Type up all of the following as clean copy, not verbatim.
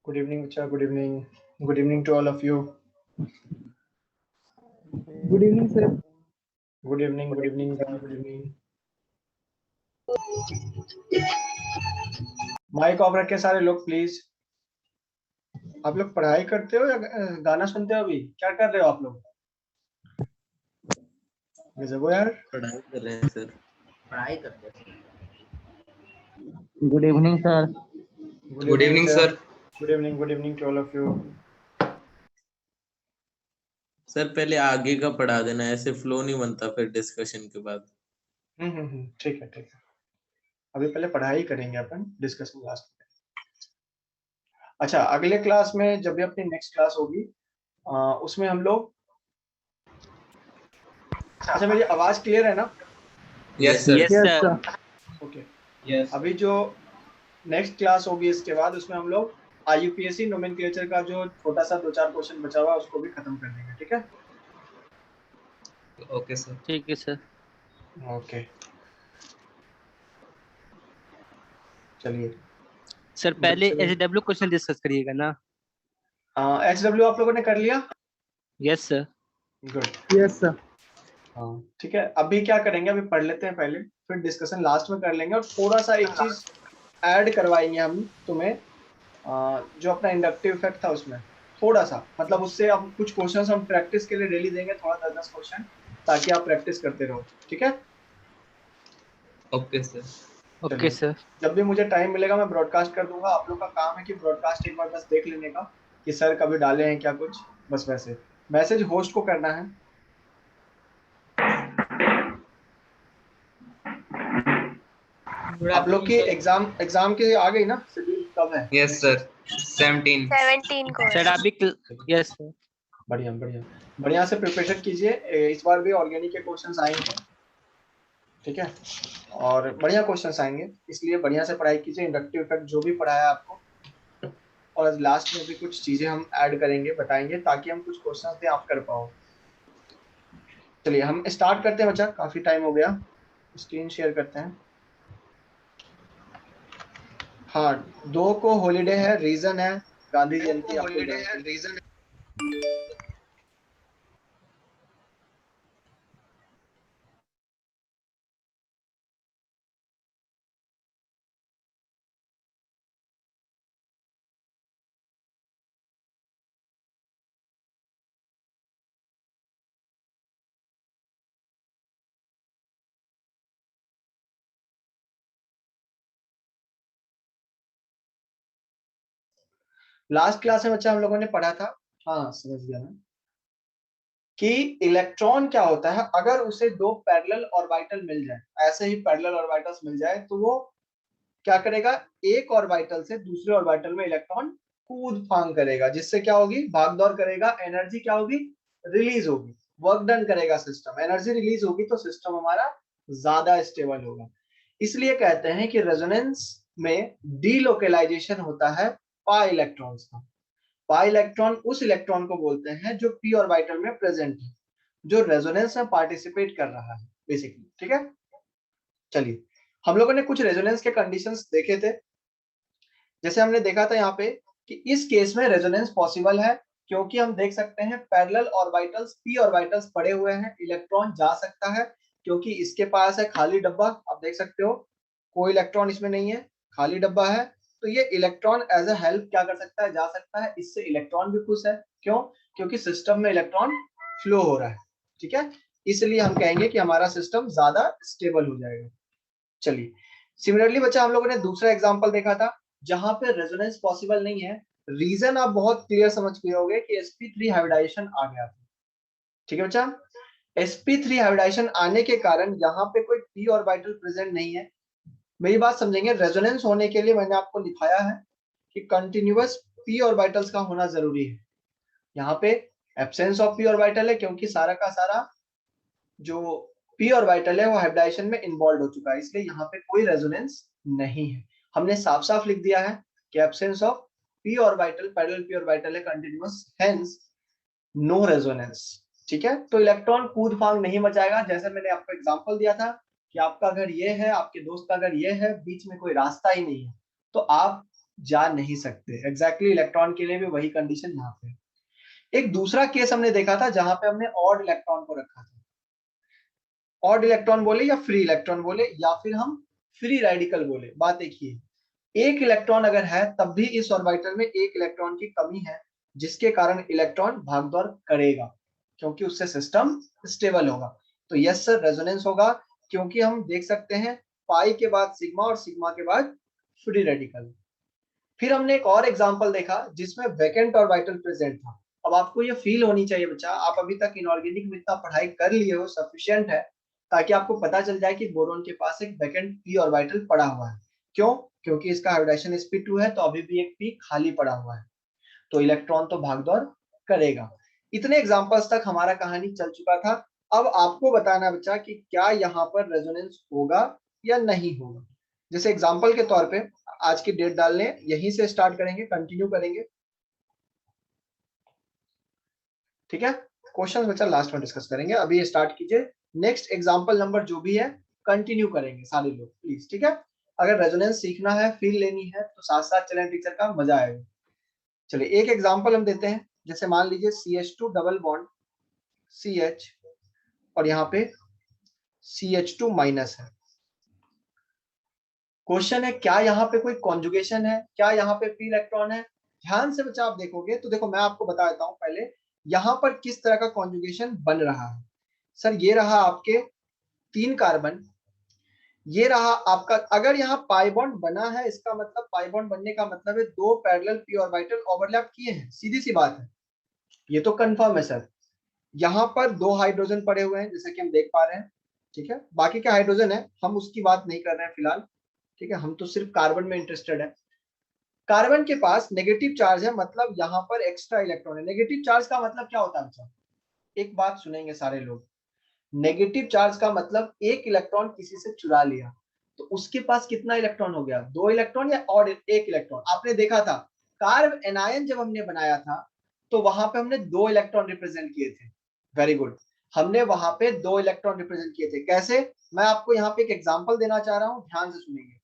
Good evening, Ucha. Good evening. Good evening to all of you. Good evening, sir. Good evening. Good evening. Good evening. Mic off रखे सारे लोग please. आप लोग पढ़ाई करते हो या गाना सुनते हो? अभी क्या कर रहे हो आप लोग? गजब यार, पढ़ाई कर रहे हैं सर। पढ़ाई करते हैं। Good evening, sir. Good evening, sir. Good evening. Good evening to all of you. Sir पहले आगे का पढ़ा देना, ऐसे फ्लो नहीं बनता फिर डिस्कशन के बाद। ठीक है ठीक है। अभी पहले पढ़ाई करेंगे अपन, डिस्कशन लास्ट में। अच्छा, अगले क्लास में जब भी अपनी नेक्स्ट क्लास होगी उसमें हम लोग। अच्छा, मेरी आवाज क्लियर है ना? Yes, sir. Yes, sir. Okay. Yes. अभी जो नेक्स्ट क्लास होगी इसके बाद, उसमें हम लोग IUPAC नोमेनक्लेचर का जो छोटा सा 2-4 क्वेश्चन बचा हुआ है उसको भी खत्म कर देंगे, ठीक है? Okay, sir. ठीक है सर। ओके, चलिए। सर पहले HW क्वेश्चन डिस्कस करिएगा ना? HW आप लोगों ने कर लिया? Yes sir. Good. Yes sir. हाँ ठीक है। अभी क्या करेंगे, अभी पढ़ लेते हैं पहले, फिर डिस्कशन लास्ट में कर लेंगे। और थोड़ा सा एक चीज ऐड करवाएंगे हम तुम्हें, जो अपना इंडक्टिव इफेक्ट था उसमें थोड़ा सा, मतलब उससे हम कुछ क्वेश्चंस हम प्रैक्टिस के लिए डेली देंगे, थोड़ा 10-10 क्वेश्चन, ताकि आप प्रैक्टिस करते रहो, ठीक है? Okay, sir. Okay sir. जब भी मुझे टाइम मिलेगा मैं ब्रॉडकास्ट कर दूंगा। आप लोग का काम है कि ब्रॉडकास्ट एक बार बस देख लेने का कि सर कभी डाले हैं क्या कुछ, बस वैसे मैसेज होस्ट को करना है। आप लोग की एग्जाम के आ गई ना? शेड्यूल कब है? Yes, sir. 17 को सर आप भी यस सर। बढ़िया बढ़िया बढ़िया से प्रिपरेशन कीजिए। इस बार भी ऑर्गेनिक के क्वेश्चंस आएंगे, ठीक है? और बढ़िया क्वेश्चंस आएंगे, इसलिए बढ़िया से पढ़ाई कीजिए। इंडक्टिव इफेक्ट जो भी पढ़ाया आपको, और लास्ट में भी कुछ चीजें हम ऐड करेंगे, बताएंगे, ताकि हम कुछ क्वेश्चंस दें, आप कर पाओ। चलिए हम स्टार्ट करते हैं बच्चा, काफी टाइम हो गया। स्क्रीन शेयर करते हैं। हाँ, 2 को हॉलीडे है, रीजन है गांधी जयंती। हॉलीडे है, रीजन लास्ट क्लास में बच्चा हम लोगों ने पढ़ा था, हाँ समझ गया मैं, कि इलेक्ट्रॉन क्या होता है अगर उसे 2 पैरेलल ऑर्बिटल मिल जाए, ऐसे ही पैरेलल ऑर्बिटल्स मिल जाए, तो वो क्या करेगा, एक ऑर्बिटल से दूसरे ऑर्बिटल में इलेक्ट्रॉन कूद फांग करेगा, जिससे क्या होगी, भाग दौड़ करेगा, एनर्जी क्या होगी, रिलीज होगी, वर्क डन करेगा सिस्टम, एनर्जी रिलीज होगी तो सिस्टम हमारा ज्यादा स्टेबल होगा। इसलिए कहते हैं कि रेजोनेंस में डीलोकलाइजेशन होता है पाई इलेक्ट्रॉन्स का। पाई इलेक्ट्रॉन उस इलेक्ट्रॉन को बोलते हैं जो पी ऑर्बिटल में प्रेजेंट है, जो रेजोनेंस में पार्टिसिपेट कर रहा है बेसिकली, ठीक है? चलिए, हम लोगों ने कुछ रेजोनेंस के कंडीशंस देखे थे। जैसे हमने देखा था यहाँ पे कि इस केस में रेजोनेंस पॉसिबल है, क्योंकि हम देख सकते हैं पैरेलल ऑर्बिटल्स, पी ऑर्बिटल्स पड़े हुए हैं, इलेक्ट्रॉन जा सकता है, क्योंकि इसके पास है खाली डब्बा। आप देख सकते हो कोई इलेक्ट्रॉन इसमें नहीं है, खाली डब्बा है, तो ये इलेक्ट्रॉन एज अ हेल्प क्या कर सकता है, जा सकता है। इससे इलेक्ट्रॉन भी खुश है, क्यों? क्योंकि सिस्टम में इलेक्ट्रॉन फ्लो हो रहा है, ठीक है? इसलिए हम कहेंगे कि हमारा सिस्टम ज्यादा स्टेबल हो जाएगा। चलिए, सिमिलरली बच्चा हम लोगों ने दूसरा एग्जांपल देखा था जहां पे रेजोनेंस पॉसिबल नहीं है, रीजन आप बहुत क्लियर समझ गए होगे कि sp3 हाइब्रिडाइजेशन आ गया था। ठीक है बच्चा, sp3 हाइब्रिडाइजेशन आने के कारण यहाँ पे कोई p ऑर्बिटल प्रेजेंट नहीं है। मेरी बात समझेंगे, रेजोनेंस होने के लिए मैंने आपको लिखाया है कि कंटिन्यूअस p ऑर्बिटल्स का होना जरूरी है। यहाँ पे एब्सेंस ऑफ p ऑर्बिटल है क्योंकि सारा का सारा जो p ऑर्बिटल है वो हाइब्रिडाइजेशन में इन्वॉल्व हो चुका है, इसलिए यहाँ पे कोई रेजोनेंस नहीं है। हमने साफ साफ लिख दिया है कि absence of p orbital, parallel p orbital है कंटिन्यूअस, हेंस नो रेजोनेंस। ठीक है, तो इलेक्ट्रॉन कूद फांग नहीं मचाएगा। जैसे मैंने आपको एग्जांपल दिया था कि आपका घर ये है, आपके दोस्त का घर ये है, बीच में कोई रास्ता ही नहीं है, तो आप जा नहीं सकते। एग्जैक्टली इलेक्ट्रॉन के लिए भी वही कंडीशन यहाँ पे। एक दूसरा केस हमने देखा था जहां पे हमने ऑड इलेक्ट्रॉन को रखा था। ऑड इलेक्ट्रॉन बोले या फ्री इलेक्ट्रॉन बोले या फिर हम फ्री रेडिकल बोले, बात एक ही है। एक इलेक्ट्रॉन अगर है तब भी इस ऑर्बिटल में एक इलेक्ट्रॉन की कमी है, जिसके कारण इलेक्ट्रॉन भागदौड़ करेगा क्योंकि उससे सिस्टम स्टेबल होगा। तो यस सर, रेजोनेंस होगा क्योंकि हम देख सकते हैं पाई के बाद सिग्मा और सिग्मा के बाद फ्री रेडिकल। फिर हमने एक और एग्जांपल देखा जिसमें वैकेंट ऑर्बिटल प्रेजेंट था। अब आपको ये फील होनी चाहिए बच्चा, आप अभी तक इनऑर्गेनिक में इतना पढ़ाई कर लिए हो, सफिशिएंट है, ताकि आपको पता चल जाए कि बोरॉन के पास एक वैकेंट p ऑर्बिटल पड़ा हुआ है। क्यों? क्योंकि इसका हाइब्रिडाइजेशन sp2 है, तो अभी भी एक p खाली पड़ा हुआ है, तो इलेक्ट्रॉन तो भागदौड़ करेगा। इतने एग्जांपल्स तक हमारा कहानी चल चुका था। अब आपको बताना बच्चा कि क्या यहाँ पर रेजोनेंस होगा या नहीं होगा। जैसे एग्जांपल के तौर पे आज की डेट डालने यहीं से स्टार्ट करेंगे, कंटिन्यू करेंगे। ठीक है, क्वेश्चन बच्चा लास्ट में डिस्कस करेंगे, अभी स्टार्ट कीजिए। नेक्स्ट एग्जांपल नंबर जो भी है कंटिन्यू करेंगे सारे लोग प्लीज। ठीक है, अगर रेजोनेंस सीखना है, फील लेनी है, तो साथ साथ चलें, टीचर का मजा आएगा। चलिए एक एग्जांपल हम देते हैं। जैसे मान लीजिए CH2 डबल बॉन्ड CH और यहाँ पे CH2 माइनस है। क्वेश्चन है क्या यहाँ पे कोई कॉन्जुगेशन है, क्या यहाँ पे p इलेक्ट्रॉन है। ध्यान से बच्चा आप देखोगे तो देखो मैं आपको बता देता हूँ पहले यहाँ पर किस तरह का कॉन्जुगेशन बन रहा है। सर ये रहा आपके 3 कार्बन, ये रहा आपका, अगर यहाँ पाई बॉन्ड बना है इसका मतलब पाई बॉन्ड बनने का मतलब है 2 पैरेलल p ऑर्बिटल ओवरलैप किए हैं, सीधी सी बात है, ये तो कंफर्म है सर। यहाँ पर 2 हाइड्रोजन पड़े हुए हैं जैसे कि हम देख पा रहे हैं। ठीक है, बाकी क्या हाइड्रोजन है हम उसकी बात नहीं कर रहे हैं फिलहाल। ठीक है, हम तो सिर्फ कार्बन में इंटरेस्टेड है। कार्बन के पास नेगेटिव चार्ज है, मतलब यहाँ पर एक्स्ट्रा इलेक्ट्रॉन है। नेगेटिव चार्ज का मतलब क्या होता है बच्चा, एक बात सुनेंगे सारे लोग, नेगेटिव चार्ज का मतलब एक इलेक्ट्रॉन किसी से चुरा लिया, तो उसके पास कितना इलेक्ट्रॉन हो गया, 2 इलेक्ट्रॉन या और 1 इलेक्ट्रॉन। आपने देखा था कार्ब एनायन जब हमने बनाया था तो वहां पे हमने 2 इलेक्ट्रॉन रिप्रेजेंट किए थे। वेरी गुड, हमने वहां पे 2 इलेक्ट्रॉन रिप्रेजेंट किए थे। कैसे? मैं आपको यहाँ पे एक एग्जांपल देना चाह रहा हूँ, ध्यान से सुनेंगे।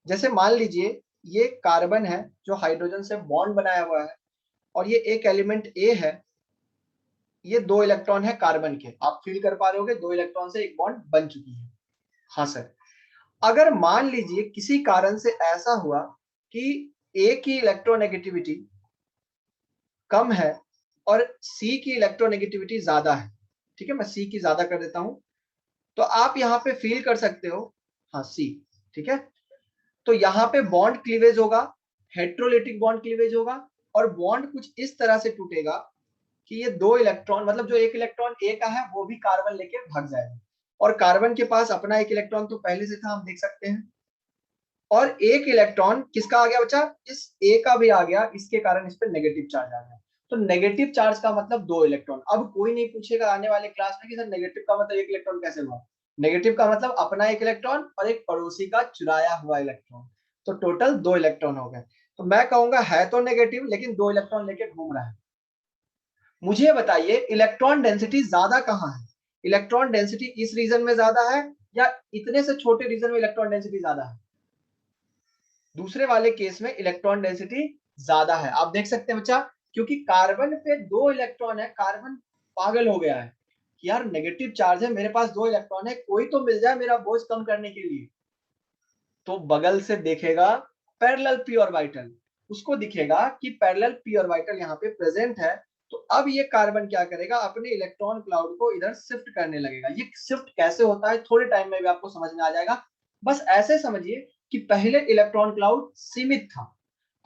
जैसे मान लीजिए ये कार्बन है जो हाइड्रोजन से बॉन्ड बनाया हुआ है, और ये एक एलिमेंट ए है, ये 2 इलेक्ट्रॉन है कार्बन के, आप फील कर पा रहे होगे 2 इलेक्ट्रॉन से एक बॉन्ड बन चुकी है। हाँ सर, अगर मान लीजिए किसी कारण से ऐसा हुआ कि ए की इलेक्ट्रोनेगेटिविटी कम है और सी की इलेक्ट्रोनेगेटिविटी ज्यादा है। ठीक है, मैं सी की ज्यादा कर देता हूं, तो आप यहाँ पे फील कर सकते हो, हाँ सी। ठीक है, तो यहाँ पे बॉन्ड क्लीवेज होगा, हेट्रोलिटिक बॉन्ड क्लीवेज होगा, और बॉन्ड कुछ इस तरह से टूटेगा कि ये 2 इलेक्ट्रॉन, मतलब जो 1 इलेक्ट्रॉन ए का है वो भी कार्बन लेके भाग जाएगा, और कार्बन के पास अपना 1 इलेक्ट्रॉन तो पहले से था, हम देख सकते हैं, और 1 इलेक्ट्रॉन किसका आ गया बच्चा, इस ए का भी आ गया, इसके कारण इस पे नेगेटिव चार्ज आ गया। तो नेगेटिव चार्ज का मतलब 2 इलेक्ट्रॉन। अब कोई नहीं पूछेगा आने वाले क्लास में कि सर नेगेटिव का मतलब 1 इलेक्ट्रॉन कैसे हुआ। नेगेटिव का मतलब अपना 1 इलेक्ट्रॉन और एक पड़ोसी का चुराया हुआ इलेक्ट्रॉन, तो टोटल 2 इलेक्ट्रॉन हो गए। तो मैं कहूंगा है तो नेगेटिव लेकिन 2 इलेक्ट्रॉन लेके घूम रहा है। मुझे बताइए इलेक्ट्रॉन डेंसिटी ज्यादा कहाँ है, इलेक्ट्रॉन डेंसिटी इस रीजन में ज्यादा है या इतने से छोटे रीजन में इलेक्ट्रॉन डेंसिटी ज्यादा है। दूसरे वाले केस में इलेक्ट्रॉन डेंसिटी ज्यादा है, आप देख सकते हैं बच्चा, क्योंकि कार्बन पे 2 इलेक्ट्रॉन है, कार्बन पागल हो गया है कि यार नेगेटिव चार्ज है, मेरे पास 2 इलेक्ट्रॉन है, कोई तो मिल जाए मेरा बोझ कम करने के लिए। तो बगल से देखेगा पैरेलल p ऑर्बिटल, उसको दिखेगा कि पैरेलल p ऑर्बिटल यहाँ पे प्रेजेंट है, तो अब ये कार्बन क्या करेगा, अपने इलेक्ट्रॉन क्लाउड को इधर शिफ्ट करने लगेगा। ये शिफ्ट कैसे होता है थोड़े टाइम में भी आपको समझ में आ जाएगा। बस ऐसे समझिए कि पहले इलेक्ट्रॉन क्लाउड सीमित था,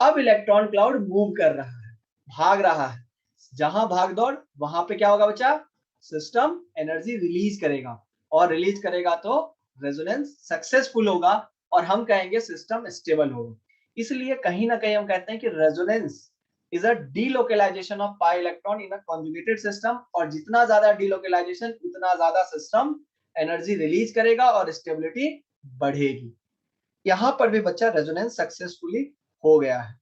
अब इलेक्ट्रॉन क्लाउड मूव कर रहा है, भाग रहा है, जहां भाग दौड़ वहां पे क्या होगा बच्चा, सिस्टम एनर्जी रिलीज करेगा, और रिलीज करेगा तो रेजोनेंस सक्सेसफुल होगा, और हम कहेंगे सिस्टम स्टेबल होगा। इसलिए कहीं ना कहीं हम कहते हैं कि resonance is a delocalisation of pi electron in a conjugated system, और जितना ज्यादा डीलोकलाइजेशन उतना ज्यादा सिस्टम एनर्जी रिलीज करेगा और स्टेबिलिटी बढ़ेगी। यहां पर भी बच्चा रेजोनेंस सक्सेसफुली हो गया है।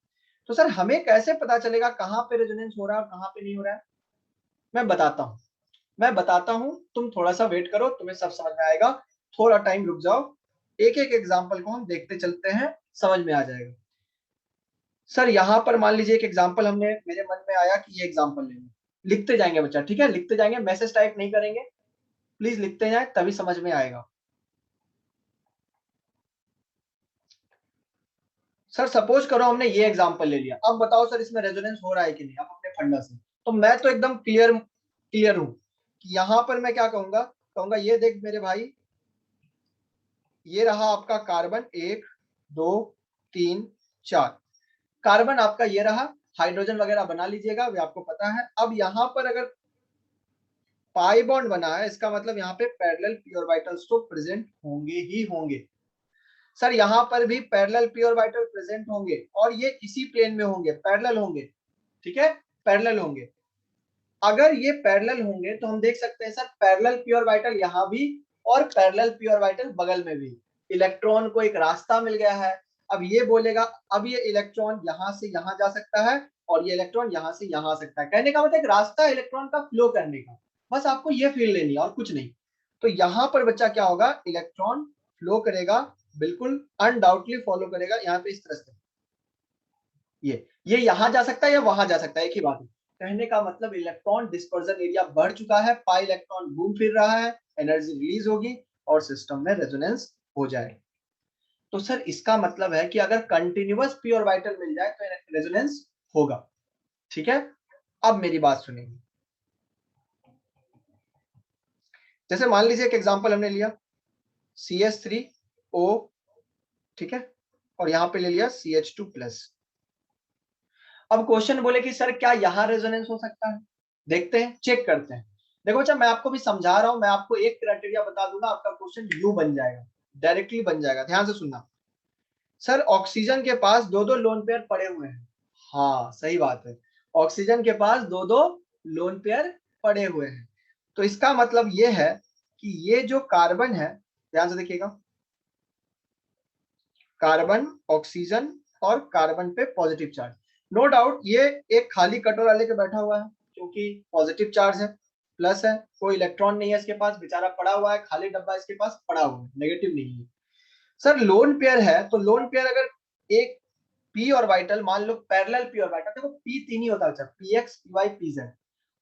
तो सर हमें कैसे पता चलेगा कहां पे रेजोनेंस हो रहा है और कहां पे नहीं हो रहा है? मैं बताता हूं, तुम थोड़ा सा वेट करो, तुम्हें सब समझ में आएगा, थोड़ा टाइम रुक जाओ, एक एक एग्जांपल को हम देखते चलते हैं, समझ में आ जाएगा। सर यहां पर मान लीजिए एक एग्जांपल हमने, मेरे मन में आया कि ये एग्जांपल लेंगे, लिखते जाएंगे बच्चा, ठीक है, लिखते जाएंगे, मैसेज टाइप नहीं करेंगे, प्लीज लिखते जाए तभी समझ में आएगा। सर सपोज करो हमने ये एग्जांपल ले लिया, अब बताओ सर इसमें रेजोनेंस हो रहा है कि नहीं, अब अपने फंडा से। तो मैं तो एकदम क्लियर हूं कि यहां पर मैं क्या कहूंगा ये देख मेरे भाई, ये रहा आपका कार्बन 1 2 3 4, कार्बन आपका ये रहा, हाइड्रोजन वगैरह बना लीजिएगा, वे आपको पता है। अब यहां पर अगर पाई बॉन्ड बना है, इसका मतलब यहाँ पे पैरेलल पी ऑर्बिटल्स तो प्रेजेंट होंगे ही होंगे। सर यहाँ पर भी पैरेलल पी ऑर्बिटल प्रेजेंट होंगे, और ये इसी प्लेन में होंगे, पैरेलल होंगे, ठीक है, पैरेलल होंगे। अगर ये पैरेलल होंगे तो हम देख सकते हैं सर पैरेलल पी ऑर्बिटल यहाँ भी और पैरेलल पी ऑर्बिटल बगल में भी, इलेक्ट्रॉन को एक रास्ता मिल गया है। अब ये बोलेगा अब ये इलेक्ट्रॉन यहाँ से यहाँ जा सकता है और ये इलेक्ट्रॉन यहाँ से यहाँ आ सकता है, कहने का मतलब एक रास्ता इलेक्ट्रॉन का फ्लो करने का, बस आपको ये फील लेनी है और कुछ नहीं। तो यहाँ पर बच्चा क्या होगा, इलेक्ट्रॉन फ्लो करेगा, बिल्कुल अनडाउटली फॉलो करेगा यहाँ पे इस तरह से, ये यहाँ जा सकता है या वहां जा सकता है, एक ही बात है। कहने का मतलब इलेक्ट्रॉन डिस्पर्जन एरिया बढ़ चुका है, पाई इलेक्ट्रॉन घूम फिर रहा है, एनर्जी रिलीज होगी और सिस्टम में रेजोनेंस हो जाए। तो सर इसका मतलब है कि अगर कंटिन्यूअस पी ऑर्बिटल मिल जाए तो रेजोनेंस होगा, ठीक है। अब मेरी बात सुनिए, जैसे मान लीजिए एक एग्जांपल हमने लिया CH3O, ठीक है, और यहां पे ले लिया CH2+। अब क्वेश्चन बोले कि सर क्या यहां रेजोनेंस हो सकता है, देखते हैं, चेक करते हैं। देखो अच्छा मैं आपको भी समझा रहा हूं, मैं आपको एक क्राइटेरिया बता दूंगा, आपका क्वेश्चन यू बन जाएगा, डायरेक्टली बन जाएगा, ध्यान से सुनना। सर ऑक्सीजन के पास दो दो लोन पेयर पड़े हुए हैं, हाँ सही बात है, ऑक्सीजन के पास दो दो लोन पेयर पड़े हुए हैं। तो इसका मतलब ये है कि ये जो कार्बन है, ध्यान से देखिएगा, कार्बन ऑक्सीजन और कार्बन पे पॉजिटिव चार्ज, नो डाउट ये एक खाली कटोरा लेके बैठा हुआ है क्योंकि पॉजिटिव चार्ज है, प्लस है, कोई इलेक्ट्रॉन नहीं है इसके पास, बेचारा पड़ा हुआ है, खाली डब्बा इसके पास पड़ा हुआ है, नेगेटिव नहीं है। सर लोन पेयर है, तो लोन पेयर अगर एक पी ऑर्बिटल, मान लो पैरेलल पी ऑर्बिटल, देखो पी तीन ही होता है, px py pz,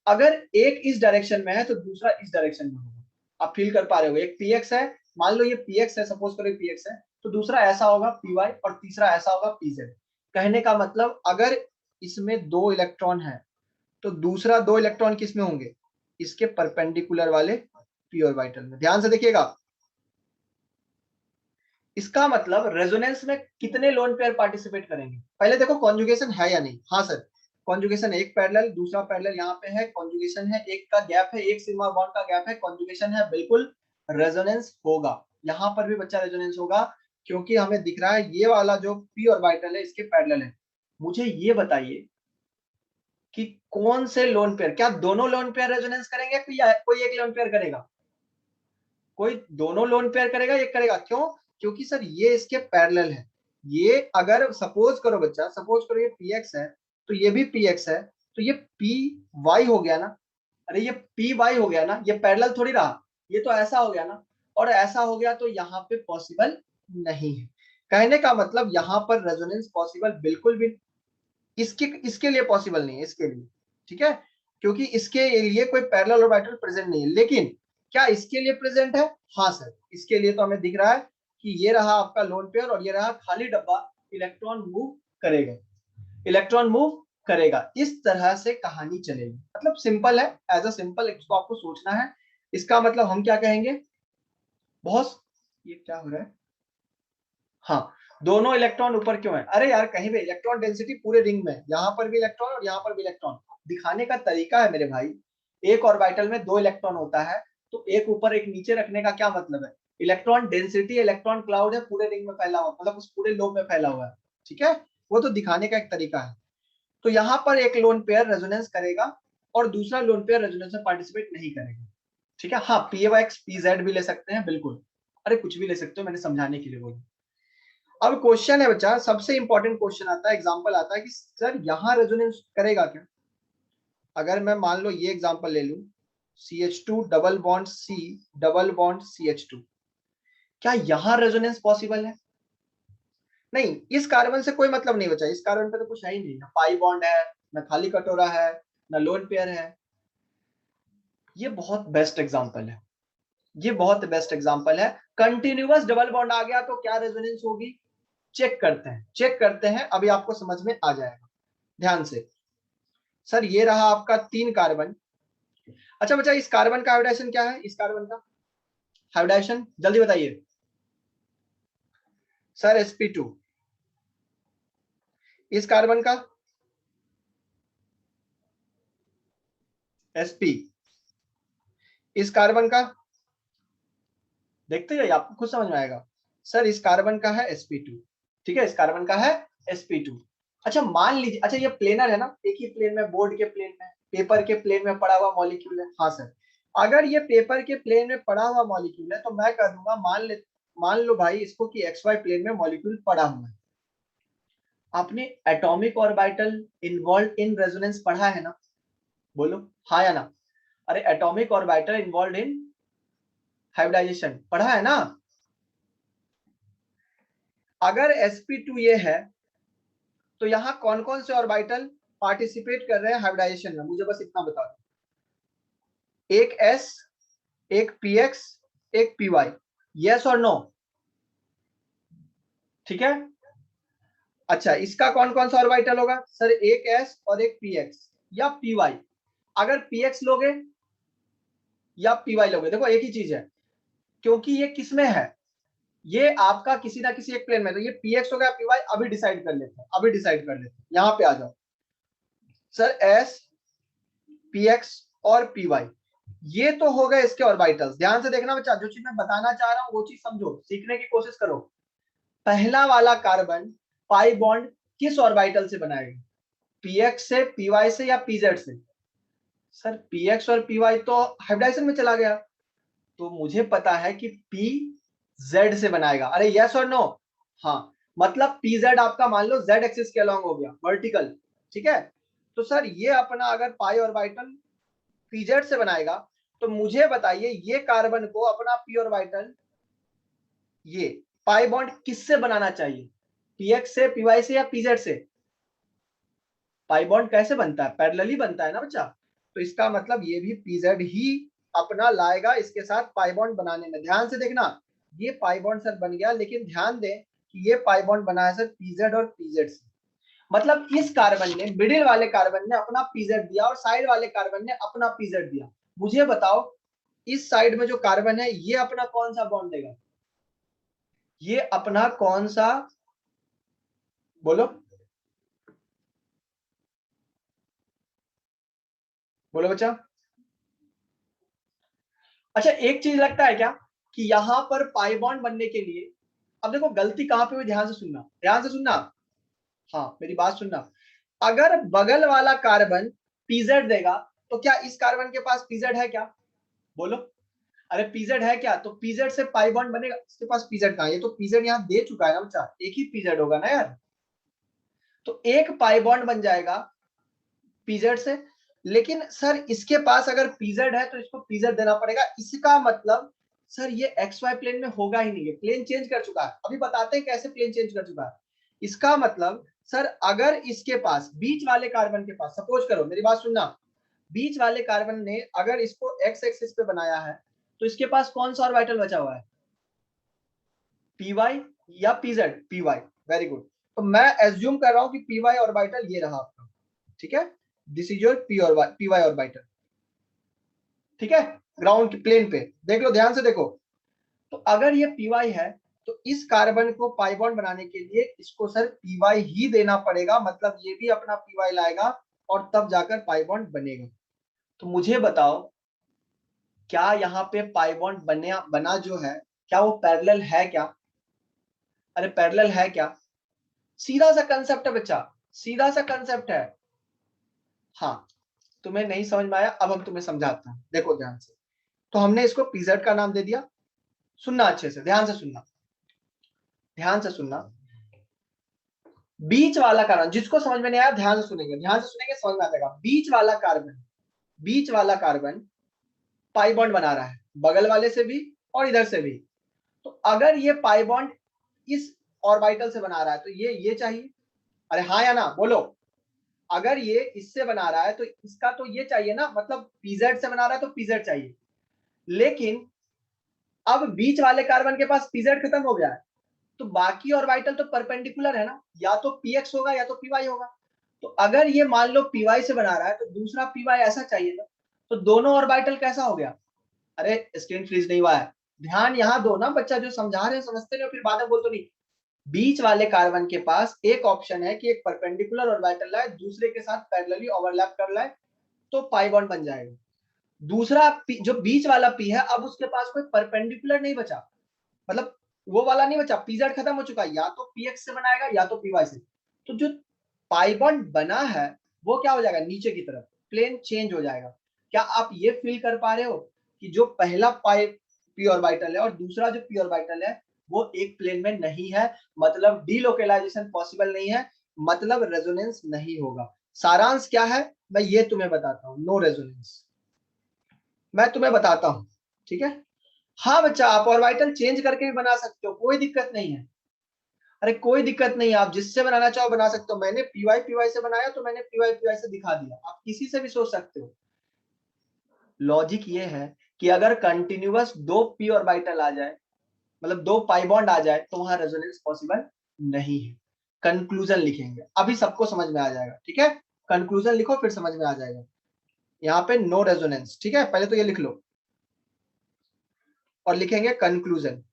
अगर एक इस डायरेक्शन में है तो दूसरा इस डायरेक्शन में होगा, आप फील कर पा रहे हो, एक px है, मान लो ये px है, सपोज करो px है, तो दूसरा ऐसा होगा py और तीसरा ऐसा होगा pz। कहने का मतलब अगर इसमें दो इलेक्ट्रॉन है तो दूसरा दो इलेक्ट्रॉन किस में होंगे, इसके परपेंडिकुलर वाले पी ऑर्बिटल में, ध्यान से देखिएगा। इसका मतलब रेजोनेंस में कितने लोन पेयर पार्टिसिपेट करेंगे, पहले देखो कॉन्जुगेशन है या नहीं, हाँ सर कॉन्जुगेशन, एक पैरेलल दूसरा पैरेलल यहाँ पे है, कॉन्जुगेशन है, एक का गैप है, एक सिग्मा बॉन्ड का गैप है, कॉन्जुगेशन है, बिल्कुल रेजोनेंस होगा, यहाँ पर भी बच्चा रेजोनेंस होगा, क्योंकि हमें दिख रहा है ये वाला जो पी ऑर्बिटल है इसके पैरेलल है। मुझे ये बताइए कि कौन से लोन पेयर, क्या दोनों लोन पेयर रेजोनेंस करेंगे, कोई एक लोन पेयर करेगा, कोई दोनों लोन पेयर करेगा, एक करेगा, क्यों, क्योंकि सर ये इसके पैरेलल है। ये अगर सपोज करो बच्चा, सपोज करो ये px है तो ये भी px है, तो ये py हो गया ना, अरे ये py हो गया ना, ये पैरेलल थोड़ी रहा, ये तो ऐसा हो गया ना, और ऐसा हो गया तो यहाँ पे पॉसिबल नहीं है। कहने का मतलब यहाँ पर रेजोनेंस पॉसिबल बिल्कुल भी, इसके लिए पॉसिबल नहीं है, इसके लिए, ठीक है, क्योंकि इसके लिए कोई पैरेलल ऑर्बिटल प्रेजेंट नहीं है। लेकिन क्या इसके लिए प्रेजेंट है, हाँ सर इसके लिए तो हमें दिख रहा है कि ये रहा आपका लोन पेयर और ये रहा खाली डब्बा, इलेक्ट्रॉन मूव करेगा, इलेक्ट्रॉन मूव करेगा, इस तरह से कहानी चलेगी। मतलब सिंपल है, एज अ सिंपल इसको आपको सोचना है। इसका मतलब हम क्या कहेंगे, बहुत, ये क्या हो रहा है, हाँ दोनों इलेक्ट्रॉन ऊपर क्यों है? अरे यार कहीं भी इलेक्ट्रॉन डेंसिटी पूरे रिंग में, यहाँ पर भी इलेक्ट्रॉन और यहाँ पर भी इलेक्ट्रॉन, दिखाने का तरीका है मेरे भाई। एक ऑर्बिटल में 2 इलेक्ट्रॉन होता है, तो एक ऊपर एक नीचे रखने का क्या मतलब है? इलेक्ट्रॉन डेंसिटी, इलेक्ट्रॉन क्लाउड है पूरे रिंग में फैला हुआ, मतलब उस पूरे लोब में फैला हुआ है, ठीक है, वो तो दिखाने का एक तरीका है। तो यहाँ पर एक लोन पेयर रेजोनेंस करेगा और दूसरा लोन पेयर रेजोनेंस में पार्टिसिपेट नहीं करेगा, ठीक है। हाँ, PX PZ भी ले सकते हैं, बिल्कुल, अरे कुछ भी ले सकते हो, मैंने समझाने के लिए बोला। अब क्वेश्चन है बच्चा, सबसे इंपॉर्टेंट क्वेश्चन आता है, एग्जांपल आता है कि सर यहाँ रेजोनेंस करेगा क्या? अगर मैं मान लो ये एग्जांपल ले लूं, CH2 double bond C double bond CH2, क्या यहाँ रेजोनेंस पॉसिबल है? नहीं, इस कार्बन से कोई मतलब नहीं बचा, इस कार्बन पे तो कुछ है ही नहीं, ना पाई बॉन्ड है, ना खाली कटोरा है, ना लोन पेयर है। ये बहुत बेस्ट एग्जांपल है, ये बहुत बेस्ट एग्जांपल है। कंटिन्यूअस डबल बॉन्ड आ गया तो क्या रेजोनेंस होगी? चेक करते हैं, चेक करते हैं, अभी आपको समझ में आ जाएगा, ध्यान से। सर ये रहा आपका 3 कार्बन। अच्छा बच्चा, इस कार्बन का हाइब्रिडाइजेशन क्या है? इस कार्बन का हाइब्रिडाइजेशन जल्दी बताइए सर। sp2। इस कार्बन का sp। इस कार्बन का देखते जाइए, आपको खुद समझ में आएगा। सर इस कार्बन का है sp2, ठीक है, इस कार्बन का है sp2। अच्छा मान लीजिए, अच्छा ये प्लेनर है ना, एक ही प्लेन में, बोर्ड के प्लेन में, पेपर के प्लेन में पड़ा हुआ मॉलिक्यूल है। हाँ सर, अगर ये पेपर के प्लेन में पड़ा हुआ मॉलिक्यूल है तो मैं कह दूंगा मान लो भाई इसको कि XY प्लेन में मॉलिक्यूल पड़ा हुआ है। आपने atomic orbital involve in resonance पढ़ा है ना? बोलो हाँ या ना। अरे atomic orbital involve in hybridisation पढ़ा है ना? अगर sp2 ये है तो यहाँ कौन कौन से ऑर्बिटल पार्टिसिपेट कर रहे हैं हाइब्रिडाइजेशन में? मुझे बस इतना बता दो। एक s, एक px, एक py, यस और नो, ठीक है। अच्छा इसका कौन कौन सा ऑर्बिटल होगा? सर एक s और एक px या py। अगर px लोगे या py लोगे, देखो एक ही चीज है, क्योंकि ये किसमें है, ये आपका किसी ना किसी एक प्लेन में, तो ये px हो गया py। अभी डिसाइड कर लेते हैं, अभी डिसाइड कर लेते हैं, यहाँ पे आ जाओ। सर s, px और py, ये तो हो गए इसके ऑर्बिटल्स। ध्यान से देखना बच्चा, जो चीज मैं बताना चाह रहा हूं वो चीज समझो, सीखने की कोशिश करो। पहला वाला कार्बन पाई बॉन्ड किस ऑर्बिटल से बनाएगा? px से, py से या pz से? सर px और py तो हाइब्रिडाइजेशन में चला गया, तो मुझे पता है कि pz से बनाएगा। अरे यस और नो? हाँ, मतलब pz आपका मान लो z एक्सिस के अलॉन्ग हो गया, वर्टिकल, ठीक है। तो सर ये अपना अगर पाई ऑर्बिटल pz से बनाएगा तो मुझे बताइए ये कार्बन को अपना p ऑर्बिटल ये पाई बॉन्ड किससे बनाना चाहिए? px से, py से या pz से? पाई बॉन्ड कैसे बनता है? पैरेलली बनता है ना बच्चा, तो इसका मतलब ये भी pz ही अपना लाएगा इसके साथ पाई बॉन्ड बनाने में। ध्यान से देखना, ये पाई बॉन्ड सर बन गया, लेकिन ध्यान दें कि ये पाई बॉन्ड बना है सर pz और pz से, मतलब इस कार्बन ने, मिडिल वाले कार्बन ने अपना pz दिया और साइड वाले कार्बन ने अपना pz दिया। मुझे बताओ इस साइड में जो कार्बन है ये अपना कौन सा बॉन्ड देगा? ये अपना कौन सा, बोलो बोलो बच्चा। अच्छा एक चीज लगता है क्या कि यहां पर पाई बॉन्ड बनने के लिए, अब देखो गलती कहां पे हुई, ध्यान से सुनना, ध्यान से सुनना, हाँ मेरी बात सुनना। अगर बगल वाला कार्बन pz देगा तो क्या इस कार्बन के पास pz है क्या? बोलो, अरे pz है क्या? तो pz से पाई बॉन्ड बनेगा, इसके पास pz कहां है? ये तो pz यहाँ दे चुका है ना बच्चा, एक ही pz होगा ना यार, तो एक पाई बॉन्ड बन जाएगा pz से। लेकिन सर इसके पास अगर pz है तो इसको pz देना पड़ेगा, इसका मतलब सर ये xy प्लेन में होगा ही नहीं, है प्लेन चेंज कर चुका है। अभी बताते हैं कैसे प्लेन चेंज कर चुका है। इसका मतलब सर अगर इसके पास बीच वाले कार्बन के पास, सपोज करो मेरी बात सुनना, बीच वाले कार्बन ने अगर इसको x एक्सिस पे बनाया है तो इसके पास कौन सा ऑर्बिटल बचा हुआ है? py या pz? py, very good. तो मैं एज्यूम कर रहा हूं कि py ऑर्बिटल ये रहा आपका, ठीक है, this is your py orbital, ठीक है, ग्राउंड प्लेन पे देख लो, ध्यान से देखो। तो अगर ये py है तो इस कार्बन को पाई बॉन्ड बनाने के लिए इसको सर पी ही देना पड़ेगा, मतलब ये भी अपना पी लाएगा और तब जाकर पाई बॉन्ड बनेगा। तो मुझे बताओ क्या यहाँ पे पाई बॉन्ड बना जो है, क्या वो पैरेलल है क्या? अरे पैरेलल है क्या? सीधा सा कंसेप्ट है बच्चा, सीधा सा कंसेप्ट है। हाँ, तुम्हें नहीं समझ में आया, अब हम तुम्हें समझाते हैं, देखो ध्यान से। तो हमने इसको पीजेड का नाम दे दिया। सुनना अच्छे से, ध्यान से सुनना, ध्यान से सुनना। बीच वाला कार्बन, जिसको समझ में नहीं आया ध्यान से सुनेंगे, ध्यान से सुनेंगे समझ में आ जाएगा। बीच वाला कार्बन, बीच वाला कार्बन पाई बॉन्ड बना रहा है, बगल वाले से भी और इधर से भी। तो अगर ये पाई बॉन्ड इस ऑर्बिटल से बना रहा है तो ये चाहिए। अरे हाँ या ना बोलो, अगर ये इससे बना रहा है तो इसका तो ये चाहिए ना, मतलब पीजेड से बना रहा है तो पीजेड चाहिए। लेकिन अब बीच वाले कार्बन के पास पीजेड खत्म हो गया है, तो बाकी ऑर्बिटल तो परपेंडिकुलर है ना, या तो पीएक्स होगा या तो पीवाई होगा। तो अगर ये मान लो पीवाई से बना रहा है तो दूसरा पीवाई ऐसा चाहिए था, तो दोनों ऑर्बिटल कैसा हो गया? अरे स्क्रीन फ्रीज नहीं हुआ है, ध्यान यहाँ दो ना बच्चा, जो समझा रहे हैं समझते नहीं, फिर बाद में बोल तो नहीं। बीच वाले कार्बन के पास एक ऑप्शन है कि एक परपेंडिकुलर ऑर्बिटल लाए, दूसरे के साथ पैरेलली ओवरलैप कर लाए, तो पाई बॉन्ड बन जाएगा। दूसरा जो बीच वाला पी है, अब उसके पास कोई परपेंडिकुलर नहीं बचा, मतलब वो वाला नहीं बचा, पीजेड खत्म हो चुका है, या तो पीएक्स से बनाएगा या तो पीवाई से। तो जो पाई बॉन्ड बना है वो क्या हो जाएगा, नीचे की तरफ प्लेन चेंज हो जाएगा। क्या आप ये फील कर पा रहे हो कि जो पहला पाई पी ऑर्बिटल है और दूसरा जो पी ऑर्बिटल है वो एक प्लेन में नहीं है, मतलब डीलोकेलाइजेशन पॉसिबल नहीं है, मतलब रेजोनेंस नहीं होगा। सारांश क्या है मैं ये तुम्हें बताता हूँ, नो रेजोनेंस मैं तुम्हें बताता हूँ, ठीक है। हाँ बच्चा, आप ऑर्बिटल चेंज करके भी बना सकते हो, कोई दिक्कत नहीं है। अरे कोई दिक्कत नहीं है, आप जिससे बनाना चाहो बना सकते हो। मैंने पीवाई से बनाया तो मैंने पीवाई से दिखा दिया, आप किसी से भी सोच सकते हो। लॉजिक ये है कि अगर कंटिन्यूअस दो पी ऑर्बिटल आ जाए, मतलब दो पाई बॉन्ड आ जाए, तो वहां रेजोनेंस पॉसिबल नहीं है। कंक्लूजन लिखेंगे, अभी सबको समझ में आ जाएगा, ठीक है। कंक्लूजन लिखो फिर समझ में आ जाएगा। यहाँ पे नो रेजोनेंस, ठीक है, पहले तो ये लिख लो और लिखेंगे कंक्लूजन,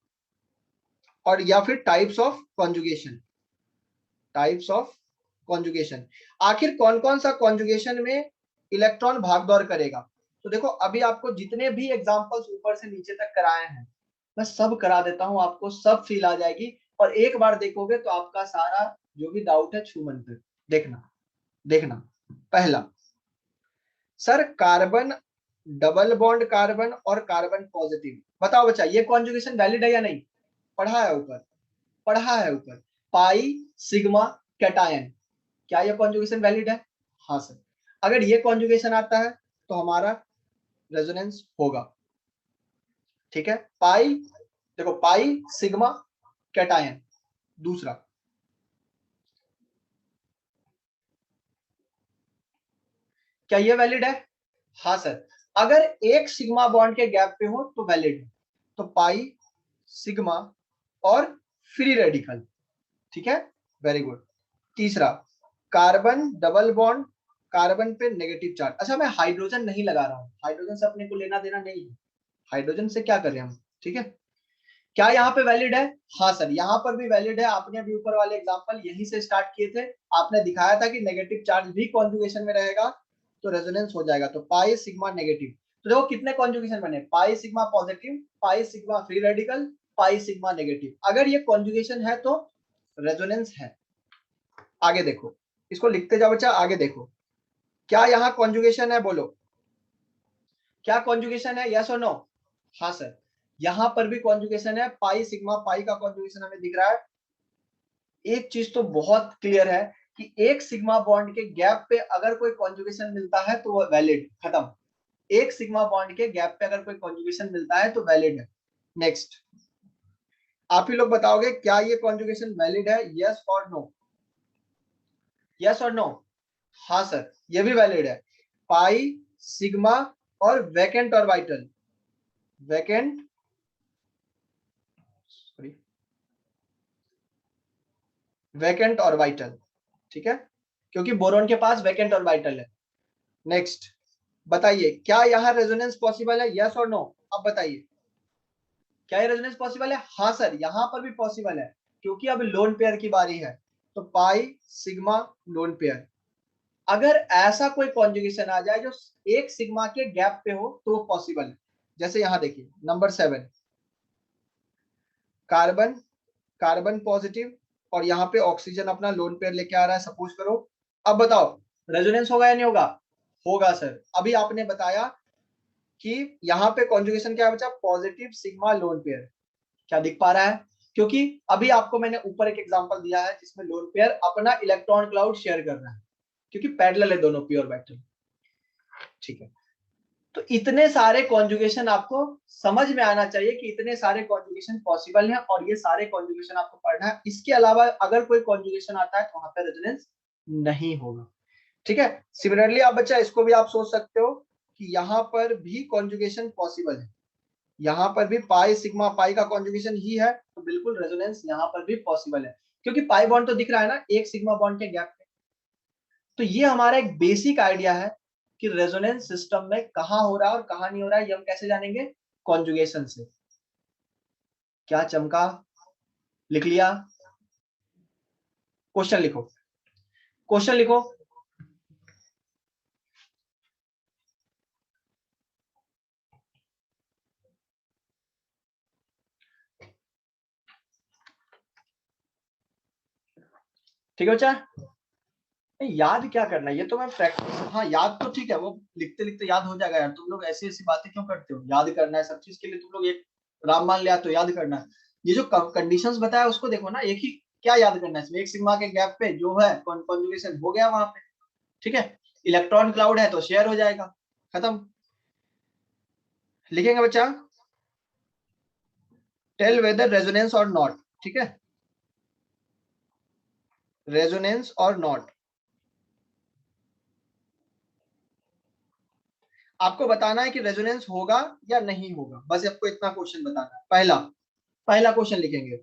और या फिर types of conjugation, types of conjugation. आखिर कौन कौन सा कॉन्जुगेशन में इलेक्ट्रॉन भागदौड़ करेगा? तो देखो अभी आपको जितने भी एग्जांपल्स ऊपर से नीचे तक कराए हैं मैं सब करा देता हूं, आपको सब फील आ जाएगी, और एक बार देखोगे तो आपका सारा जो भी डाउट है छूमन कर देखना। देखना, पहला sir carbon double bond carbon और कार्बन पॉजिटिव, बताओ बच्चा ये कॉन्जुगेशन वैलिड है या नहीं? पढ़ा है ऊपर, पढ़ा है ऊपर, पाई सिग्मा कैटायन, क्या ये कॉन्जुगेशन वैलिड है? हाँ सर, अगर ये कॉन्जुगेशन आता है तो हमारा रेजोनेंस होगा, ठीक है। पाई, देखो पाई सिग्मा कैटायन, दूसरा क्या ये वैलिड है? हाँ सर, अगर एक सिग्मा बॉन्ड के गैप पे हो तो वैलिड है, तो पाई सिग्मा और फ्री रेडिकल, ठीक है, वेरी गुड। तीसरा कार्बन डबल बॉन्ड कार्बन पे नेगेटिव चार्ज। अच्छा मैं हाइड्रोजन नहीं लगा रहा हूं, हाइड्रोजन से अपने को लेना देना नहीं है, हाइड्रोजन से क्या करें हम, ठीक है। क्या यहाँ पे वैलिड है? हाँ सर, यहाँ पर भी वैलिड है। आपने अभी ऊपर वाले एग्जांपल यहीं से स्टार्ट किए थे, आपने दिखाया था कि नेगेटिव चार्ज भी कॉन्जुगेशन में रहेगा तो रेजोनेंस हो जाएगा। तो पाई सिग्मा नेगेटिव, तो देखो कितने कॉन्जुगेशन बने, pi sigma positive, pi sigma free radical, pi sigma negative. अगर ये कॉन्जुगेशन है तो रेजोनेंस है। आगे देखो, इसको लिखते जाओ बच्चा, आगे देखो क्या यहाँ कॉन्जुगेशन है, बोलो क्या कॉन्जुगेशन है, यस और नो? हाँ सर, यहां पर भी कॉन्जुगेशन है, पाई सिग्मा पाई का कॉन्जुगेशन हमें दिख रहा है। एक चीज तो बहुत क्लियर है कि एक सिग्मा बॉन्ड के गैप पे अगर कोई कॉन्जुगेशन मिलता है तो वो वैलिड, खत्म। एक सिग्मा बॉन्ड के गैप पे अगर कोई कॉन्जुगेशन मिलता है तो वैलिड है। नेक्स्ट, आप ही लोग बताओगे क्या ये कॉन्जुगेशन वैलिड है, यस और नो? यस और नो? हाँ सर, ये भी वैलिड है। पाई सिग्मा और vacant orbital, vacant vacant orbital, ठीक है, क्योंकि बोरॉन के पास वैकेंट ऑर्बिटल है। नेक्स्ट बताइए क्या यहाँ रेजोनेंस पॉसिबल है, यस और नो? अब बताइए, क्या ये रेजोनेंस पॉसिबल है? हाँ सर, यहाँ पर भी पॉसिबल है, क्योंकि अब लोन पेयर की बारी है, तो पाई सिग्मा लोन पेयर। अगर ऐसा कोई कॉन्जुगेशन आ जाए जो एक सिग्मा के गैप पे हो तो वो पॉसिबल है। जैसे यहाँ देखिए नंबर 7, कार्बन कार्बन पॉजिटिव और यहाँ पे ऑक्सीजन अपना लोन पेयर लेके आ रहा है, सपोज करो। अब बताओ रेजोनेंस होगा या नहीं होगा? होगा सर। अभी आपने बताया कि यहाँ पे कॉन्जुगेशन क्या बचा? Positive sigma lone pair. क्या दिख पा रहा है? क्योंकि अभी आपको मैंने ऊपर एक एग्जांपल दिया है जिसमें लोन पेयर अपना इलेक्ट्रॉन क्लाउड शेयर कर रहा है, क्योंकि पैरेलल है दोनों प्योर मेटल। ठीक है, तो इतने सारे कॉन्जुगेशन आपको समझ में आना चाहिए कि इतने सारे कॉन्जुगेशन पॉसिबल हैं और ये सारे कॉन्जुगेशन आपको पढ़ना है। इसके अलावा अगर कोई कॉन्जुगेशन आता है तो वहां पर रेजोनेंस नहीं होगा। ठीक है, सिमिलरली आप बच्चा इसको भी आप सोच सकते हो कि यहाँ पर भी कॉन्जुगेशन पॉसिबल है, यहाँ पर भी पाई सिग्मा पाई का कॉन्जुगेशन ही है, तो बिल्कुल रेजोनेंस यहाँ पर भी पॉसिबल है, क्योंकि पाई बॉन्ड तो दिख रहा है ना एक सिग्मा बॉन्ड के गैप पे। तो ये हमारा एक बेसिक आइडिया है कि रेजोनेंस सिस्टम में कहां हो रहा है और कहां नहीं हो रहा है, ये हम कैसे जानेंगे? कॉन्जुगेशन से। क्या चमका? लिख लिया? क्वेश्चन लिखो, क्वेश्चन लिखो। ठीक है बच्चा? याद क्या करना है, ये तो मैं प्रैक्टिस, हाँ याद तो ठीक है, वो लिखते लिखते याद हो जाएगा यार। तुम लोग ऐसी ऐसी बातें क्यों करते हो? याद करना है सब चीज के लिए, तुम लोग एक राममान लिया तो याद करना है। ये जो कंडीशंस बताया उसको देखो ना, एक ही क्या याद करना है इसमें? एक सिग्मा के गैप पे जो है कॉन्जुगेशन हो गया वहां पे। ठीक है, इलेक्ट्रॉन क्लाउड है तो शेयर हो जाएगा, खत्म। लिखेंगे बच्चा? टेल वेदर रेजोनेंस और नॉट। ठीक है, रेजोनेंस और नॉट। आपको बताना है कि रेजोनेंस होगा या नहीं होगा, बस आपको इतना क्वेश्चन बताना है। पहला पहला क्वेश्चन लिखेंगे,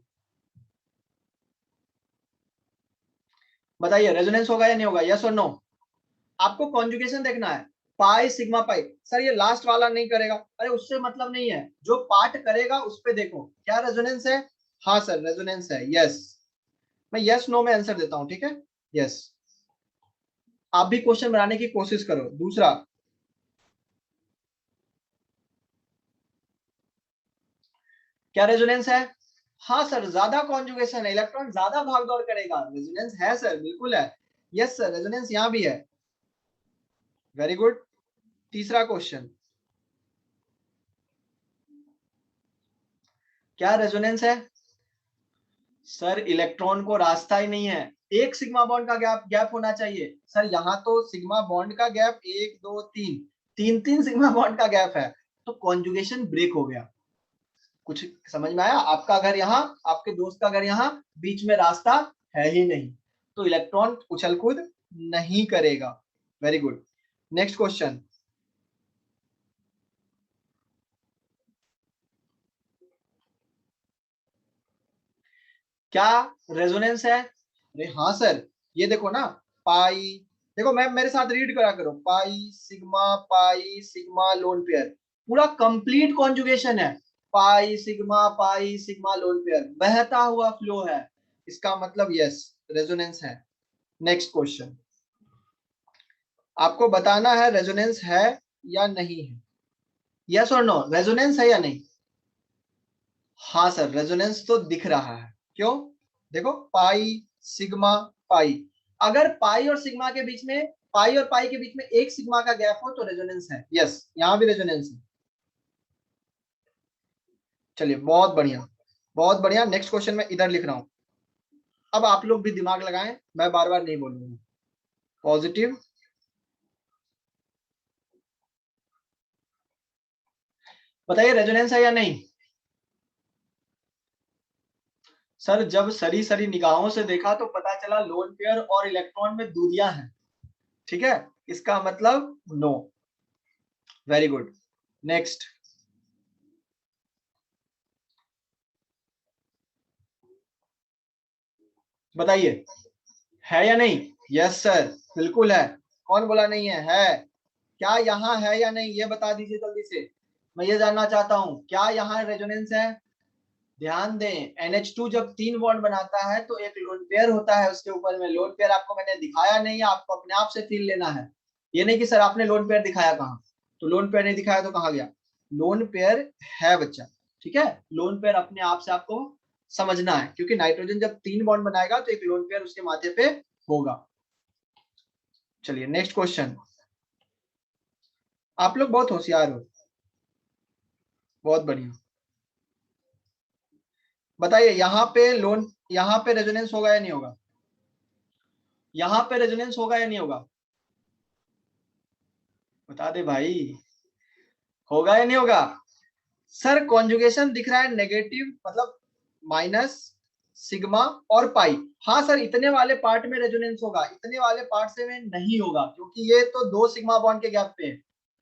बताइए रेजोनेंस होगा या नहीं होगा, यस और नो। आपको कॉन्जुगेशन देखना है, पाई सिग्मा पाई। सर ये लास्ट वाला नहीं करेगा, अरे उससे मतलब नहीं है, जो पार्ट करेगा उस पे देखो क्या रेजोनेंस है। हाँ सर रेजोनेंस है, यस। मैं यस नो में आंसर देता हूं, ठीक है, यस। आप भी क्वेश्चन बनाने की कोशिश करो। दूसरा, क्या रेजोनेंस है? हाँ सर, ज्यादा कॉन्जुगेशन है, इलेक्ट्रॉन ज्यादा भाग दौड़ करेगा, रेजोनेंस है सर, बिल्कुल है, यस सर, रेजोनेंस यहां भी है। Very good. तीसरा क्वेश्चन, क्या रेजोनेंस है? सर इलेक्ट्रॉन को रास्ता ही नहीं है, एक सिग्मा बॉन्ड का गैप गैप होना चाहिए। सर यहाँ तो सिग्मा बॉन्ड का गैप 1 2 3 तीन तीन सिग्मा बॉन्ड का गैप है, तो कॉन्जुगेशन ब्रेक हो गया। कुछ समझ में आया? आपका घर यहाँ, आपके दोस्त का घर यहाँ, बीच में रास्ता है ही नहीं, तो इलेक्ट्रॉन उछल कूद नहीं करेगा। Very good. नेक्स्ट क्वेश्चन, क्या रेजोनेंस है? अरे हाँ सर, ये देखो ना, पाई, देखो मैं मेरे साथ रीड करा करो, पाई सिग्मा लोन पेयर, पूरा कंप्लीट कॉन्जुगेशन है। पाई सिग्मा लोन पेयर बहता हुआ फ्लो है, इसका मतलब यस रेजोनेंस है। नेक्स्ट क्वेश्चन, आपको बताना है रेजोनेंस है या नहीं है, यस और नो, रेजोनेंस है या नहीं। हाँ सर रेजोनेंस तो दिख रहा है, क्यों? देखो पाई सिग्मा पाई, अगर पाई और सिग्मा के बीच में, पाई और पाई के बीच में एक सिग्मा का गैप हो तो रेजोनेंस है, यस यहां भी रेजोनेंस है। चलिए बहुत बढ़िया, बहुत बढ़िया। नेक्स्ट क्वेश्चन मैं इधर लिख रहा हूं, अब आप लोग भी दिमाग लगाएं, मैं बार बार नहीं बोलूंगा। पॉजिटिव, बताइए रेजोनेंस है या नहीं। सर जब सरी सरी निगाहों से देखा तो पता चला लोन पेयर और इलेक्ट्रॉन में दूरियां हैं, ठीक है, इसका मतलब नो। Very good. नेक्स्ट, बताइए है या नहीं। यस सर बिल्कुल है, कौन बोला नहीं है क्या यहाँ है या नहीं, ये बता दीजिए जल्दी से, मैं ये जानना चाहता हूँ, क्या यहाँ रेजोनेंस है? ध्यान दें, NH2 जब 3 बॉन्ड बनाता है तो एक लोन पेयर होता है उसके ऊपर में। लोन पेयर आपको मैंने दिखाया नहीं है, आपको अपने आप से फील लेना है। ये नहीं कि सर आपने लोन पेयर दिखाया कहाँ, तो लोन पेयर नहीं दिखाया तो कहाँ गया, लोन पेयर है बच्चा, ठीक है। लोन पेयर अपने आप से आपको समझना है, क्योंकि नाइट्रोजन जब 3 बॉन्ड बनाएगा तो एक लोन पेयर उसके माथे पे होगा। चलिए नेक्स्ट क्वेश्चन। आप लोग बहुत होशियार हो, बहुत बढ़िया। बताइए यहाँ पे रेजोनेंस होगा या नहीं होगा, यहाँ पे रेजोनेंस होगा या नहीं होगा, बता दे भाई, होगा या नहीं होगा। सर कॉन्जुगेशन दिख रहा है नेगेटिव, मतलब माइनस, सिग्मा और पाई। हाँ सर इतने वाले पार्ट में रेजोनेंस होगा, इतने वाले पार्ट से में नहीं होगा, क्योंकि ये तो 2 सिग्मा बॉन्ड के गैप पे है,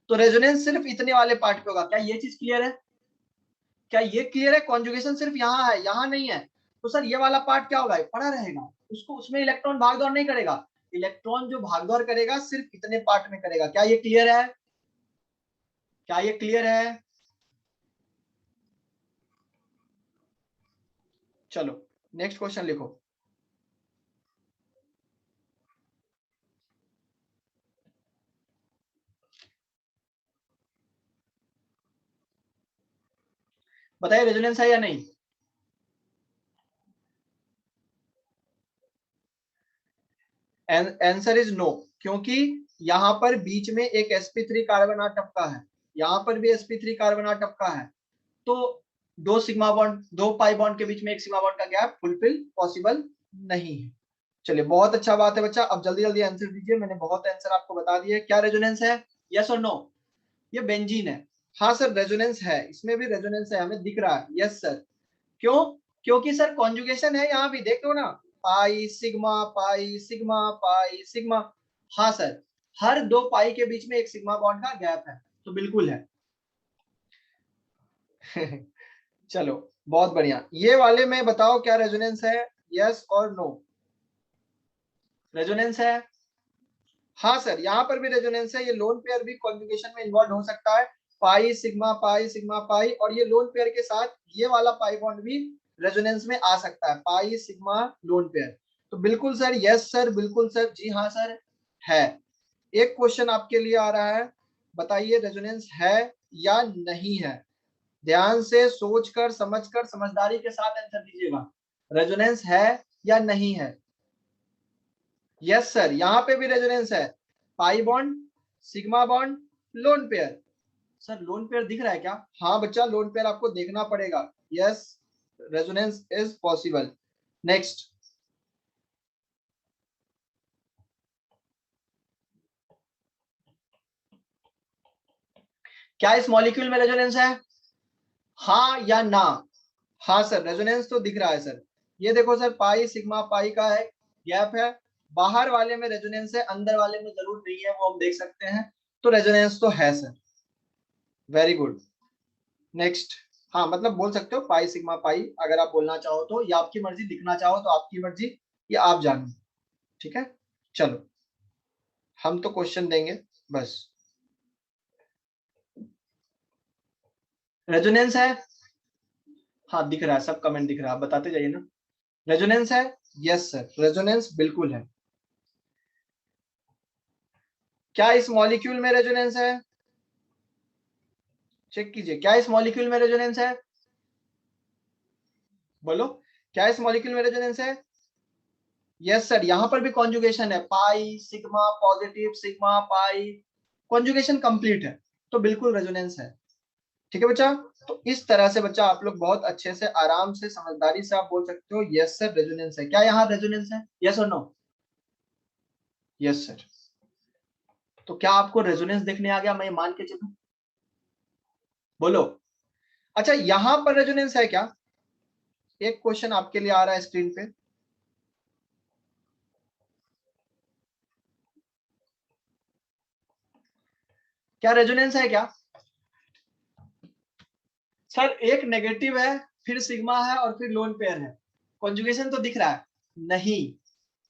तो रेजोनेंस सिर्फ इतने वाले पार्ट पे होगा। क्या ये चीज क्लियर है, क्या ये क्लियर है। कॉन्जुगेशन सिर्फ यहाँ है, यहाँ नहीं है, तो सर ये वाला पार्ट क्या होगा, पड़ा रहेगा, उसको उसमें इलेक्ट्रॉन भागदौड़ नहीं करेगा। इलेक्ट्रॉन जो भागदौड़ करेगा सिर्फ इतने पार्ट में करेगा। क्या ये क्लियर है, क्या ये क्लियर है। चलो नेक्स्ट क्वेश्चन लिखो। बताइए रेजोनेंस है या नहीं। आंसर इज नो, क्योंकि यहां पर बीच में एक sp3 कार्बन आ टपका है, यहां पर भी sp3 कार्बन आ टपका है, तो 2 सिग्मा बॉन्ड 2 पाई बॉन्ड के बीच में 1 सिग्मा बॉन्ड का गैप फुलफिल पॉसिबल नहीं है। चलिए बहुत अच्छा बात है बच्चा, अब जल्दी जल्दी आंसर दीजिए, मैंने बहुत आंसर आपको बता दिए। क्या रेजोनेंस है, यस और नो। ये बेंजीन है, हाँ सर रेजोनेंस है, इसमें भी रेजोनेंस है, हमें दिख रहा है, यस सर। क्यों, क्योंकि सर कॉन्जुगेशन है, यहाँ भी देख लो ना, pi sigma pi sigma pi sigma. हाँ सर, हर 2 पाई के बीच में 1 सिग्मा बॉन्ड का गैप है, तो बिल्कुल है। चलो बहुत बढ़िया, ये वाले में बताओ क्या रेजोनेंस है, यस और नो। रेजोनेंस है, हाँ सर यहाँ पर भी रेजोनेंस है, ये लोन पेयर भी कॉन्जुगेशन में इन्वॉल्व हो सकता है, पाई सिग्मा पाई, और ये लोन पेयर के साथ ये वाला पाई बॉन्ड भी रेजोनेंस में आ सकता है, पाई सिग्मा लोन पेयर। तो बिल्कुल सर, यस सर, बिल्कुल सर, जी हाँ सर है। एक क्वेश्चन आपके लिए आ रहा है, बताइए रेजोनेंस है या नहीं है। ध्यान से सोचकर समझकर समझदारी के साथ आंसर दीजिएगा, रेजोनेंस है या नहीं है। यस सर यहाँ पे भी रेजोनेंस है, pi bond sigma bond lone pair. Sir lone pair दिख रहा है क्या, हाँ बच्चा लोन पेयर आपको देखना पड़ेगा, yes resonance is possible. Next, क्या इस मॉलिक्यूल में रेजोनेंस है, हाँ या ना। हाँ सर रेजोनेंस तो दिख रहा है सर, ये देखो सर पाई सिग्मा पाई का है गैप है, बाहर वाले में रेजोनेंस है, अंदर वाले में जरूर नहीं है, वो हम देख सकते हैं, तो रेजोनेंस तो है सर, वेरी गुड। नेक्स्ट, हाँ मतलब बोल सकते हो पाई सिग्मा पाई, अगर आप बोलना चाहो तो, या आपकी मर्जी, लिखना चाहो तो आपकी मर्जी, ये आप जानो, ठीक है। चलो हम तो क्वेश्चन देंगे बस। रेजोनेंस है, हाँ दिख रहा है, सब कमेंट दिख रहा है, बताते जाइए ना। रेजोनेंस है, यस सर रेजोनेंस बिल्कुल है। क्या इस मॉलिक्यूल में रेजोनेंस है, चेक कीजिए, क्या इस मॉलिक्यूल में रेजोनेंस है, बोलो क्या इस मॉलिक्यूल में रेजोनेंस है। यस सर यहाँ पर भी कॉन्जुगेशन है, pi sigma positive sigma pi, conjugation complete है, तो बिल्कुल रेजोनेंस है, ठीक है बच्चा। तो इस तरह से बच्चा आप लोग बहुत अच्छे से आराम से समझदारी से आप बोल सकते हो यस सर रेजोनेंस है। क्या यहाँ रेजोनेंस है, यस और नो, यस सर। तो क्या आपको रेजोनेंस देखने आ गया, मैं मान के चलूं, बोलो। अच्छा यहां पर रेजोनेंस है क्या, एक क्वेश्चन आपके लिए आ रहा है स्क्रीन पे, क्या रेजोनेंस है क्या। सर एक नेगेटिव है, फिर सिग्मा है और फिर लोन पेयर है, कॉन्जुगेशन तो दिख रहा है, नहीं,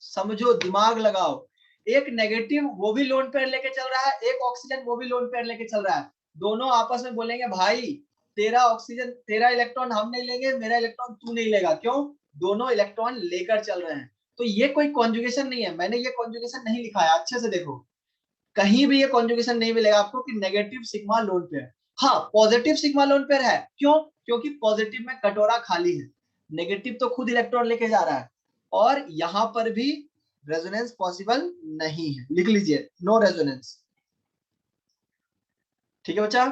समझो दिमाग लगाओ, एक नेगेटिव वो भी लोन पेयर लेके चल रहा है, एक ऑक्सीजन वो भी लोन पेयर लेके चल रहा है, दोनों आपस में बोलेंगे भाई तेरा ऑक्सीजन, तेरा इलेक्ट्रॉन हम नहीं लेंगे, मेरा इलेक्ट्रॉन तू नहीं लेगा। क्यों? दोनों इलेक्ट्रॉन लेकर चल रहे हैं। तो ये कोई कॉन्जुगेशन नहीं है, मैंने ये कॉन्जुगेशन नहीं लिखा है, अच्छे से देखो, कहीं भी ये कॉन्जुगेशन नहीं मिलेगा आपको कि नेगेटिव सिग्मा लोन पेयर। हाँ, पॉजिटिव सिग्मा लोन पेयर है। क्यों? क्योंकि पॉजिटिव में कटोरा खाली है, नेगेटिव तो खुद इलेक्ट्रॉन लेके जा रहा है, और यहां पर भी रेजोनेंस पॉसिबल नहीं है। लिख लीजिए, नो रेजोनेंस। ठीक है बच्चा?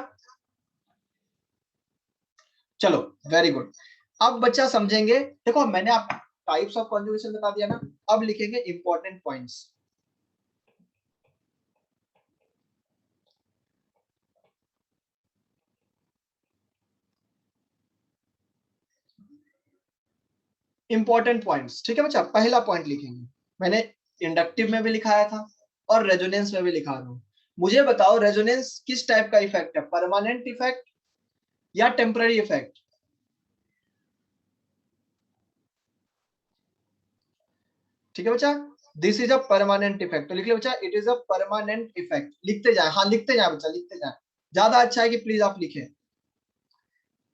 चलो, वेरी गुड। अब बच्चा समझेंगे, देखो मैंने आप टाइप्स ऑफ कॉन्जुगेशन बता दिया ना, अब लिखेंगे इंपॉर्टेंट पॉइंट्स। इंपॉर्टेंट पॉइंट्स, ठीक है बच्चा? पहला पॉइंट लिखेंगे, मैंने इंडक्टिव में भी लिखाया था और रेजोनेंस में भी लिखा रहा हूं। मुझे बताओ रेजोनेंस किस टाइप का इफेक्ट है, परमानेंट इफेक्ट या टेम्पररी इफेक्ट? ठीक है बच्चा, this is a permanent effect, तो लिख लो बच्चा, it is a permanent effect. लिखते जाए, हाँ लिखते जाए बच्चा, लिखते जाए, ज्यादा अच्छा है कि प्लीज आप लिखें,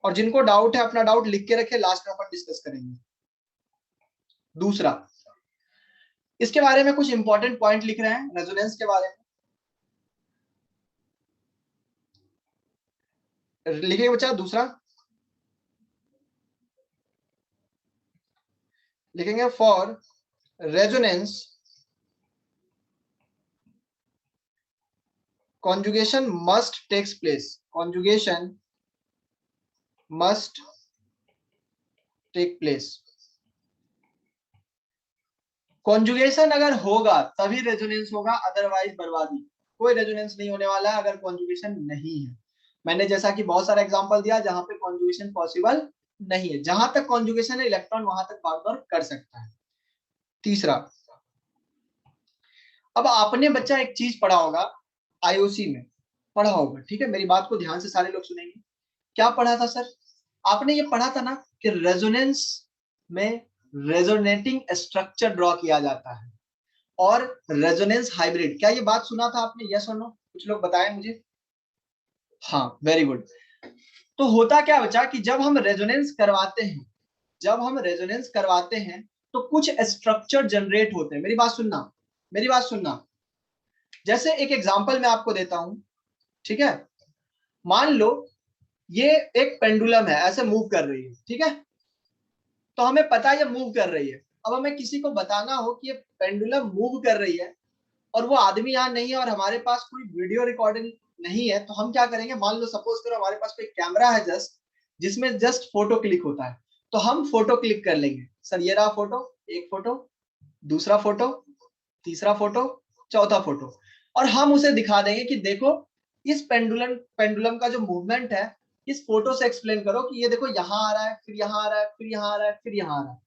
और जिनको डाउट है अपना डाउट लिख के रखे, लास्ट में अपन डिस्कस करेंगे। दूसरा, इसके बारे में कुछ इंपॉर्टेंट पॉइंट लिख रहे हैं रेजोनेंस के बारे में, लिखिए बच्चा। दूसरा लिखेंगे, for resonance conjugation must takes place, conjugation must take place। Conjugation अगर होगा तभी रेजोनेंस होगा, अदरवाइज बर्बादी। कोई रेजोनेंस नहीं होने वाला है अगर कॉन्जुगेशन नहीं है। मैंने जैसा कि बहुत सारा एग्जांपल दिया जहां पे कॉन्जुगेशन पॉसिबल नहीं है, जहां तक कॉन्जुगेशन है इलेक्ट्रॉन वहां तक भागदौड़ कर सकता है। तीसरा, अब आपने बच्चा एक चीज पढ़ा होगा, आईओसी में पढ़ा होगा, ठीक है? मेरी बात को ध्यान से सारे लोग सुनेंगे। क्या पढ़ा था सर? आपने ये पढ़ा था ना कि रेजोनेंस में रेजोनेटिंग स्ट्रक्चर ड्रॉ किया जाता है और रेजोनेंस हाइब्रिड। क्या ये बात सुना था आपने? यस और नो? कुछ लोग बताएं मुझे। हाँ, वेरी गुड। तो होता क्या बच्चा कि जब हम रेजोनेंस करवाते हैं, जब हम रेजोनेंस करवाते हैं तो कुछ स्ट्रक्चर जनरेट होते हैं। मेरी बात सुनना, मेरी बात सुनना। जैसे एक एग्जांपल मैं आपको देता हूं, ठीक है? मान लो ये एक पेंडुलम है, ऐसे मूव कर रही है, ठीक है? तो हमें पता है ये मूव कर रही है। अब हमें किसी को बताना हो कि ये पेंडुलम मूव कर रही है और वो आदमी यहाँ नहीं है और हमारे पास कोई वीडियो रिकॉर्डिंग नहीं है, तो हम क्या करेंगे? मान लो सपोज करो हमारे पास कोई कैमरा है जस्ट, जिसमें जस्ट फोटो क्लिक होता है, तो हम फोटो क्लिक कर लेंगे। सर ये रहा फोटो, एक फोटो, दूसरा फोटो, तीसरा फोटो, चौथा फोटो, और हम उसे दिखा देंगे कि देखो इस पेंडुलम पेंडुलम का जो मूवमेंट है इस फोटो से एक्सप्लेन करो कि ये देखो यहाँ आ रहा है, फिर यहाँ आ रहा है, फिर यहाँ आ रहा है, फिर यहाँ आ रहा है।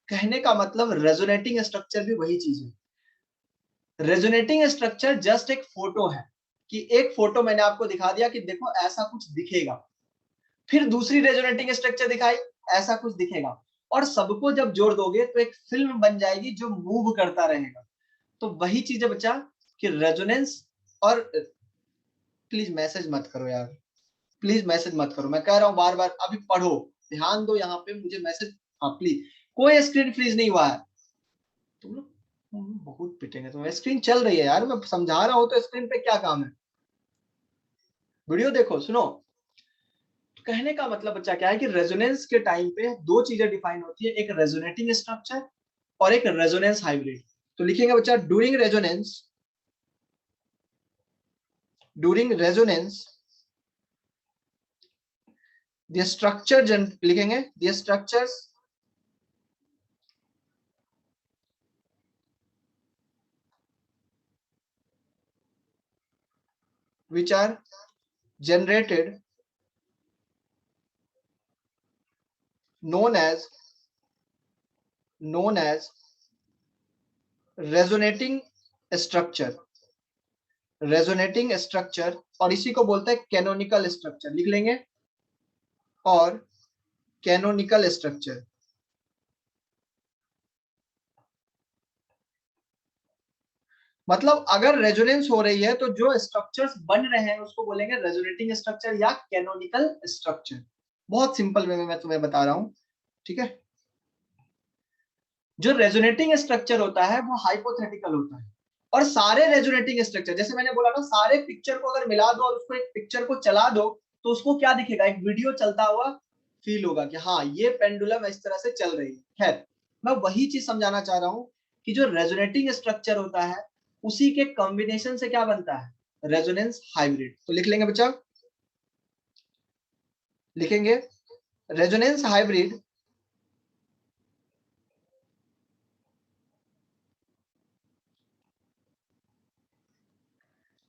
कहने का मतलब रेजोनेटिंग स्ट्रक्चर भी वही चीज है। रेजोनेटिंग स्ट्रक्चर जस्ट एक फोटो है, कि एक फोटो मैंने आपको दिखा दिया कि देखो ऐसा कुछ दिखेगा, फिर दूसरी रेजोनेटिंग स्ट्रक्चर दिखाई, ऐसा कुछ दिखेगा, और सबको जब जोड़ दोगे तो एक फिल्म बन जाएगी जो मूव करता रहेगा। तो वही चीज है बच्चा कि रेजोनेंस। और प्लीज मैसेज मत करो यार, प्लीज मैसेज मत करो, मैं कह रहा हूं बार बार, अभी पढ़ो, ध्यान दो यहाँ पे, मुझे मैसेज, हाँ प्लीज, कोई स्क्रीन फ्रीज नहीं हुआ है। तुम लोग बहुत पिटेंगे, तो स्क्रीन चल रही है यार, मैं समझा रहा हूं तो स्क्रीन पे क्या काम है? वीडियो देखो, सुनो। तो कहने का मतलब बच्चा क्या है कि रेजोनेंस के टाइम पे दो चीजें डिफाइन होती है, एक रेजोनेटिंग स्ट्रक्चर और एक रेजोनेंस हाइब्रिड। तो लिखेंगे बच्चा, during resonance, during resonance the structure, लिखेंगे the structures which are generated known as resonating structure, resonating structure, और इसी को बोलते हैं कैनोनिकल स्ट्रक्चर, लिख लेंगे, और कैनोनिकल स्ट्रक्चर। मतलब अगर रेजोनेंस हो रही है तो जो स्ट्रक्चर्स बन रहे हैं उसको बोलेंगे रेजोनेटिंग स्ट्रक्चर या कैनोनिकल स्ट्रक्चर। बहुत सिंपल वे में मैं तुम्हें बता रहा हूं, ठीक है। जो रेजोनेटिंग स्ट्रक्चर होता है वो हाइपोथेटिकल होता है, और सारे रेजोनेटिंग स्ट्रक्चर, जैसे मैंने बोला ना, सारे पिक्चर को अगर मिला दो और उसको एक पिक्चर को चला दो तो उसको क्या दिखेगा, एक वीडियो चलता हुआ फील होगा कि हाँ ये पेंडुलम इस तरह से चल रही है। खैर, मैं वही चीज समझाना चाह रहा हूं कि जो रेजोनेटिंग स्ट्रक्चर होता है उसी के कॉम्बिनेशन से क्या बनता है, रेजोनेंस हाइब्रिड। तो लिख लेंगे बच्चा, लिखेंगे resonance hybrid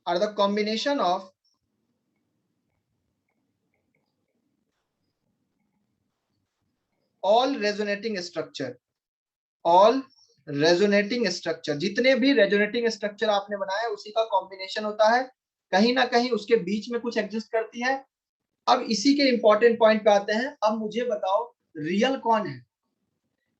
are the combination of all resonating structure, all resonating structure, जितने भी रेजोनेटिंग स्ट्रक्चर आपने बनाया उसी का कॉम्बिनेशन होता है, कहीं ना कहीं उसके बीच में कुछ एग्जिस्ट करती है। अब इसी के इंपॉर्टेंट पॉइंट पे आते हैं। अब मुझे बताओ रियल कौन है,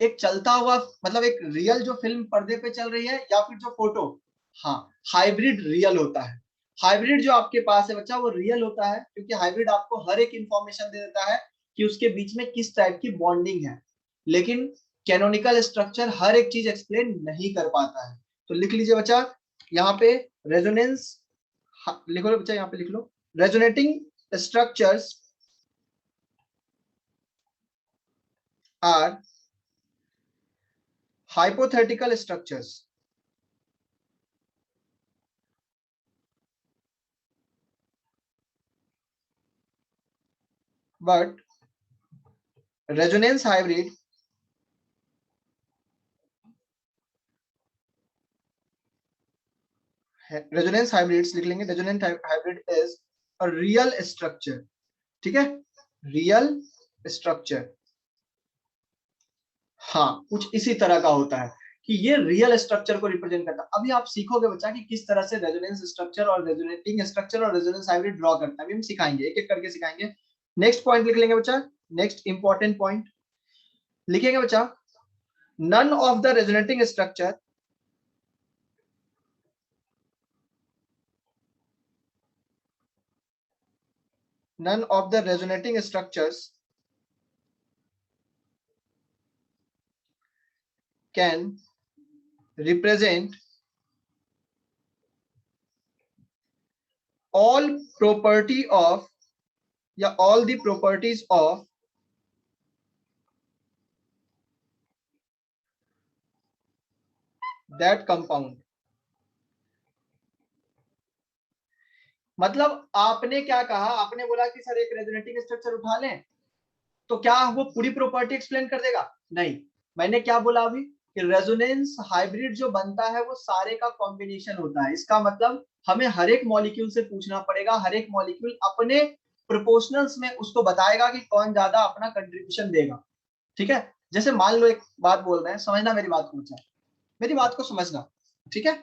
एक चलता हुआ, मतलब एक रियल जो फिल्म पर्दे पे चल रही है, या फिर जो फोटो। हाँ, हाइब्रिड रियल होता है। हाइब्रिड जो आपके पास है बच्चा वो रियल होता है, क्योंकि हाइब्रिड आपको हर एक इंफॉर्मेशन दे देता है कि उसके बीच में किस टाइप की बॉन्डिंग है, लेकिन कैनोनिकल स्ट्रक्चर हर एक चीज एक्सप्लेन नहीं कर पाता है। तो लिख लीजिए बच्चा यहाँ पे रेजोनेंस, लिखो बच्चा यहाँ पे लिख लो, resonating structures are hypothetical structures but resonance hybrid लिख लेंगे, resonance hybrid is a real structure, ठीक है, रियल स्ट्रक्चर। हाँ, कुछ इसी तरह का होता है कि ये रियल स्ट्रक्चर को रिप्रेजेंट करता है। अभी आप सीखोगे बच्चा कि किस तरह से रेजोनेंस स्ट्रक्चर और रेजोनेटिंग स्ट्रक्चर और रेजोनेंस हाइब्रिड ड्रॉ करता है, अभी हम सिखाएंगे, एक एक करके सिखाएंगे। नेक्स्ट पॉइंट लिख लेंगे बच्चा, नेक्स्ट इंपॉर्टेंट पॉइंट लिखेंगे बच्चा, none of the resonating structure none of the resonating structures can represent all property of या all the properties of that compound। मतलब आपने क्या कहा, आपने बोला कि सर एक रेजोनेटिंग स्ट्रक्चर उठा लें तो क्या वो पूरी प्रॉपर्टी एक्सप्लेन कर देगा, नहीं। मैंने क्या बोला अभी कि रेजोनेंस हाइब्रिड जो बनता है वो सारे का कॉम्बिनेशन होता है। इसका मतलब हमें हर एक मॉलिक्यूल से पूछना पड़ेगा, हर एक मॉलिक्यूल अपने प्रोपोर्शनल्स में उसको बताएगा कि कौन ज्यादा अपना कंट्रीब्यूशन देगा, ठीक है। जैसे मान लो एक बात बोल रहे हैं, समझना मेरी बात को बच्चा, मेरी बात को समझना, ठीक है।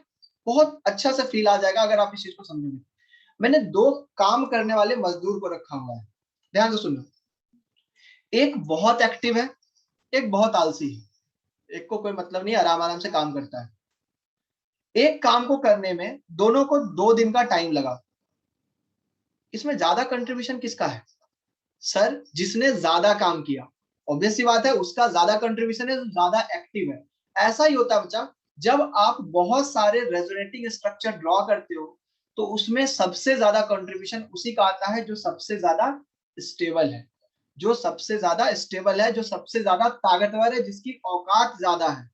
बहुत अच्छा से फील आ जाएगा अगर आप इस चीज को समझेंगे। मैंने दो काम करने वाले मजदूर को रखा हुआ है, ध्यान से सुनना। एक बहुत एक्टिव है, एक बहुत आलसी है। एक को कोई मतलब नहीं, आराम आराम से काम करता है। एक काम को करने में दोनों को 2 दिन का टाइम लगा। इसमें ज्यादा कंट्रीब्यूशन किसका है, सर जिसने ज्यादा काम किया। ऑब्वियस सी बात है उसका ज्यादा कंट्रीब्यूशन है, जो ज्यादा एक्टिव है। ऐसा ही होता है बच्चा, जब आप बहुत सारे रेजोनेटिंग स्ट्रक्चर ड्रॉ करते हो तो उसमें सबसे ज्यादा कंट्रीब्यूशन उसी का आता है जो सबसे ज्यादा स्टेबल है, जो सबसे ज्यादा स्टेबल है, जो सबसे ज्यादा ताकतवर है, जिसकी औकात ज्यादा है।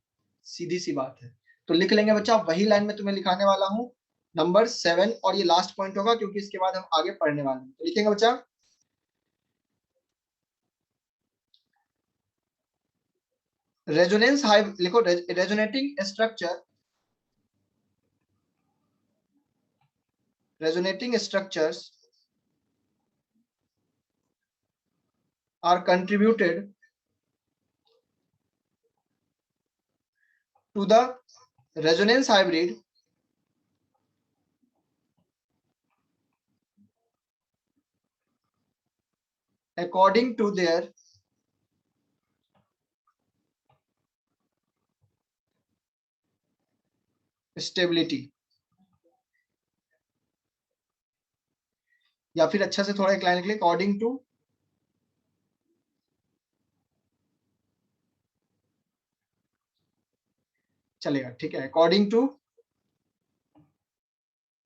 सीधी सी बात है। तो लिख लेंगे बच्चा, वही लाइन में तुम्हें लिखाने वाला हूं, नंबर 7, और ये लास्ट पॉइंट होगा क्योंकि इसके बाद हम आगे पढ़ने वाले हैं। तो लिखेंगे बच्चा, रेजोनेंस हाइब्रिड, लिखो resonating structures are contributed to the resonance hybrid according to their stability। या फिर अच्छा से थोड़ा एक लाइन लिख, अकॉर्डिंग टू चलेगा, ठीक है, अकॉर्डिंग टू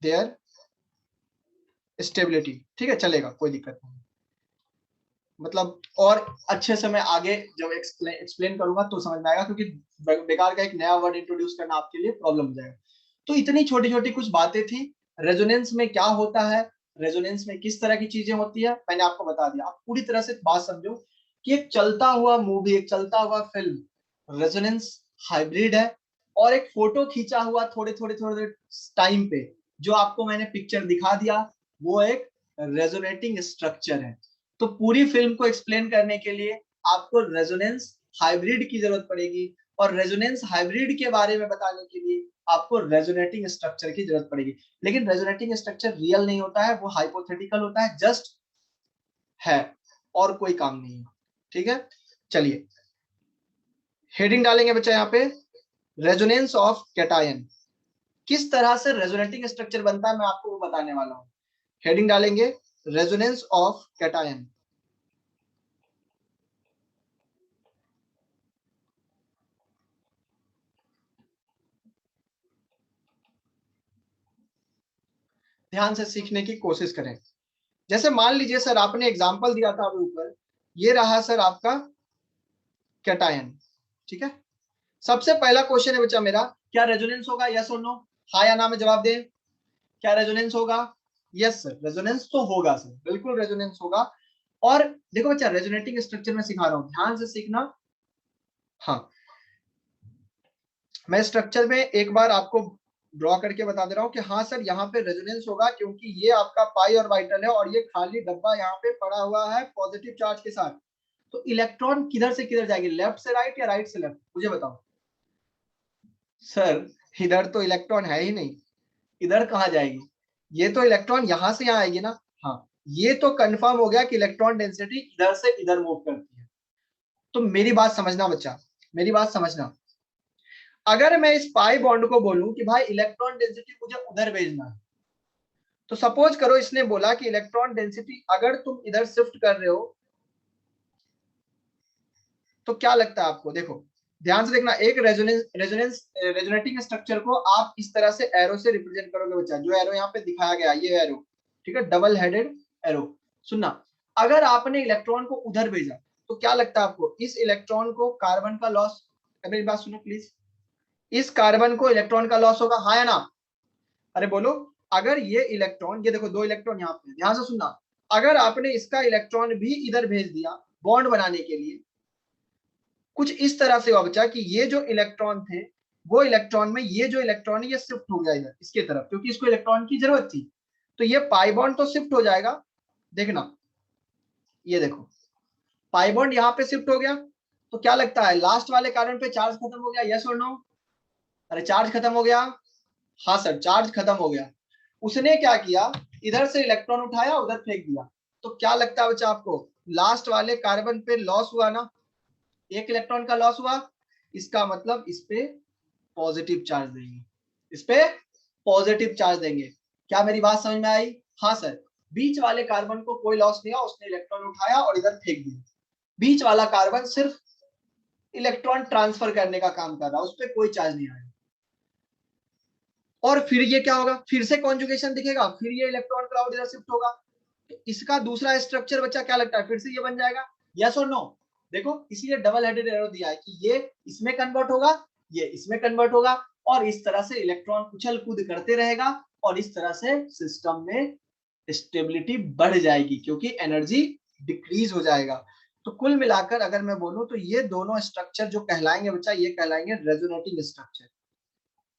देयर स्टेबिलिटी, ठीक है चलेगा, कोई दिक्कत नहीं। मतलब और अच्छे से मैं आगे जब एक्सप्लेन करूंगा तो समझ में आएगा, क्योंकि बेकार का एक नया वर्ड इंट्रोड्यूस करना आपके लिए प्रॉब्लम हो जाएगा। तो इतनी छोटी छोटी कुछ बातें थी। रेजोनेंस में क्या होता है, रेजोनेंस में किस तरह की चीजें होती है, मैंने आपको बता दिया। आप पूरी तरह से बात समझो कि एक चलता हुआ मूवी, एक चलता हुआ फिल्म रेजोनेंस हाइब्रिड है, और एक फोटो खींचा हुआ थोड़े थोड़े थोड़े टाइम पे जो आपको मैंने पिक्चर दिखा दिया, वो एक रेजोनेटिंग स्ट्रक्चर है। तो पूरी फिल्म को एक्सप्लेन करने के लिए आपको रेजोनेंस हाइब्रिड की जरूरत पड़ेगी, और रेजोनेंस हाइब्रिड के बारे में बताने के लिए आपको रेजोनेटिंग स्ट्रक्चर की जरूरत पड़ेगी। लेकिन रेजोनेटिंग स्ट्रक्चर रियल नहीं होता है, वो हाइपोथेटिकल होता है, जस्ट है, और कोई काम नहीं है, ठीक है। चलिए हेडिंग डालेंगे बच्चा यहाँ पे, रेजोनेंस ऑफ कैटायन। किस तरह से रेजोनेटिंग स्ट्रक्चर बनता है मैं आपको वो बताने वाला हूं। हेडिंग डालेंगे रेजोनेंस ऑफ कैटायन। ध्यान से सीखने की कोशिश करें। जैसे मान लीजिए सर आपने एग्जांपल दिया था अभी ऊपर, ये रहा सर आपका कैटायन, ठीक है। सबसे पहला क्वेश्चन है बच्चा मेरा, क्या रेजोनेंस होगा, यस और नो, हाँ या ना में जवाब दें। क्या रेजोनेंस होगा, यस सर, रेजोनेंस तो होगा सर, बिल्कुल रेजोनेंस होगा। और देखो बच्चा रेजोनेटिंग स्ट्रक्चर में सिखा रहा हूं, ध्यान से सीखना। हाँ मैं स्ट्रक्चर में एक बार आपको ड्रॉ करके बता दे रहा हूँ कि हाँ सर यहाँ पे रेजोनेंस होगा, क्योंकि ये आपका पाई और वाइटल है, और ये खाली डब्बा यहाँ पे पड़ा हुआ है पॉजिटिव चार्ज के साथ। तो इलेक्ट्रॉन किधर से किधर जाएगी, लेफ्ट से राइट या राइट से लेफ्ट, मुझे बताओ। सर इधर तो इलेक्ट्रॉन है ही नहीं, इधर कहाँ जाएगी, ये तो इलेक्ट्रॉन यहां से यहाँ आएगी ना। हाँ ये तो कंफर्म हो गया कि इलेक्ट्रॉन डेंसिटी इधर से इधर मूव करती है। तो मेरी बात समझना बच्चा, मेरी बात समझना। अगर मैं इस पाई बॉन्ड को बोलूं कि भाई इलेक्ट्रॉन डेंसिटी मुझे उधर भेजना है, तो सपोज करो इसने बोला कि इलेक्ट्रॉन डेंसिटी अगर तुम इधर शिफ्ट कर रहे हो, तो क्या लगता है आपको, देखो ध्यान से देखना। एक रेजोनेटिंग स्ट्रक्चर को आप इस तरह से एरो से रिप्रेजेंट करोगे बच्चा, जो एरो यहाँ पे दिखाया गया ये एरो, ठीक है, डबल हेडेड एरो। सुनना, अगर आपने इलेक्ट्रॉन को उधर भेजा तो क्या लगता है आपको, इस इलेक्ट्रॉन को कार्बन का लॉस, मेरी बात सुनो प्लीज, इस कार्बन को इलेक्ट्रॉन का लॉस होगा, हाँ या ना, अरे बोलो। अगर ये इलेक्ट्रॉन, ये देखो दो इलेक्ट्रॉन यहाँ पे, ध्यान से सुनना, अगर आपने इसका इलेक्ट्रॉन भी इधर भेज दिया बॉन्ड बनाने के लिए, कुछ इस तरह से हुआ बच्चा कि ये जो इलेक्ट्रॉन थे, वो इलेक्ट्रॉन में ये जो इलेक्ट्रॉन है ये शिफ्ट हो गया इधर इसके तरफ, क्योंकि इसको इलेक्ट्रॉन की जरूरत थी, तो ये पाई बॉन्ड तो शिफ्ट हो जाएगा। देखना ये देखो, पाई बॉन्ड यहाँ पे शिफ्ट हो गया, तो क्या लगता है लास्ट वाले कार्बन पे चार्ज खत्म हो गया, यस और नो, अरे चार्ज खत्म हो गया, हाँ सर चार्ज खत्म हो गया। उसने क्या किया, इधर से इलेक्ट्रॉन उठाया उधर फेंक दिया, तो क्या लगता है बच्चा आपको, लास्ट वाले कार्बन पे लॉस हुआ ना, एक इलेक्ट्रॉन का लॉस हुआ। इसका मतलब इस पे पॉजिटिव चार्ज देंगे, इस पे पॉजिटिव चार्ज देंगे। क्या मेरी बात समझ में आई, हाँ सर। बीच वाले कार्बन को कोई लॉस नहीं हुआ, उसने इलेक्ट्रॉन उठाया और इधर फेंक दिया, बीच वाला कार्बन सिर्फ इलेक्ट्रॉन ट्रांसफर करने का काम कर रहा है, उस पर कोई चार्ज नहीं आया। और फिर ये क्या होगा, फिर से कॉन्जुगेशन दिखेगा, फिर ये इलेक्ट्रॉन क्लाउड इधर शिफ्ट होगा, तो इसका दूसरा स्ट्रक्चर बच्चा क्या लगता है, फिर से ये बन जाएगा, यस और नो। देखो इसीलिए डबल हेडेड एरो दिया है कि ये इसमें कन्वर्ट होगा, ये इसमें कन्वर्ट होगा, और इस तरह से इलेक्ट्रॉन उछल कूद करते रहेगा, और इस तरह से सिस्टम में स्टेबिलिटी बढ़ जाएगी, क्योंकि एनर्जी डिक्रीज हो जाएगा। तो कुल मिलाकर अगर मैं बोलूं तो ये दोनों स्ट्रक्चर जो कहलाएंगे बच्चा, ये कहलाएंगे रेजोनेटिंग स्ट्रक्चर।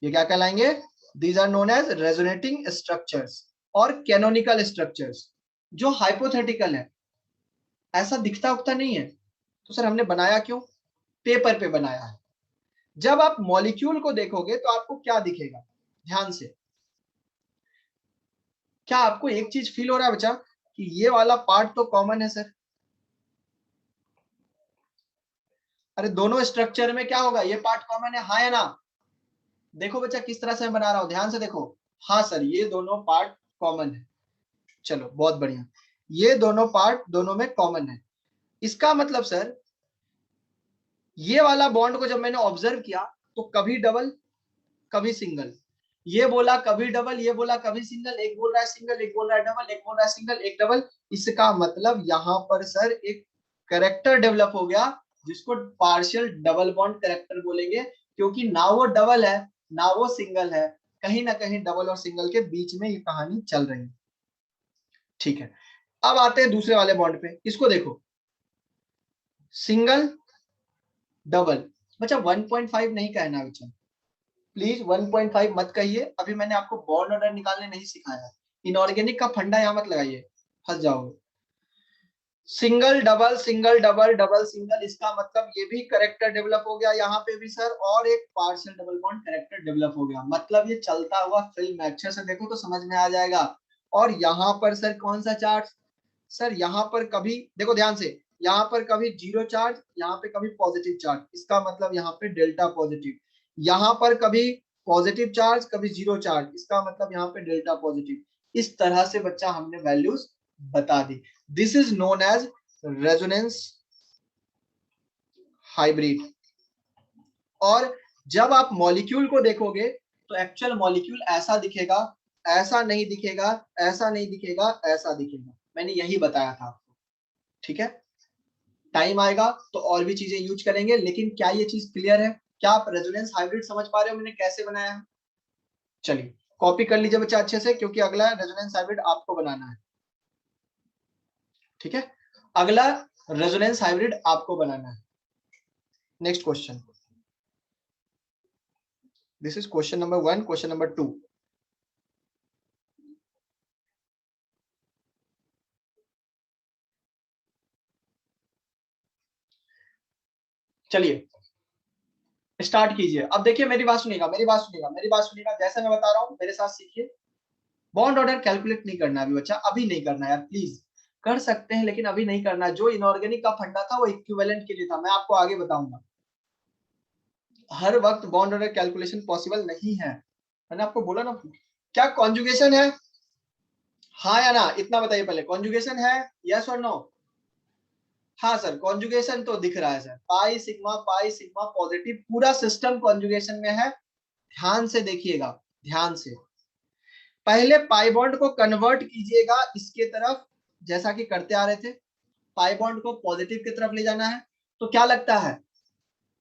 ये क्या कहलाएंगे, these are known as resonating structures और canonical structures, जो hypothetical है, ऐसा दिखता उगता नहीं है। तो सर हमने बनाया क्यों, पेपर पे बनाया है। जब आप मॉलिक्यूल को देखोगे तो आपको क्या दिखेगा, ध्यान से, क्या आपको एक चीज फील हो रहा है बच्चा कि ये वाला पार्ट तो कॉमन है सर, अरे दोनों स्ट्रक्चर में क्या होगा, ये पार्ट कॉमन है, हाँ या ना। देखो बच्चा किस तरह से मैं बना रहा हूं, ध्यान से देखो, हाँ सर ये दोनों पार्ट कॉमन है। चलो बहुत बढ़िया, ये दोनों पार्ट दोनों में कॉमन है। इसका मतलब सर ये वाला बॉन्ड को जब मैंने ऑब्जर्व किया तो कभी डबल कभी सिंगल, ये बोला कभी डबल ये बोला कभी सिंगल, एक बोल रहा है सिंगल एक बोल रहा है डबल, एक बोल रहा है सिंगल एक डबल। इसका मतलब यहाँ पर सर एक कैरेक्टर डेवलप हो गया जिसको पार्शियल डबल बॉन्ड कैरेक्टर बोलेंगे, क्योंकि ना वो डबल है ना वो सिंगल है, कहीं ना कहीं डबल और सिंगल के बीच में ये कहानी चल रही है। ठीक है, अब आते हैं दूसरे वाले बॉन्ड पे, इसको देखो सिंगल डबल। बच्चा 1.5 नहीं कहना बच्चा, प्लीज 1.5 मत कहिए, अभी मैंने आपको बॉन्ड ऑर्डर निकालने नहीं सिखाया। इनऑर्गेनिक का फंडा यहां मत लगाइए, फंस जाओगे। सिंगल डबल डबल सिंगल, इसका मतलब ये भी करेक्टर डेवलप हो गया यहाँ पे भी सर, और एक partial double bond character develop हो गया। मतलब ये चलता हुआ फिल्म है, अच्छे से देखो तो समझ में आ जाएगा। और यहाँ पर सर कौन सा चार्ज, सर यहाँ पर कभी देखो ध्यान से, यहाँ पर कभी जीरो चार्ज, यहाँ पे कभी पॉजिटिव चार्ज, इसका मतलब यहाँ पे डेल्टा पॉजिटिव। यहाँ पर कभी पॉजिटिव चार्ज कभी जीरो चार्ज, इसका मतलब यहाँ पे डेल्टा पॉजिटिव। इस तरह से बच्चा हमने वैल्यूज बता दी। This is known as resonance hybrid. और जब आप मॉलिक्यूल को देखोगे तो एक्चुअल मॉलिक्यूल ऐसा दिखेगा, ऐसा नहीं दिखेगा, ऐसा नहीं दिखेगा, ऐसा दिखेगा। मैंने यही बताया था आपको, ठीक है। टाइम आएगा तो और भी चीजें यूज करेंगे, लेकिन क्या ये चीज क्लियर है? क्या आप रेजोनेंस हाइब्रिड समझ पा रहे हो मैंने कैसे बनाया है? चलिए कॉपी कर लीजिए बच्चा अच्छे से, क्योंकि अगला रेजोनेंस हाइब्रिड आपको बनाना है, ठीक है। अगला रेजोनेंस हाइब्रिड आपको बनाना है। Next question, this is question number 1, question number 2। चलिए स्टार्ट कीजिए। अब देखिए मेरी बात सुनिएगा, मेरी बात सुनिएगा, मेरी बात सुनिएगा, जैसे मैं बता रहा हूं मेरे साथ सीखिए। बॉन्ड ऑर्डर कैलकुलेट नहीं करना अभी बच्चा, अभी नहीं करना यार प्लीज। कर सकते हैं लेकिन अभी नहीं करना। जो इनऑर्गेनिक का फंडा था वो इक्विवेलेंट के लिए था, मैं आपको आगे बताऊंगा। हर वक्त बॉन्ड ऑर्डर कैलकुलेशन पॉसिबल नहीं है, मैंने आपको बोला ना। क्या कॉन्जुगेशन है, हाँ या ना, इतना बताइए पहले। कॉन्जुगेशन है, यस और नो? हाँ सर कॉन्जुगेशन तो दिख रहा है सर, पाई सिग्मा पॉजिटिव, पूरा सिस्टम कॉन्जुगेशन में है। ध्यान से देखिएगा, ध्यान से। पहले पाई बॉन्ड को कन्वर्ट कीजिएगा इसके तरफ, जैसा कि करते आ रहे थे। पाई बॉन्ड को पॉजिटिव की तरफ ले जाना है, तो क्या लगता है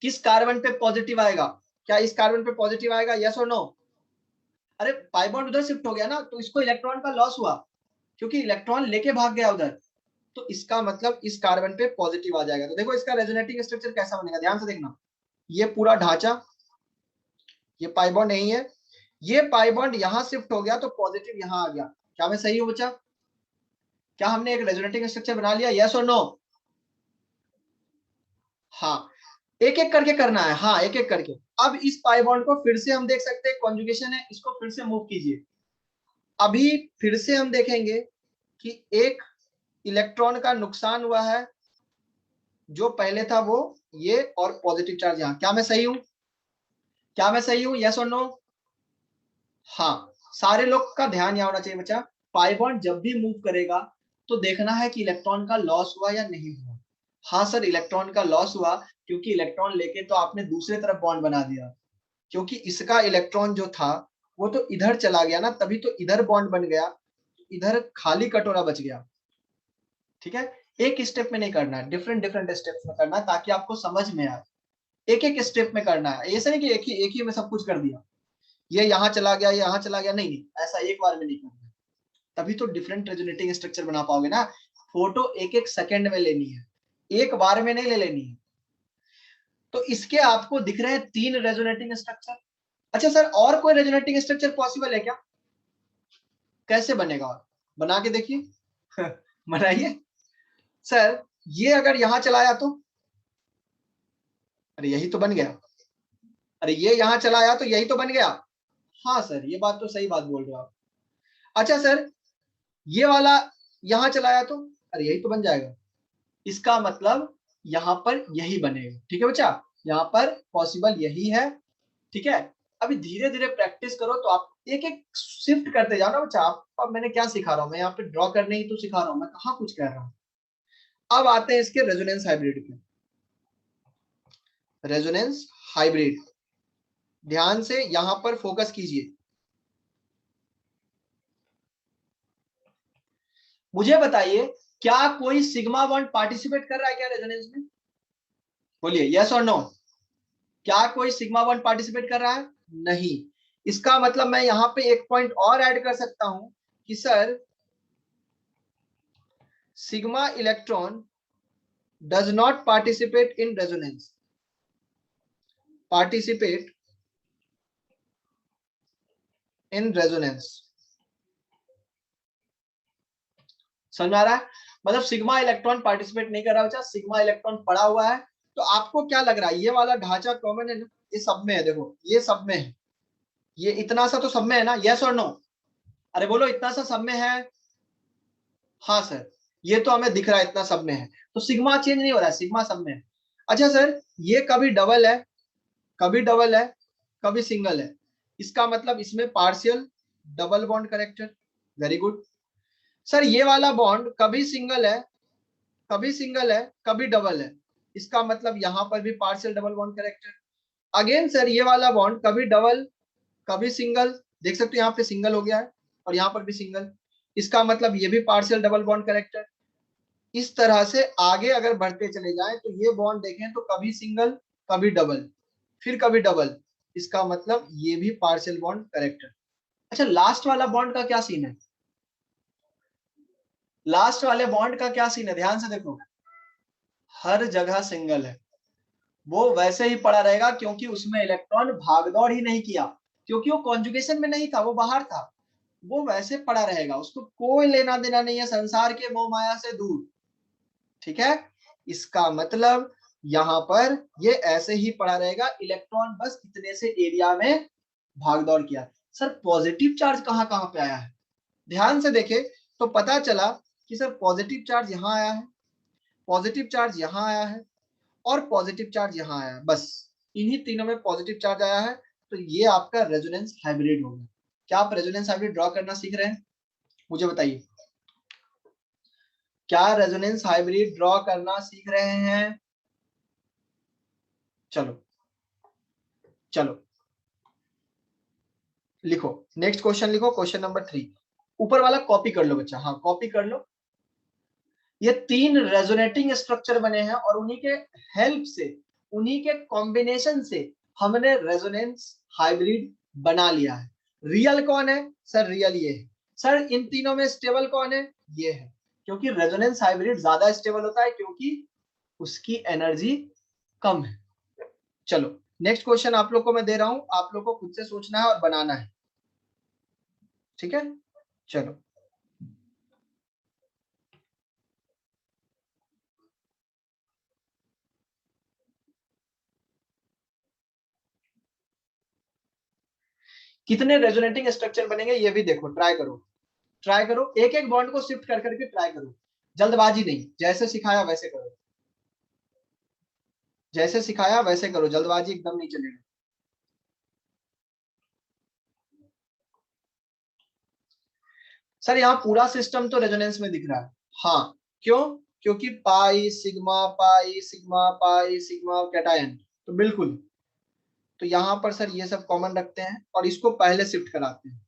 किस कार्बन पे पॉजिटिव आएगा? क्या इस कार्बन पे पॉजिटिव आएगा, यस और नो? अरे पाई बॉन्ड उधर शिफ्ट हो गया ना, तो इसको इलेक्ट्रॉन का लॉस हुआ, क्योंकि इलेक्ट्रॉन लेके भाग गया उधर, तो इसका मतलब इस कार्बन पे पॉजिटिव आ जाएगा। तो देखो इसका रेजोनेटिंग स्ट्रक्चर कैसा बनेगा, ध्यान से देखना। ये पूरा ढांचा, ये पाई बॉन्ड नहीं है, ये पाई बॉन्ड यहां शिफ्ट हो गया तो पॉजिटिव यहां आ गया। क्या मैं सही हूं बच्चा? क्या हमने एक रेजोनेटिंग स्ट्रक्चर बना लिया, यस और नो? हाँ, एक एक करके करना है, हाँ एक एक करके। अब इस पाई बॉन्ड को फिर से हम देख सकते हैं, कॉन्जुगेशन है, इसको फिर से मूव कीजिए। अभी फिर से हम देखेंगे कि एक इलेक्ट्रॉन का नुकसान हुआ है, जो पहले था वो ये, और पॉजिटिव चार्ज यहां। क्या मैं सही हूं? क्या मैं सही हूं, यस और नो? हाँ, सारे लोग का ध्यान यहां होना चाहिए बच्चा। पाई बॉन्ड जब भी मूव करेगा तो देखना है कि इलेक्ट्रॉन का लॉस हुआ या नहीं हुआ। हाँ सर इलेक्ट्रॉन का लॉस हुआ, क्योंकि इलेक्ट्रॉन लेके तो आपने दूसरे तरफ बॉन्ड बना दिया, क्योंकि इसका इलेक्ट्रॉन जो था वो तो इधर चला गया ना, तभी तो इधर बॉन्ड बन गया, इधर खाली कटोरा बच गया। ठीक है, एक स्टेप में नहीं करना है, डिफरेंट डिफरेंट स्टेप्स में करना है, ताकि आपको समझ में आए। एक एक स्टेप में करना है, ऐसा नहीं कि एक ही में सब कुछ कर दिया, ये यहाँ चला गया ये यहाँ चला गया, नहीं, ऐसा एक बार में नहीं करना। तभी तो डिफरेंट रेजोनेटिंग स्ट्रक्चर बना पाओगे ना। फोटो एक एक सेकंड में लेनी है, एक बार में नहीं ले लेनी है। तो इसके आपको दिख रहे हैं 3 रेजोनेटिंग स्ट्रक्चर। अच्छा सर और कोई रेजोनेटिंग स्ट्रक्चर पॉसिबल है क्या? कैसे बनेगा, और बना के देखिए बनाइए। सर ये अगर यहां चलाया तो, अरे यही तो बन गया। अरे ये यहां चलाया तो यही तो बन गया। हाँ सर ये बात तो सही बात बोल रहे हो आप। अच्छा सर ये वाला यहां चलाया तो, अरे यही तो बन जाएगा। इसका मतलब यहां पर यही बनेगा। ठीक है बच्चा, यहां पर पॉसिबल यही है। ठीक है, अभी धीरे धीरे प्रैक्टिस करो तो आप एक एक शिफ्ट करते जाओ ना बच्चा। अब मैंने क्या सिखा रहा हूँ, मैं यहाँ पे ड्रॉ करने ही तो सिखा रहा हूँ, मैं कहाँ कुछ कह रहा हूँ। अब आते हैं इसके रेजोनेंस हाइब्रिड पे। रेजोनेंस हाइब्रिड, ध्यान से यहां पर फोकस कीजिए। मुझे बताइए क्या कोई सिग्मा बॉन्ड पार्टिसिपेट कर रहा है क्या रेजोनेंस में? बोलिए यस और नो। क्या कोई सिग्मा बॉन्ड पार्टिसिपेट कर रहा है? नहीं। इसका मतलब मैं यहां पे एक पॉइंट और ऐड कर सकता हूं कि sir sigma electron does not participate in resonance, participate in resonance. समझ आ रहा है? मतलब सिग्मा इलेक्ट्रॉन पार्टिसिपेट नहीं कर रहा बच्चा, सिग्मा इलेक्ट्रॉन पड़ा हुआ है। तो आपको क्या लग रहा है, ये वाला ढांचा कॉमन है ना, ये सब में है, देखो ये सब में है, ये इतना सा तो सब में है ना, यस और नो? अरे बोलो इतना सा सब में है? हाँ सर, ये तो हमें दिख रहा है इतना सब में है, तो सिग्मा चेंज नहीं हो रहा है, सिग्मा सब में है। अच्छा सर ये कभी डबल है, कभी डबल है, कभी सिंगल है, इसका मतलब इसमें partial double bond character. Very good. Sir ये वाला बॉन्ड कभी सिंगल है, कभी सिंगल है, कभी डबल है, इसका मतलब यहां पर भी partial double bond character. Again sir ये वाला बॉन्ड कभी डबल कभी सिंगल, देख सकते हो यहाँ पे सिंगल हो गया है और यहाँ पर भी सिंगल, इसका मतलब ये भी पार्शियल डबल बॉन्ड करेक्टर। इस तरह से आगे अगर बढ़ते चले जाएं तो ये बॉन्ड देखें तो कभी सिंगल कभी डबल फिर कभी डबल, इसका मतलब ये भी पार्शियल बॉन्ड करेक्टर। अच्छा लास्ट वाला बॉन्ड का क्या सीन है? लास्ट वाले बॉन्ड का क्या सीन है, ध्यान से देखो। हर जगह सिंगल है, वो वैसे ही पड़ा रहेगा क्योंकि उसमें इलेक्ट्रॉन भागदौड़ ही नहीं किया, क्योंकि वो कॉन्जुगेशन में नहीं था, वो बाहर था, वो वैसे पड़ा रहेगा, उसको कोई लेना देना नहीं है संसार के मोह माया से दूर। ठीक है, इसका मतलब यहां पर ये ऐसे ही पड़ा रहेगा, इलेक्ट्रॉन बस इतने से एरिया में भागदौड़ किया। सर पॉजिटिव चार्ज कहां कहां पे आया है? ध्यान से देखे तो पता चला कि सर पॉजिटिव चार्ज यहां आया है, पॉजिटिव चार्ज यहां आया है और पॉजिटिव चार्ज यहां आया है, बस इन्हीं तीनों में पॉजिटिव चार्ज आया है। तो ये आपका रेजोनेंस हाइब्रिड होगा। क्या आप रेजोनेंस हाइब्रिड ड्रॉ करना सीख रहे हैं? मुझे बताइए, क्या रेजोनेंस हाइब्रिड ड्रॉ करना सीख रहे हैं? चलो चलो लिखो, नेक्स्ट क्वेश्चन लिखो, क्वेश्चन नंबर 3। ऊपर वाला कॉपी कर लो बच्चा, हाँ कॉपी कर लो। ये 3 रेजोनेटिंग स्ट्रक्चर बने हैं और उन्हीं के हेल्प से, उन्हीं के कॉम्बिनेशन से हमने रेजोनेंस हाइब्रिड बना लिया है। रियल कौन है? सर रियल ये है। सर इन तीनों में स्टेबल कौन है? ये है, क्योंकि रेजोनेंस हाइब्रिड ज्यादा स्टेबल होता है क्योंकि उसकी एनर्जी कम है। चलो नेक्स्ट क्वेश्चन आप लोग को मैं दे रहा हूं, आप लोग को खुद से सोचना है और बनाना है। ठीक है, चलो कितने रेजोनेटिंग स्ट्रक्चर बनेंगे ये भी देखो, ट्राई करो, ट्राई करो, एक एक बॉन्ड को शिफ्ट कर करके ट्राई करो, जल्दबाजी नहीं, जैसे सिखाया वैसे करो, जैसे सिखाया वैसे करो, जल्दबाजी एकदम नहीं चलेगा। सर यहाँ पूरा सिस्टम तो रेजोनेंस में दिख रहा है, हाँ क्यों? क्योंकि पाई सिग्मा कैटायन, तो बिल्कुल, तो यहाँ पर सर ये सब कॉमन रखते हैं और इसको पहले शिफ्ट कराते हैं।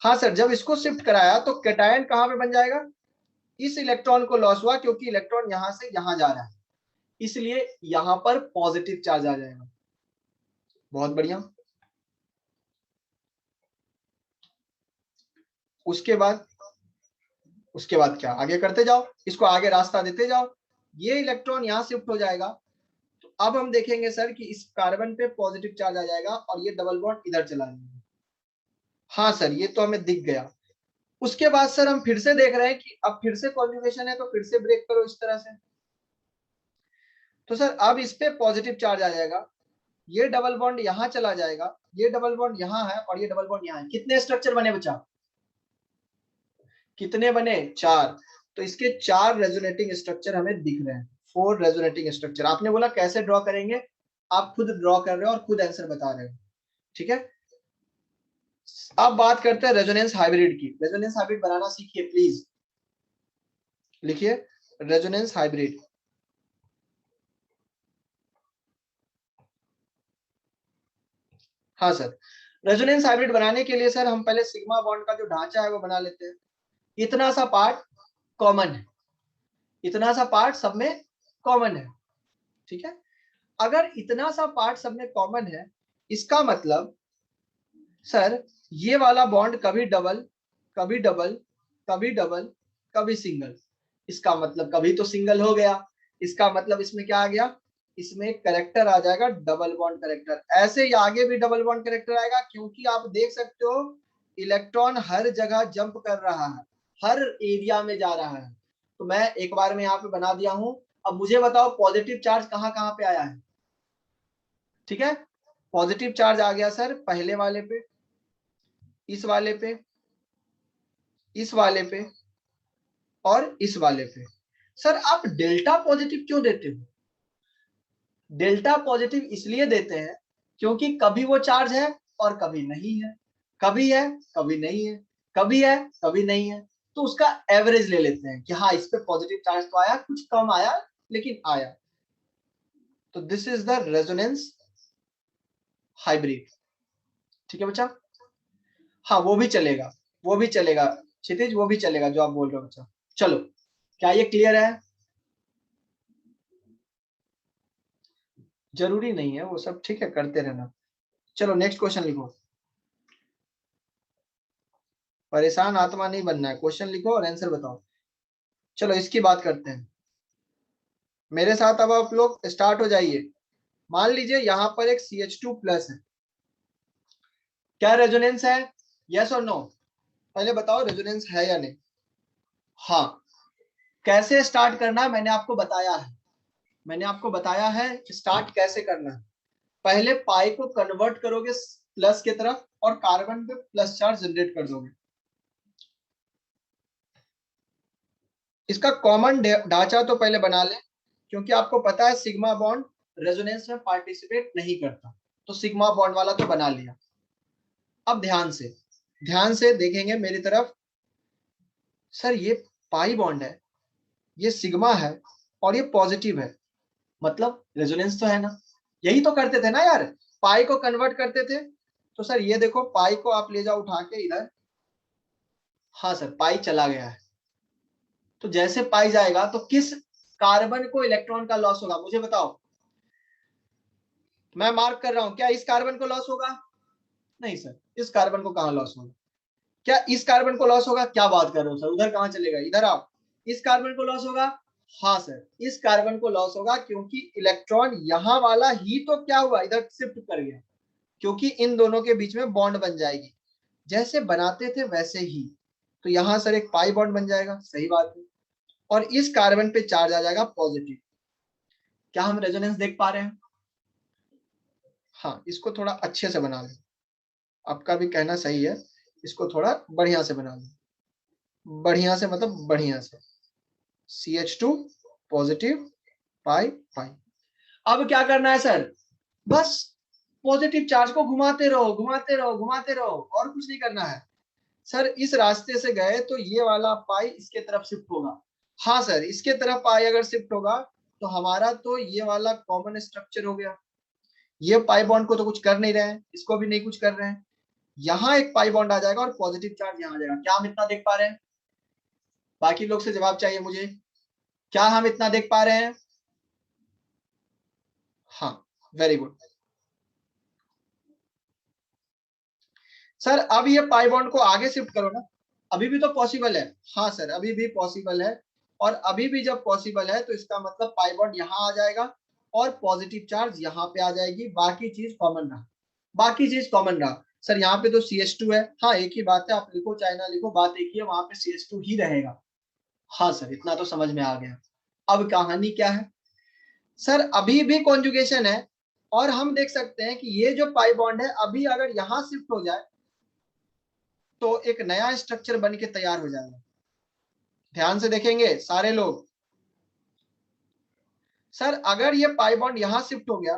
हाँ सर जब इसको शिफ्ट कराया तो कैटायन कहाँ पे बन जाएगा? इस इलेक्ट्रॉन को लॉस हुआ क्योंकि इलेक्ट्रॉन यहां से यहां जा रहा है, इसलिए यहां पर पॉजिटिव चार्ज आ जाएगा। बहुत बढ़िया। उसके बाद, उसके बाद क्या, आगे करते जाओ, इसको आगे रास्ता देते जाओ, ये इलेक्ट्रॉन यहां शिफ्ट हो जाएगा। तो अब हम देखेंगे सर कि इस कार्बन पे पॉजिटिव चार्ज आ जाएगा और ये डबल बॉन्ड इधर चला जाएगा। हाँ सर ये तो हमें दिख गया। उसके बाद सर हम फिर से देख रहे हैं कि अब फिर से कॉन्जुगेशन है तो फिर से ब्रेक करो इस तरह से। तो सर अब इस पे पॉजिटिव चार्ज आ जाएगा, ये डबल बॉन्ड यहां चला जाएगा, ये डबल बॉन्ड यहां है और ये डबल बॉन्ड यहां है। कितने स्ट्रक्चर बने बच्चा? कितने बने? 4। तो इसके 4 रेजोनेटिंग स्ट्रक्चर हमें दिख रहे हैं, 4 रेजोनेटिंग स्ट्रक्चर। आपने बोला कैसे ड्रॉ करेंगे, आप खुद ड्रॉ कर रहे हो और खुद आंसर बता रहे हो, ठीक है। अब बात करते हैं रेजोनेंस हाइब्रिड की। रेजोनेंस हाइब्रिड बनाना सीखिए प्लीज, लिखिए रेजोनेंस हाइब्रिड। हाँ सर, रेजोनेंस हाइब्रिड बनाने के लिए सर हम पहले सिग्मा बॉन्ड का जो ढांचा है वो बना लेते हैं। इतना सा पार्ट कॉमन है, इतना सा पार्ट सब में कॉमन है, ठीक है। अगर इतना सा पार्ट सब में कॉमन है, इसका मतलब सर ये वाला बॉन्ड कभी डबल कभी डबल कभी डबल कभी सिंगल, इसका मतलब कभी तो सिंगल हो गया, इसका मतलब इसमें क्या आ गया, इसमें करेक्टर आ जाएगा डबल बॉन्ड करेक्टर। ऐसे ही आगे भी डबल बॉन्ड करेक्टर आएगा, क्योंकि आप देख सकते हो इलेक्ट्रॉन हर जगह जंप कर रहा है, हर एरिया में जा रहा है। तो मैं एक बार में यहाँ पे बना दिया हूं। अब मुझे बताओ पॉजिटिव चार्ज कहाँ कहाँ पे आया है, ठीक है। पॉजिटिव चार्ज आ गया सर पहले वाले पे, इस वाले पे, इस वाले पे और इस वाले पे। सर आप डेल्टा पॉजिटिव क्यों देते हो? डेल्टा पॉजिटिव इसलिए देते हैं क्योंकि कभी वो चार्ज है और कभी नहीं है, कभी है कभी नहीं है, कभी है कभी नहीं है। तो उसका एवरेज ले लेते हैं कि हाँ इस पे पॉजिटिव चार्ज तो आया, कुछ कम आया लेकिन आया। तो this is the resonance hybrid, ठीक है बच्चा। हाँ वो भी चलेगा, वो भी चलेगा क्षितिज, वो भी चलेगा जो आप बोल रहे हो बच्चा। चलो क्या ये क्लियर है? जरूरी नहीं है वो सब, ठीक है, करते रहना। चलो नेक्स्ट क्वेश्चन लिखो। परेशान आत्मा नहीं बनना है, क्वेश्चन लिखो और आंसर बताओ। चलो इसकी बात करते हैं, मेरे साथ अब आप लोग स्टार्ट हो जाइए। मान लीजिए यहाँ पर एक CH2 प्लस है, क्या रेजोनेंस है? यस और नो? पहले बताओ रेजोनेंस है या नहीं। हाँ, कैसे स्टार्ट करना है मैंने आपको बताया है, मैंने आपको बताया है स्टार्ट कैसे करना है। पहले पाई को कन्वर्ट करोगे प्लस की तरफ और कार्बन पे प्लस चार्ज जनरेट कर दोगे। इसका कॉमन ढांचा तो पहले बना ले, क्योंकि आपको पता है सिग्मा बॉन्ड रेजोनेंस में पार्टिसिपेट नहीं करता, तो सिग्मा बॉन्ड वाला तो बना लिया। अब ध्यान से देखेंगे मेरी तरफ। सर ये पाई बॉन्ड है, ये सिग्मा है और ये पॉजिटिव है, मतलब रेजोनेंस तो है ना। यही तो करते थे ना यार, पाई को कन्वर्ट करते थे। तो सर ये देखो पाई को आप ले जाओ उठा के इधर, हाँ सर पाई चला गया है। तो जैसे पाई जाएगा तो किस कार्बन को इलेक्ट्रॉन का लॉस होगा मुझे बताओ। मैं मार्क कर रहा हूं, क्या इस कार्बन को लॉस होगा? नहीं सर, इस कार्बन को कहां लॉस होगा? क्या इस कार्बन को लॉस होगा? क्या बात कर रहे हो सर, उधर कहां चलेगा, इधर आओ। इस कार्बन को लॉस होगा? हाँ सर, इस कार्बन को लॉस होगा, क्योंकि इलेक्ट्रॉन यहां वाला ही तो क्या हुआ, इधर शिफ्ट कर गया, क्योंकि इन दोनों के बीच में बॉन्ड बन जाएगी जैसे बनाते थे वैसे ही। तो यहां सर एक पाई बॉन्ड बन जाएगा, सही बात है, और इस कार्बन पे चार्ज आ जाएगा पॉजिटिव। क्या हम रेजोनेंस देख पा रहे हैं? हाँ, इसको थोड़ा अच्छे से बना लो, आपका भी कहना सही है, इसको थोड़ा बढ़िया से बना लो, बढ़िया से मतलब बढ़िया से। CH2 पॉजिटिव, पाई पाई। अब क्या करना है सर, बस पॉजिटिव चार्ज को घुमाते रहो घुमाते रहो घुमाते रहो, और कुछ नहीं करना है। सर इस रास्ते से गए तो ये वाला पाई इसके तरफ शिफ्ट होगा। हाँ सर, इसके तरफ पाई अगर शिफ्ट होगा तो हमारा तो ये वाला कॉमन स्ट्रक्चर हो गया। ये पाई बॉन्ड को तो कुछ कर नहीं रहे हैं, इसको भी नहीं कुछ कर रहे हैं। यहाँ एक पाई बॉन्ड आ जाएगा और पॉजिटिव चार्ज यहाँ आ जाएगा। क्या हम इतना देख पा रहे हैं? बाकी लोग से जवाब चाहिए मुझे, क्या हम इतना देख पा रहे हैं? हाँ, वेरी गुड। सर अब ये पाई बॉन्ड को आगे शिफ्ट करो ना, अभी भी तो पॉसिबल है। हाँ सर, अभी भी पॉसिबल है, और अभी भी जब पॉसिबल है तो इसका मतलब पाई बॉन्ड यहाँ आ जाएगा और पॉजिटिव चार्ज यहाँ पे आ जाएगी, बाकी चीज कॉमन रहा, बाकी चीज कॉमन रहा। सर यहाँ पे तो CH2 है, हाँ एक ही बात है, आप लिखो चाहे ना लिखो, बात एक ही है, वहां पे CH2 ही रहेगा। हाँ सर, इतना तो समझ में आ गया। अब कहानी क्या है सर, अभी भी कॉन्जुगेशन है, और हम देख सकते हैं कि ये जो पाई बॉन्ड है अभी अगर यहाँ शिफ्ट हो जाए तो एक नया स्ट्रक्चर बन के तैयार हो जाएगा। ध्यान से देखेंगे सारे लोग। सर अगर ये पाई बॉन्ड यहां शिफ्ट हो गया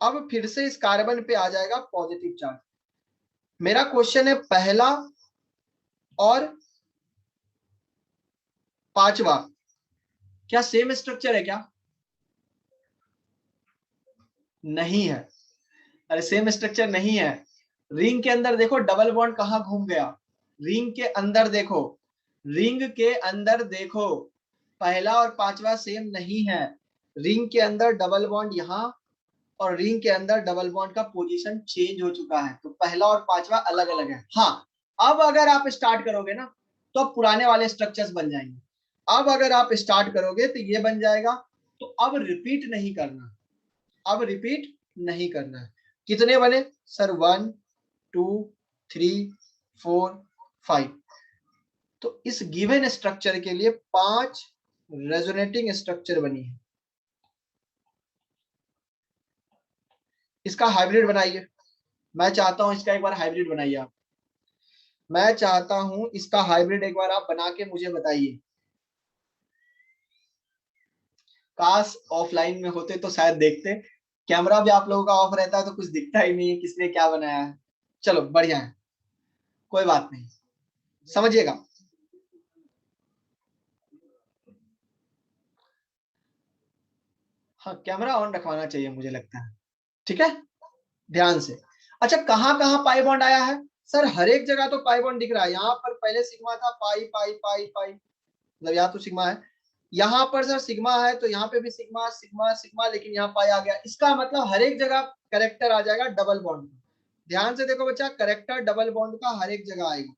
अब फिर से इस कार्बन पे आ जाएगा पॉजिटिव चार्ज। मेरा क्वेश्चन है पहला और पांचवा क्या सेम स्ट्रक्चर है क्या? नहीं है। अरे सेम स्ट्रक्चर नहीं है। रिंग के अंदर देखो डबल बॉन्ड कहां घूम गया, रिंग के अंदर देखो, रिंग के अंदर देखो, पहला और पांचवा सेम नहीं है। रिंग के अंदर डबल बॉन्ड यहां और रिंग के अंदर डबल बॉन्ड का पोजीशन चेंज हो चुका है, तो पहला और पांचवा अलग अलग है। हाँ, अब अगर आप स्टार्ट करोगे ना तो अब पुराने वाले स्ट्रक्चर्स बन जाएंगे। अब अगर आप स्टार्ट करोगे तो ये बन जाएगा। तो अब रिपीट नहीं करना, अब रिपीट नहीं करना है। कितने बने सर? 1 2 3 4 5। तो इस गिवन स्ट्रक्चर के लिए 5 रेजोनेटिंग स्ट्रक्चर बनी है। इसका हाइब्रिड बनाइए। मैं चाहता हूं इसका एक बार हाइब्रिड बनाइए आप। मैं चाहता हूं इसका हाइब्रिड एक बार आप बना के मुझे बताइए। काश ऑफलाइन में होते तो शायद देखते। कैमरा भी आप लोगों का ऑफ रहता है तो कुछ दिखता ही नहीं है किसने क्या बनाया है। चलो बढ़िया है, कोई बात नहीं, समझिएगा। हाँ, कैमरा ऑन रखवाना चाहिए मुझे लगता है। ठीक है, ध्यान से। अच्छा, कहाँ कहाँ पाई बॉन्ड आया है? सर हर एक जगह तो पाई बॉन्ड दिख रहा है। यहाँ पर पहले सिग्मा था, पाई पाई पाई पाई, मतलब यहाँ तो सिग्मा है। यहाँ पर सर सिग्मा है तो यहाँ पे भी सिग्मा सिग्मा सिग्मा, लेकिन यहाँ पाई आ गया। इसका मतलब हर एक जगह करेक्टर आ जाएगा डबल बॉन्ड का। ध्यान से देखो बच्चा, करेक्टर डबल बॉन्ड का हर एक जगह आएगा।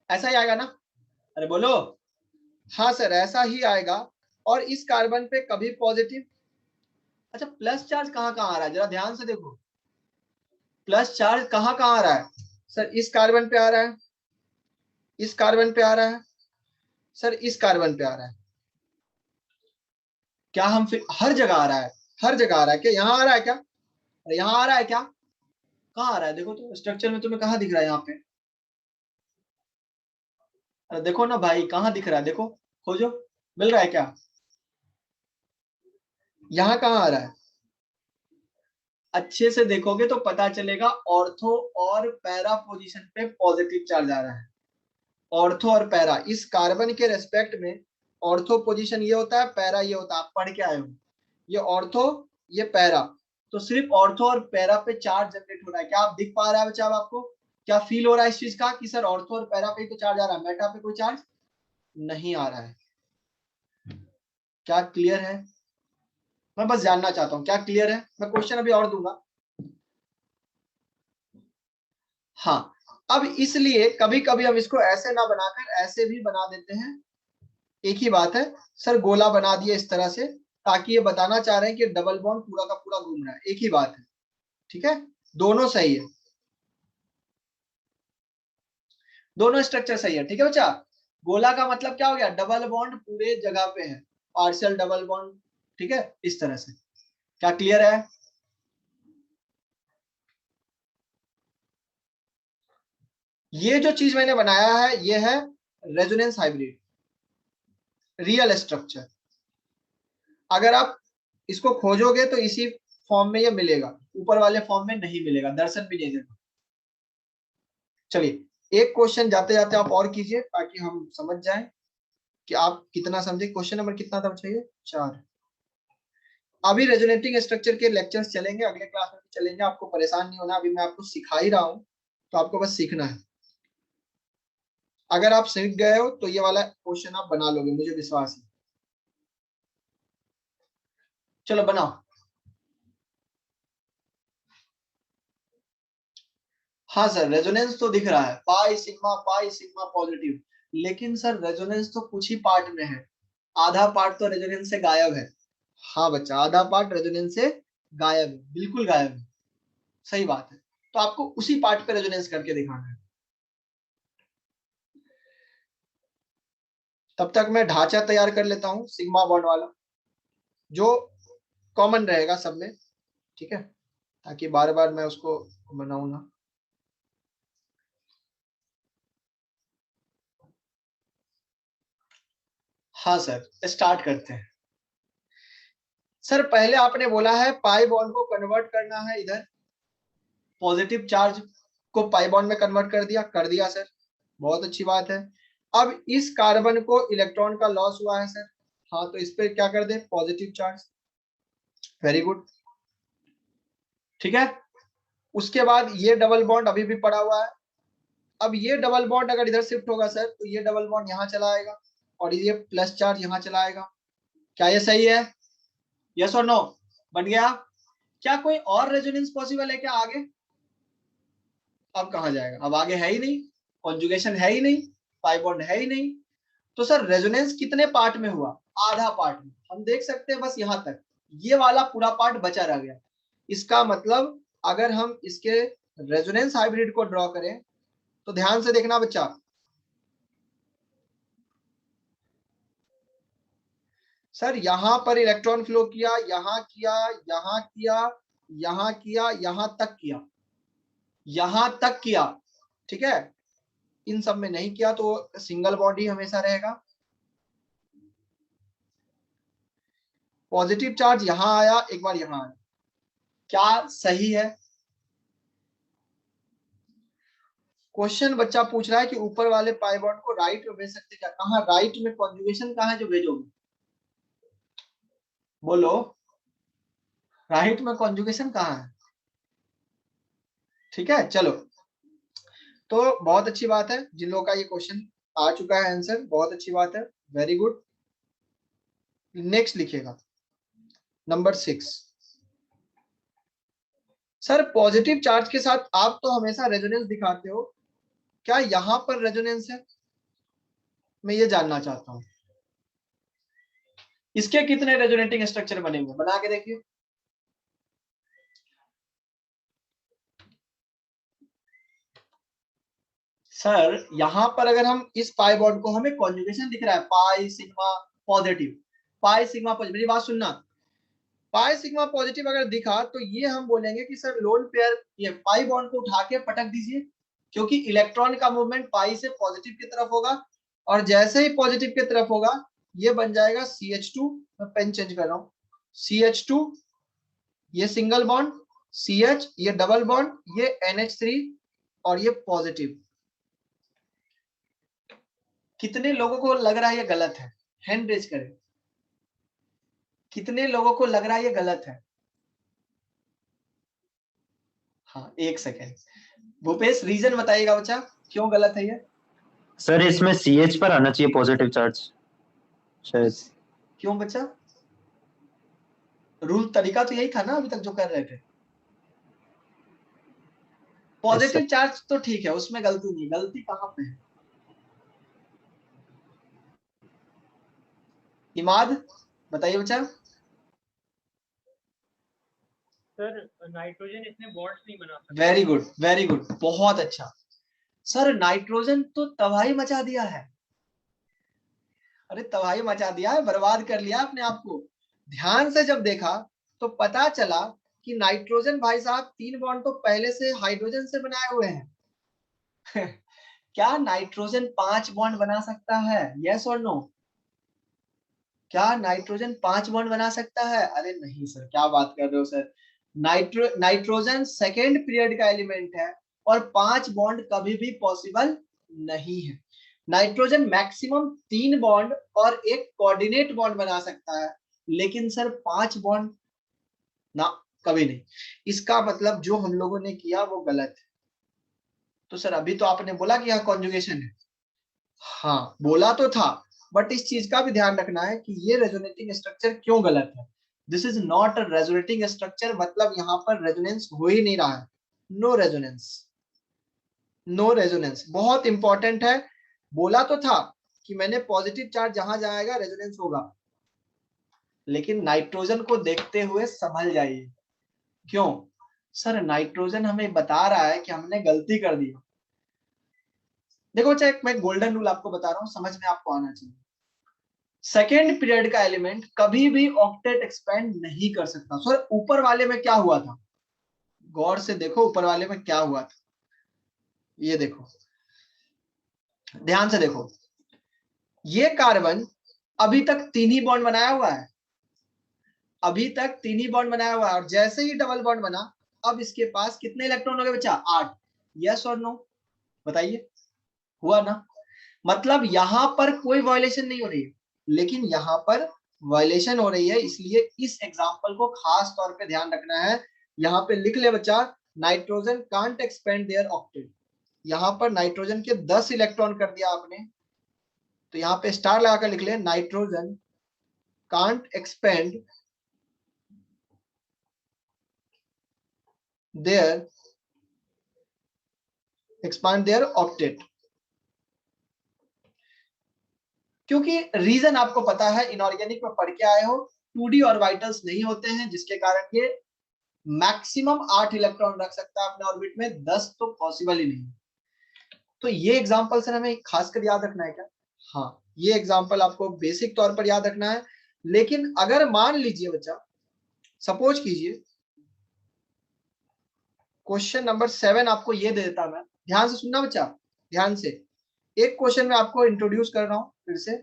ऐसा ही आएगा ना? अरे बोलो। हाँ सर, ऐसा ही आएगा। और इस कार्बन पे कभी पॉजिटिव। अच्छा, प्लस चार्ज कहाँ कहाँ आ रहा है जरा ध्यान से देखो। प्लस चार्ज कहाँ कहाँ आ रहा है? सर इस कार्बन पे आ रहा है, इस कार्बन पे आ रहा है, सर इस कार्बन पे आ रहा है। क्या हम फिर हर जगह आ रहा है? हर जगह आ रहा है क्या? यहाँ आ रहा है क्या? अरे यहाँ आ रहा है क्या? कहाँ आ रहा है देखो तो, स्ट्रक्चर में तुम्हें कहाँ दिख रहा है यहाँ पे? अरे देखो ना भाई, कहाँ दिख रहा है देखो, खोजो, मिल रहा है क्या? यहाँ कहाँ आ रहा है? अच्छे से देखोगे तो पता चलेगा ऑर्थो और पैरा पोजीशन पे पॉजिटिव चार्ज आ रहा है। ऑर्थो और पैरा, इस कार्बन के रेस्पेक्ट में ऑर्थो पोजीशन ये होता है, पैरा ये होता है। आप पढ़ के आए हो, ये ऑर्थो ये पैरा। तो सिर्फ ऑर्थो और पैरा पे चार्ज जनरेट हो रहा है। क्या आप दिख पा रहा है बच्चा? आपको क्या फील हो रहा है इस चीज का कि सर ऑर्थो और पैरा पे ही तो चार्ज आ रहा है, मेटा पे कोई चार्ज नहीं आ रहा है? क्या क्लियर है? मैं बस जानना चाहता हूँ क्या क्लियर है। मैं क्वेश्चन अभी और दूंगा। हाँ, अब इसलिए कभी कभी हम इसको ऐसे ना बनाकर ऐसे भी बना देते हैं। एक ही बात है सर, गोला बना दिया इस तरह से, ताकि ये बताना चाह रहे हैं कि डबल बॉन्ड पूरा का पूरा घूम रहा है। एक ही बात है, ठीक है, दोनों सही है, दोनों स्ट्रक्चर सही है। ठीक है बच्चा, गोला का मतलब क्या हो गया? डबल बॉन्ड पूरे जगह पे है, पार्शियल डबल बॉन्ड। ठीक है, इस तरह से। क्या क्लियर है? ये जो चीज मैंने बनाया है ये है रेजोनेंस हाइब्रिड, रियल स्ट्रक्चर। अगर आप इसको खोजोगे तो इसी फॉर्म में ये मिलेगा, ऊपर वाले फॉर्म में नहीं मिलेगा, दर्शन भी नहीं देगा। चलिए एक क्वेश्चन जाते जाते आप और कीजिए ताकि हम समझ जाएं कि आप कितना समझे। क्वेश्चन नंबर कितना था बच्चा? ये 4। अभी रेजोनेटिंग स्ट्रक्चर के लेक्चर्स चलेंगे, अगले क्लास में भी चलेंगे। आपको परेशान नहीं होना, अभी मैं आपको सिखा ही रहा हूं, तो आपको बस सीखना है। अगर आप सीख गए हो तो ये वाला क्वेश्चन आप बना लोगे, मुझे विश्वास है। चलो बनाओ। हाँ सर, रेजोनेंस तो दिख रहा है, पाई सिग्मा पॉजिटिव। लेकिन सर रेजोनेंस तो कुछ ही पार्ट में है, आधा पार्ट तो रेजोनेंस से गायब है। हाँ बच्चा, आधा पार्ट रेजोनेंस से गायब है, बिल्कुल गायब है। सही बात है, तो आपको उसी पार्ट पे रेजोनेंस करके दिखाना है। तब तक मैं ढांचा तैयार कर लेता हूँ सिग्मा बॉन्ड वाला, जो कॉमन रहेगा सब में। ठीक है, ताकि बार बार मैं उसको बनाऊं ना। हाँ सर, स्टार्ट करते हैं। सर पहले आपने बोला है पाई बॉन्ड को कन्वर्ट करना है, इधर पॉजिटिव चार्ज को पाई बॉन्ड में कन्वर्ट कर दिया सर, बहुत अच्छी बात है। अब इस कार्बन को इलेक्ट्रॉन का लॉस हुआ है सर, हाँ तो इस पे क्या कर दे, पॉजिटिव चार्ज, वेरी गुड, ठीक है। उसके बाद ये डबल बॉन्ड अभी भी पड़ा हुआ है। अब ये डबल बॉन्ड अगर इधर शिफ्ट होगा सर, तो ये डबल बॉन्ड यहाँ चला आएगा और ये प्लस चार्ज यहाँ चला आएगा। क्या ये सही है? यस और नो? बन गया? क्या कोई और रेजोनेंस पॉसिबल है क्या आगे? अब कहाँ जाएगा, अब आगे है ही नहीं, कॉन्जुगेशन है ही नहीं, पाई बॉन्ड है ही नहीं। तो सर रेजोनेंस कितने पार्ट में हुआ? आधा पार्ट में। हम देख सकते हैं बस यहाँ तक, ये वाला पूरा पार्ट बचा रह गया। इसका मतलब अगर हम इसके रेजोनेंस हाइब्रिड को ड्रॉ करें तो ध्यान से देखना बच्चा, सर यहां पर इलेक्ट्रॉन फ्लो किया, यहां किया, यहां किया, यहां किया, यहां तक किया, यहां तक किया, ठीक है। इन सब में नहीं किया तो सिंगल बॉन्ड ही हमेशा रहेगा। पॉजिटिव चार्ज यहां आया, एक बार यहां आया, क्या सही है? क्वेश्चन बच्चा पूछ रहा है कि ऊपर वाले पाई बॉन्ड को राइट में भेज सकते क्या? कहां राइट में कॉन्जुगेशन कहां है जो भेजोगे? बोलो, राइट में कॉन्जुगेशन कहां है? ठीक है, चलो, तो बहुत अच्छी बात है जिन लोगों का ये क्वेश्चन आ चुका है आंसर, बहुत अच्छी बात है, वेरी गुड। नेक्स्ट लिखिएगा, नंबर 6। सर पॉजिटिव चार्ज के साथ आप तो हमेशा रेजोनेंस दिखाते हो, क्या यहां पर रेजोनेंस है? मैं ये जानना चाहता हूं। इसके कितने रेजोनेटिंग स्ट्रक्चर बने हुए, बना के देखिए। सर यहां पर अगर हम इस पाई बॉन्ड को, हमें कॉन्जुगेशन दिख रहा है pi sigma positive, pi sigma positive, मेरी बात सुनना, पाई सिग्मा पॉजिटिव अगर दिखा तो ये हम बोलेंगे कि सर लोन पेयर, ये पाई बॉन्ड को उठा के पटक दीजिए, क्योंकि इलेक्ट्रॉन का मूवमेंट पाई से पॉजिटिव की तरफ होगा, और जैसे ही पॉजिटिव की तरफ होगा ये बन जाएगा CH2, मैं पेन चेंज कर रहा हूं, CH2, ये सिंगल बॉन्ड CH, ये डबल बॉन्ड, ये NH3 और ये पॉजिटिव। कितने लोगों को लग रहा है ये गलत है? हैंड रेज करें, कितने लोगों को लग रहा है ये गलत है? हाँ, एक सेकेंड, भूपेश रीजन बताइएगा बच्चा, क्यों गलत है ये? सर इसमें CH पर आना चाहिए पॉजिटिव चार्ज शायद। क्यों बच्चा? रूल तरीका तो यही था ना अभी तक जो कर रहे थे। पॉजिटिव चार्ज तो ठीक है, उसमें गलती नहीं, गलती कहां पे है? इमाद बताइए बच्चा। सर नाइट्रोजन इसमें बॉन्ड्स नहीं बना सकता। वेरी गुड, वेरी गुड, बहुत अच्छा। सर नाइट्रोजन तो तबाही मचा दिया है, अरे तबाही मचा दिया है, बर्बाद कर लिया अपने आप को। ध्यान से जब देखा तो पता चला कि नाइट्रोजन भाई साहब 3 बॉन्ड तो पहले से हाइड्रोजन से बनाए हुए हैं। क्या नाइट्रोजन 5 बॉन्ड बना सकता है? यस और नो? क्या नाइट्रोजन 5 बॉन्ड बना सकता है? अरे नहीं सर, क्या बात कर रहे हो सर। नाइट्रोजन सेकेंड पीरियड का एलिमेंट है और 5 बॉन्ड कभी भी पॉसिबल नहीं है। नाइट्रोजन मैक्सिमम 3 बॉन्ड और एक कोऑर्डिनेट बॉन्ड बना सकता है, लेकिन सर 5 बॉन्ड ना, कभी नहीं। इसका मतलब जो हम लोगों ने किया वो गलत है। तो सर अभी तो आपने बोला कि यहाँ कॉन्जुगेशन है, हाँ बोला तो था, बट इस चीज का भी ध्यान रखना है कि ये रेजोनेटिंग स्ट्रक्चर क्यों गलत है। This is not a resonating structure, मतलब यहाँ पर रेजोनेंस हो ही नहीं रहा है, नो रेजोनेंस, नो रेजोनेंस, बहुत इंपॉर्टेंट है। बोला तो था कि मैंने पॉजिटिव चार्ज जहां जाएगा रेजोनेंस होगा, लेकिन नाइट्रोजन को देखते हुए संभल जाइए। क्यों? सर नाइट्रोजन हमें बता रहा है कि हमने गलती कर दी। देखो बच्चा, एक मैं गोल्डन रूल आपको बता रहा हूं, समझ में आपको आना चाहिए। सेकेंड पीरियड का एलिमेंट कभी भी ऑक्टेट एक्सपेंड नहीं कर सकता। सर ऊपर वाले में क्या हुआ था, गौर से देखो ऊपर वाले में क्या हुआ था, ये देखो, ध्यान से देखो, ये कार्बन अभी तक 3 ही बॉन्ड बनाया हुआ है, अभी तक 3 ही बॉन्ड बनाया हुआ है, और जैसे ही डबल बॉन्ड बना अब इसके पास कितने इलेक्ट्रॉन हो गए बच्चा? 8। यस और नो बताइए, हुआ ना? मतलब यहां पर कोई वायलेशन नहीं हो रही है, लेकिन यहां पर वायलेशन हो रही है, इसलिए इस एग्जांपल को खास तौर पे ध्यान रखना है। यहां पे लिख ले बच्चा, nitrogen can't expand their octet. यहां पर नाइट्रोजन के 10 इलेक्ट्रॉन कर दिया आपने, तो यहां पे स्टार लगाकर लिख ले, nitrogen can't expand their expand their octet. क्योंकि रीजन आपको पता है, इनऑर्गेनिक में पढ़ के आए हो, 2d ऑर्बिटल्स नहीं होते हैं, जिसके कारण ये मैक्सिमम 8 इलेक्ट्रॉन रख सकता है अपने ऑर्बिट में, 10 तो पॉसिबल ही नहीं। तो ये एग्जांपल सर हमें खास कर याद रखना है क्या? हाँ, ये एग्जांपल आपको बेसिक तौर पर याद रखना है। लेकिन अगर मान लीजिए बच्चा, सपोज कीजिए क्वेश्चन नंबर 7 आपको ये दे देता, मैं ध्यान से सुनना बच्चा, ध्यान से। एक क्वेश्चन मैं आपको इंट्रोड्यूस कर रहा हूं फिर से,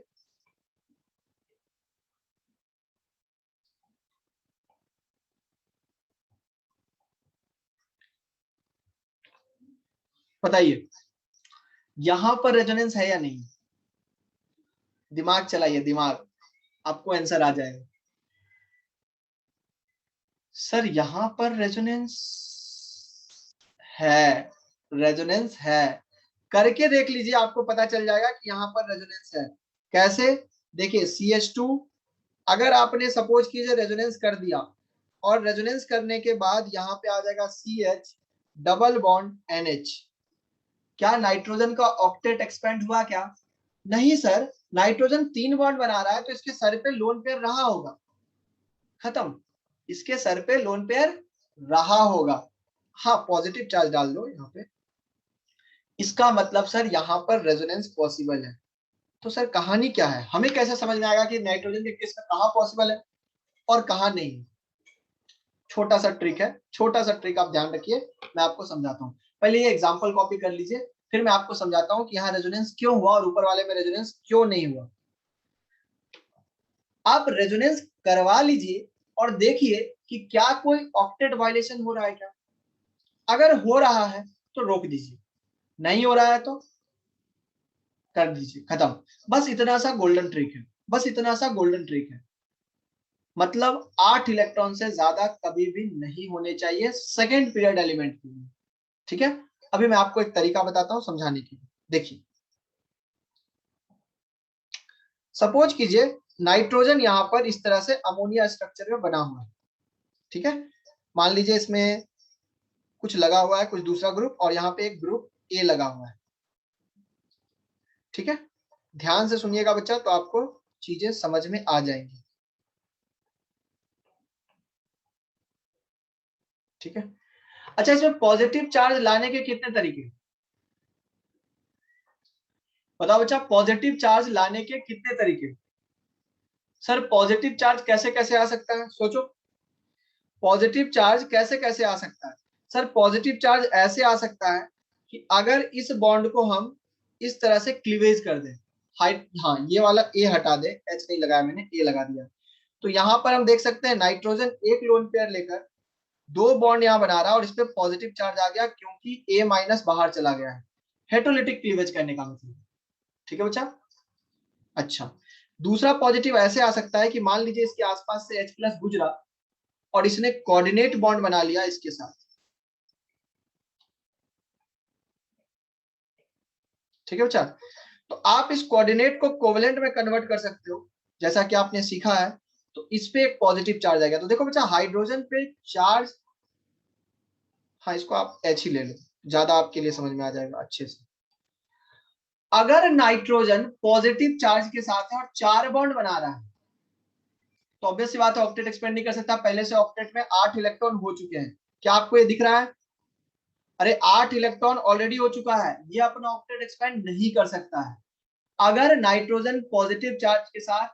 बताइए यहां पर रेजोनेंस है या नहीं? दिमाग चलाइए, दिमाग, आपको आंसर आ जाएगा। सर यहां पर रेजोनेंस है, रेजोनेंस है, करके देख लीजिए, आपको पता चल जाएगा कि यहां पर रेजोनेंस है। कैसे? देखिए CH2, अगर आपने सपोज कीजिए रेजोनेंस कर दिया, और रेजोनेंस करने के बाद यहां पे आ जाएगा CH डबल बॉन्ड NH, क्या नाइट्रोजन का ऑक्टेट एक्सपेंड हुआ क्या? नहीं सर, नाइट्रोजन 3 बॉन्ड बना रहा है, तो इसके सर पे लोन पेयर रहा होगा, खत्म, इसके सर पे लोन पेयर रहा होगा। हाँ, पॉजिटिव चार्ज डाल दो यहाँ पे, इसका मतलब सर यहाँ पर रेजोनेंस पॉसिबल है। तो सर कहानी क्या है, हमें कैसे समझ में आएगा कि नाइट्रोजन के केस में कहाँ पॉसिबल है और कहाँ नहीं? छोटा सा ट्रिक है, छोटा सा ट्रिक आप ध्यान रखिए, मैं आपको समझाता हूँ। पहले ये एग्जांपल कॉपी कर लीजिए, फिर मैं आपको समझाता हूँ कि यहाँ रेजोनेंस क्यों हुआ और ऊपर वाले में रेजोनेंस क्यों नहीं हुआ। आप रेजोनेंस करवा लीजिए और देखिए कि क्या कोई ऑक्टेट वायलेशन हो रहा है क्या। अगर हो रहा है तो रोक दीजिए, नहीं हो रहा है तो कर दीजिए, खत्म। बस इतना सा गोल्डन ट्रिक है, बस इतना सा गोल्डन ट्रिक है। मतलब 8 इलेक्ट्रॉन से ज्यादा कभी भी नहीं होने चाहिए सेकेंड पीरियड एलिमेंट के लिए, ठीक है? अभी मैं आपको एक तरीका बताता हूं समझाने के लिए। देखिए सपोज कीजिए नाइट्रोजन यहां पर इस तरह से अमोनिया स्ट्रक्चर में बना हुआ है, ठीक है? मान लीजिए इसमें कुछ लगा हुआ है, कुछ दूसरा ग्रुप, और यहाँ पे एक ग्रुप ए लगा हुआ है, ठीक है? ध्यान से सुनिएगा बच्चा, तो आपको चीजें समझ में आ जाएंगी, ठीक है? अच्छा, इसमें पॉजिटिव चार्ज लाने के कितने तरीके? बताओ बच्चा, पॉजिटिव चार्ज लाने के कितने तरीके? सर पॉजिटिव चार्ज कैसे कैसे आ सकता है, सोचो, पॉजिटिव चार्ज कैसे कैसे आ सकता है? सर पॉजिटिव चार्ज ऐसे आ सकता है कि अगर इस बॉन्ड को हम इस तरह से क्लीवेज कर दें, हाइट, हाँ ये वाला ए हटा दे, एच नहीं लगाया मैंने, ए लगा दिया, तो यहां पर हम देख सकते हैं नाइट्रोजन एक लोन पेयर लेकर 2 बॉन्ड यहां बना रहा है, और इस पे पॉजिटिव चार्ज आ गया क्योंकि ए माइनस बाहर चला गया है, हेटेरोलिटिक क्लीवेज करने का मतलब, ठीक है बच्चा? अच्छा, दूसरा पॉजिटिव ऐसे आ सकता है कि मान लीजिए इसके आसपास से H प्लस गुजरा और इसने कोऑर्डिनेट बॉन्ड बना लिया इसके साथ, ठीक है बच्चा? तो आप इस कोऑर्डिनेट को कोवेलेंट में कन्वर्ट कर सकते हो, जैसा कि आपने सीखा है। तो इस पे एक पॉजिटिव चार्ज आ गया, तो देखो बच्चा हाइड्रोजन पे चार्ज, हाँ इसको आप H ही ले लो, ज्यादा आपके लिए समझ में आ जाएगा अच्छे से। अगर नाइट्रोजन पॉजिटिव चार्ज के साथ है और 4 बॉन्ड बना रहा है, तो ऑब्वियस सी बात है ऑक्टेट एक्सपेंड नहीं कर सकता, पहले से ऑक्टेट में 8 इलेक्ट्रॉन हो चुके हैं। क्या आपको ये दिख रहा है? अरे 8 इलेक्ट्रॉन ऑलरेडी हो चुका है, ये अपना ऑक्टेट एक्सपेंड नहीं कर सकता है। अगर नाइट्रोजन पॉजिटिव चार्ज के साथ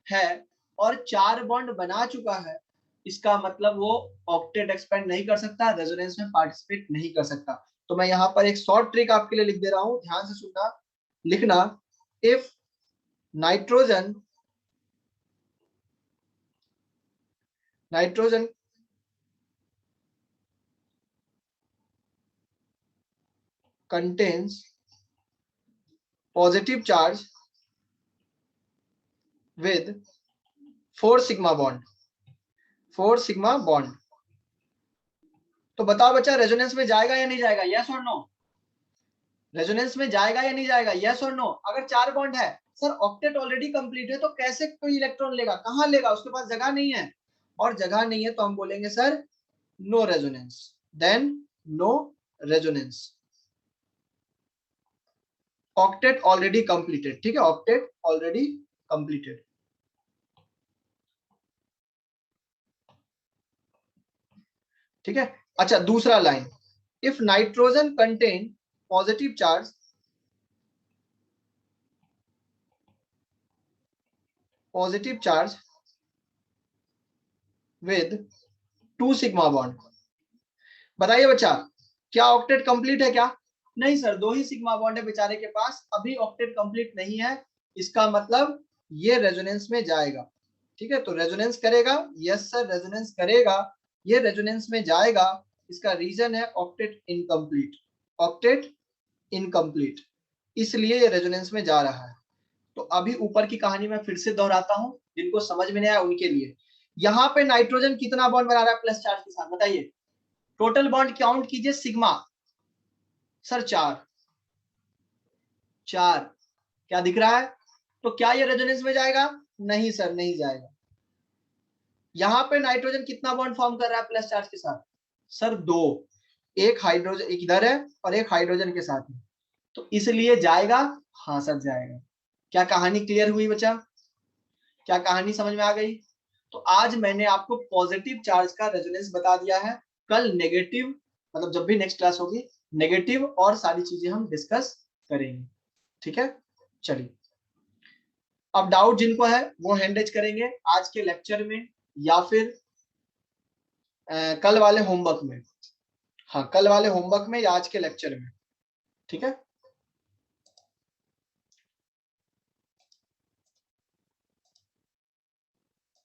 है और 4 बॉन्ड बना चुका है, इसका मतलब वो ऑक्टेट एक्सपेंड नहीं कर सकता, रेजोनेंस में पार्टिसिपेट नहीं कर सकता। तो मैं यहाँ पर एक शॉर्ट ट्रिक आपके लिए लिख दे रहा हूं, ध्यान से सुनना, लिखना, if nitrogen nitrogen contains positive charge with 4 sigma bond, 4 sigma bond। तो बताओ बच्चा रेजोनेंस में जाएगा या नहीं जाएगा, यस और नो? रेजोनेंस में जाएगा या नहीं जाएगा, यस और नो? अगर 4 बॉन्ड है सर, ऑक्टेट ऑलरेडी कंप्लीट है, तो कैसे कोई इलेक्ट्रॉन लेगा, कहां लेगा, उसके पास जगह नहीं है, और जगह नहीं है तो हम बोलेंगे sir no resonance, then no resonance. Octet already completed, ठीक है, ऑक्टेट ऑलरेडी कंप्लीटेड। ठीक है, अच्छा दूसरा line, if nitrogen contain positive charge, positive charge with 2 sigma bond. बताइए बच्चा, क्या ऑक्टेट कंप्लीट है क्या? नहीं सर, 2 ही सिग्मा बॉन्ड है बेचारे के पास, अभी ऑक्टेट कंप्लीट नहीं है, इसका मतलब ये रेजोनेंस में जाएगा। ठीक है, तो रेजोनेंस करेगा, यस सर रेजोनेंस करेगा, ये रेजोनेंस में जाएगा। इसका रीजन है ऑक्टेट इनकम्प्लीट, ऑक्टेट इनकम्प्लीट, इसलिए ये रेजोनेंस में जा रहा है। तो अभी ऊपर की कहानी मैं फिर से दोहराता हूं, जिनको समझ में नहीं आया उनके लिए। यहाँ पे नाइट्रोजन कितना बॉन्ड बना रहा है प्लस चार्ज के साथ, बताइए। टोटल बॉन्ड काउंट कीजिए सिग्मा, सर 4, क्या दिख रहा है? तो क्या ये रेजोनेंस में जाएगा? नहीं सर, नहीं जाएगा। यहाँ पे नाइट्रोजन कितना बॉन्ड फॉर्म कर रहा है प्लस चार्ज के साथ? सर 2, एक हाइड्रोजन, एक इधर है और एक हाइड्रोजन के साथ है, तो इसलिए जाएगा। हाँ सर जाएगा। क्या कहानी क्लियर हुई बच्चा? क्या कहानी समझ में आ गई? तो आज मैंने आपको पॉजिटिव चार्ज का रेजोनेंस बता दिया है, कल नेगेटिव, मतलब जब भी नेक्स्ट क्लास होगी नेगेटिव और सारी चीजें हम डिस्कस करेंगे। ठीक है, चलिए अब डाउट जिनको है वो हैंड रेज करेंगे आज के लेक्चर में या फिर कल वाले होमवर्क में। हाँ, कल वाले होमवर्क में या आज के लेक्चर में। ठीक है,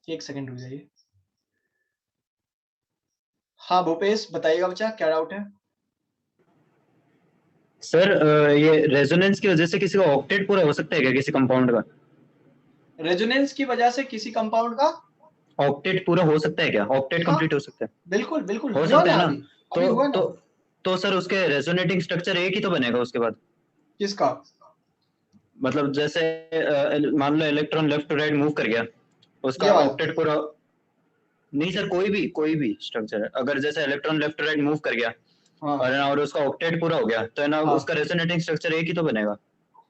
एक सेकंड रुक जाइए। हाँ भूपेश बताइएगा बच्चा, क्या डाउट है? सर ये रेजोनेंस की वजह से किसी का ऑक्टेट पूरा हो सकता है क्या, किसी कंपाउंड का? रेजोनेंस की वजह से किसी कंपाउंड का ऑक्टेट पूरा हो सकता है क्या? ऑक्टेट हाँ, कंप्लीट हो सकता है? बिल्कुल बिल्कुल हो हुआ सकता है ना? अभी हुआ ना। तो सर उसके रेजोनेटिंग स्ट्रक्चर एक ही तो बनेगा उसके बाद? किसका? मतलब जैसे मान लो electron left to right move कर गया, उसका ये वाला? ऑक्टेट पूरा नहीं सर, कोई भी स्ट्रक्चर है, अगर जैसे electron left to right move कर गया हाँ और उसका ऑक्टेट पूरा हो गया, तो है ना हाँ, उसका रेजोनेटिंग स्ट्रक्चर एक ही तो बनेगा?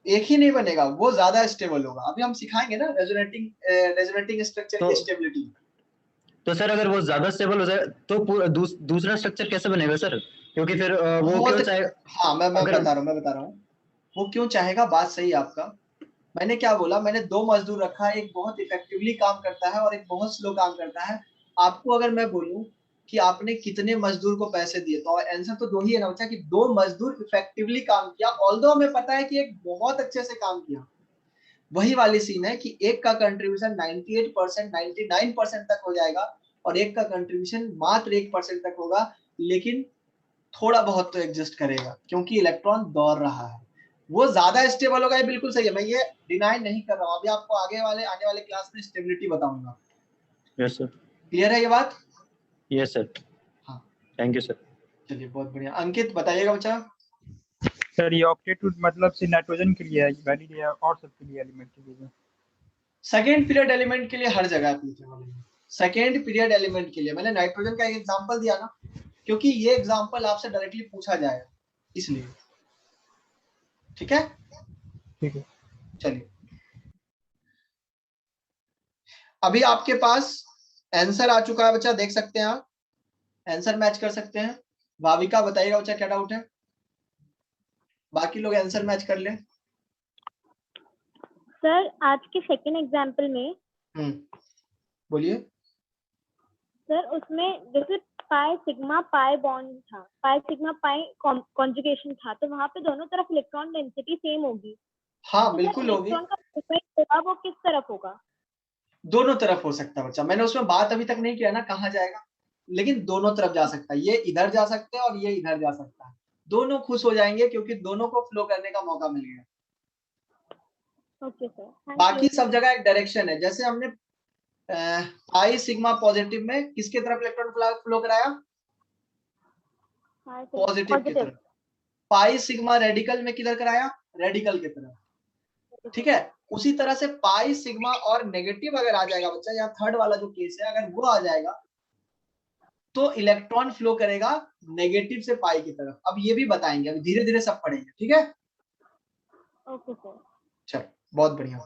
एक ही नहीं बनेगा, वो ज्यादा स्टेबल होगा। अभी हम सिखाएंगे ना रेजोनेटिंग स्ट्रक्चर की स्टेबिलिटी। तो सर अगर वो ज्यादा स्टेबल हो जाए तो दूसरा स्ट्रक्चर कैसे बनेगा सर? क्योंकि फिर वो क्यों बहुत, चाहे हाँ मैं अगर बता रहा हूँ वो क्यों चाहेगा। बात सही है आपका। मैंने क्या बोला, मैंने 2 मजदूर रखा है, एक बहुत इफेक्टिवली काम करता है और एक बहुत स्लो काम करता है। आपको अगर मैं बोलूं कि आपने कितने मजदूर को पैसे दिए, तो आंसर तो 2 ही है ना बच्चा, कि 2 मजदूर इफेक्टिवली काम किया, ऑल्दो हमें पता है कि एक बहुत अच्छे से काम किया। वही वाली सीन है कि एक का कंट्रीब्यूशन 98%, 99% तक हो जाएगा और एक का कंट्रीब्यूशन मात्र 1% तक होगा, लेकिन थोड़ा बहुत तो एग्जिस्ट करेगा क्योंकि इलेक्ट्रॉन दौड़ रहा है। वो ज्यादा स्टेबल होगा, ये बिल्कुल सही है, मैं ये डिनाई नहीं कर रहा हूँ। अभी आपको आने वाले क्लास में स्टेबिलिटी बताऊंगा। यस सर, क्लियर है ये बात? यस सर, हाँ थैंक यू सर। चलिए, बहुत बढ़िया। अंकित बताइएगा बच्चा। सर ये ऑक्टेट मतलब सिर्फ नाइट्रोजन के लिए है, वैलिड है और सबके लिए एलिमेंट के लिए? सेकेंड पीरियड एलिमेंट के लिए हर जगह एप्लीकेबल है। सेकेंड पीरियड एलिमेंट के लिए मैंने नाइट्रोजन का एक एग्जांपल दिया ना, क्योंकि ये एग्जांपल आपसे डायरेक्टली पूछा जाएगा, इसलिए। ठीक है, ठीक है। चलिए अभी आपके पास आंसर आ चुका है बच्चा, देख सकते हैं आप, आंसर मैच कर सकते हैं। भाविका बताइएगा बच्चा, क्या डाउट है? बाकी लोग आंसर मैच कर ले। सर आज के सेकंड एग्जाम्पल में बोलिए। सर उसमें जैसे पाई सिग्मा पाई बॉन्ड था, पाई सिग्मा पाई कॉन्जुगेशन था, तो वहां पे दोनों तरफ इलेक्ट्रॉन डेंसिटी सेम होगी। हाँ तो बिल्कुल होगी। इलेक्ट्रॉन का मूवमेंट होगा वो किस तरफ होगा? दोनों तरफ हो सकता है बच्चा, मैंने उसमें बात अभी तक नहीं किया ना कहाँ जाएगा, लेकिन दोनों तरफ जा सकता है, ये इधर जा सकता है और ये इधर जा सकता है, दोनों खुश हो जाएंगे क्योंकि दोनों को फ्लो करने का मौका मिल गया। ओके सर, थैंक बाकी यू। सब जगह एक डायरेक्शन है, जैसे हमने पाई सिग्मा पॉजिटिव में किसके तरफ इलेक्ट्रॉन फ्लो कराया, पॉजिटिव की तरफ। पाई सिग्मा रेडिकल में किधर कराया, रेडिकल की तरफ, ठीक है। उसी तरह से पाई सिग्मा और नेगेटिव अगर आ जाएगा बच्चा, यहाँ थर्ड वाला जो केस है अगर वो आ जाएगा तो इलेक्ट्रॉन फ्लो करेगा नेगेटिव से पाई की तरफ। अब ये भी बताएंगे, अभी धीरे धीरे सब पढ़ेंगे, ठीक है। Okay sir. चल बहुत बढ़िया।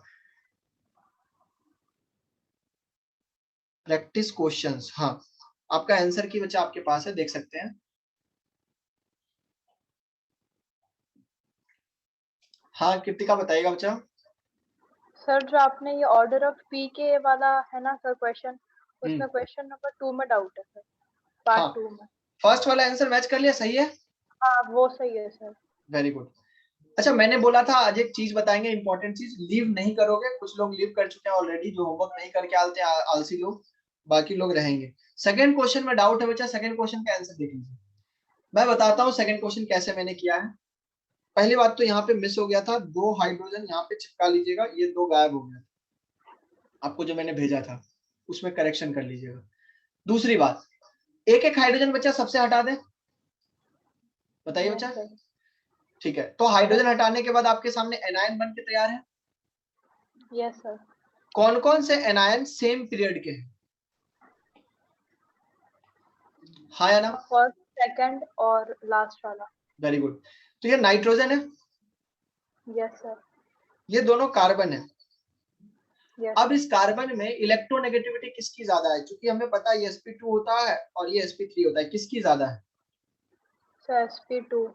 प्रैक्टिस क्वेश्चंस, हाँ आपका आंसर की बच्चा आपके पास है, देख सकते हैं। हाँ कृतिका बताइएगा बच्चा। सर जो आपने ये ऑर्डर ऑफ पी के वाला है ना सर क्वेश्चन, उसमें क्वेश्चन नंबर 2 में डाउट है सर, पार्ट 2 में। फर्स्ट वाला आंसर मैच कर लिया, सही है। हाँ वो सही है सर। Very good. अच्छा मैंने बोला था आज एक चीज बताएंगे, इंपॉर्टेंट चीज, लीव नहीं करोगे, कुछ लोग लीव कर चुके हैं ऑलरेडी, जो होमवर्क नहीं करके आते हैं आलसी लोग, बाकी लोग रहेंगे। सेकंड क्वेश्चन में डाउट है बच्चा, सेकंड क्वेश्चन का आंसर देख लीजिए। मैं बताता हूँ सेकंड क्वेश्चन कैसे मैंने किया है। पहली बात तो यहाँ पे मिस हो गया था, 2 हाइड्रोजन यहाँ पे चिपका लीजिएगा, ये 2 गायब हो गया, आपको जो मैंने भेजा था उसमें करेक्शन कर लीजिएगा। दूसरी बात, एक एक हाइड्रोजन बच्चा सबसे हटा दे, बताइए बच्चा। ठीक है, तो हाइड्रोजन हटाने के बाद आपके सामने एनायन बन के तैयार है। Yes sir. कौन कौन से एनायन सेम पीरियड के हैं, हाँ या ना? फर्स्ट, सेकंड और लास्ट वाला। Very good. तो ये नाइट्रोजन है, यस सर। ये दोनों कार्बन है। यस। अब इस कार्बन में इलेक्ट्रोनेगेटिविटी किसकी ज्यादा है, क्योंकि हमें पता है ये sp2 होता है और ये sp3 होता है, किसकी ज्यादा है? Sir sp2।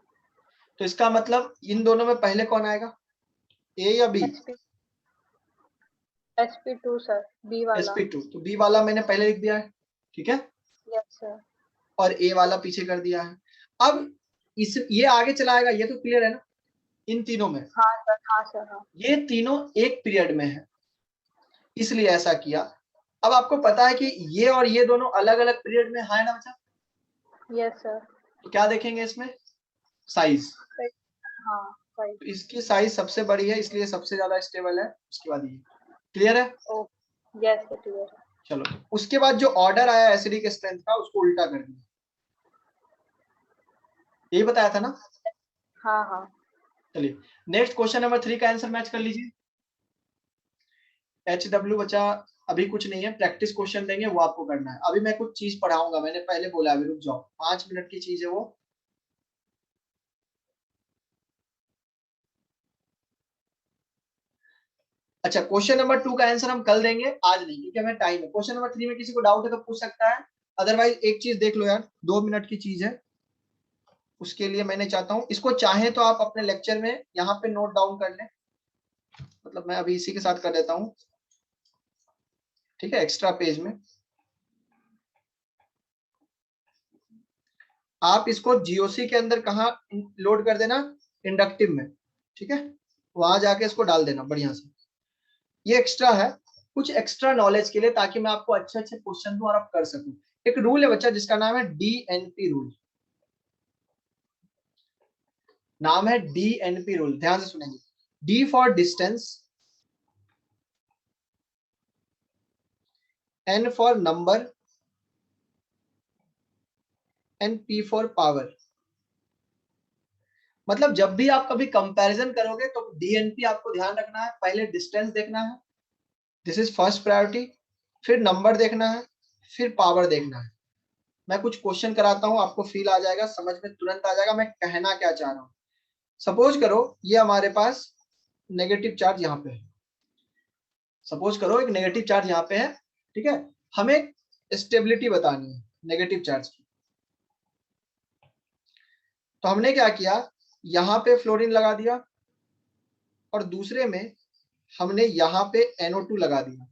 तो इसका मतलब इन दोनों में पहले कौन आएगा, ए या बी? sp2 सर, बी वाला। sp2, तो बी वाला मैंने पहले लिख दिया है, ठीक है। Yes sir. और ए वाला पीछे कर दिया है। अब इस ये आगे चलाएगा, ये तो क्लियर है ना, इन तीनों में। हाँ सर, हाँ सर, हाँ। ये तीनों एक पीरियड में है, इसलिए ऐसा किया। अब आपको पता है कि ये और ये दोनों अलग अलग पीरियड में है ना बच्चा? Yes sir. तो क्या देखेंगे इसमें, साइज। हाँ साइज। तो इसकी साइज सबसे बड़ी है, इसलिए सबसे ज्यादा स्टेबल है। उसके बाद ये क्लियर है। यस सर, क्लियर है। चलो उसके बाद जो ऑर्डर आया एसिडिक स्ट्रेंथ का, उसको उल्टा कर दिया, यही बताया था ना। हाँ हाँ। चलिए नेक्स्ट क्वेश्चन नंबर 3 का आंसर मैच कर लीजिए। HW बचा अभी कुछ नहीं है, प्रैक्टिस क्वेश्चन देंगे वो आपको करना है। अभी मैं कुछ चीज पढ़ाऊंगा, मैंने पहले बोला, अभी रुक जाओ, 5 मिनट की चीज है वो। अच्छा क्वेश्चन नंबर 2 का आंसर हम कल देंगे, आज नहीं, क्योंकि हमें टाइम है। क्वेश्चन नंबर 3 में किसी को डाउट है तो पूछ सकता है, अदरवाइज एक चीज देख लो यार, 2 मिनट की चीज है, उसके लिए मैंने चाहता हूं इसको चाहे तो आप अपने लेक्चर में यहाँ पे नोट डाउन कर लें, मतलब मैं अभी इसी के साथ कर देता हूँ, ठीक है। एक्स्ट्रा पेज में आप इसको GOC के अंदर कहाँ लोड कर देना, इंडक्टिव में, ठीक है, वहां जाके इसको डाल देना बढ़िया से। ये एक्स्ट्रा है, कुछ एक्स्ट्रा नॉलेज के लिए, ताकि मैं आपको अच्छे अच्छे क्वेश्चन दूं और आप कर सकूं। एक रूल है बच्चा जिसका नाम है DNP रूल, नाम है DNP रूल, ध्यान से सुनेंगे। D for distance, N for number, and P for power. मतलब जब भी आप कभी कंपैरिजन करोगे तो DNP आपको ध्यान रखना है, पहले डिस्टेंस देखना है, दिस इज फर्स्ट प्रायोरिटी, फिर नंबर देखना है, फिर पावर देखना है। मैं कुछ क्वेश्चन कराता हूं, आपको फील आ जाएगा, समझ में तुरंत आ जाएगा मैं कहना क्या चाह रहा हूं। सपोज करो ये हमारे पास नेगेटिव चार्ज यहाँ पे है, सपोज करो एक नेगेटिव चार्ज यहाँ पे है, ठीक है। हमें स्टेबिलिटी बतानी है नेगेटिव चार्ज की, तो हमने क्या किया, यहाँ पे फ्लोरीन लगा दिया और दूसरे में हमने यहाँ पे NO2 लगा दिया,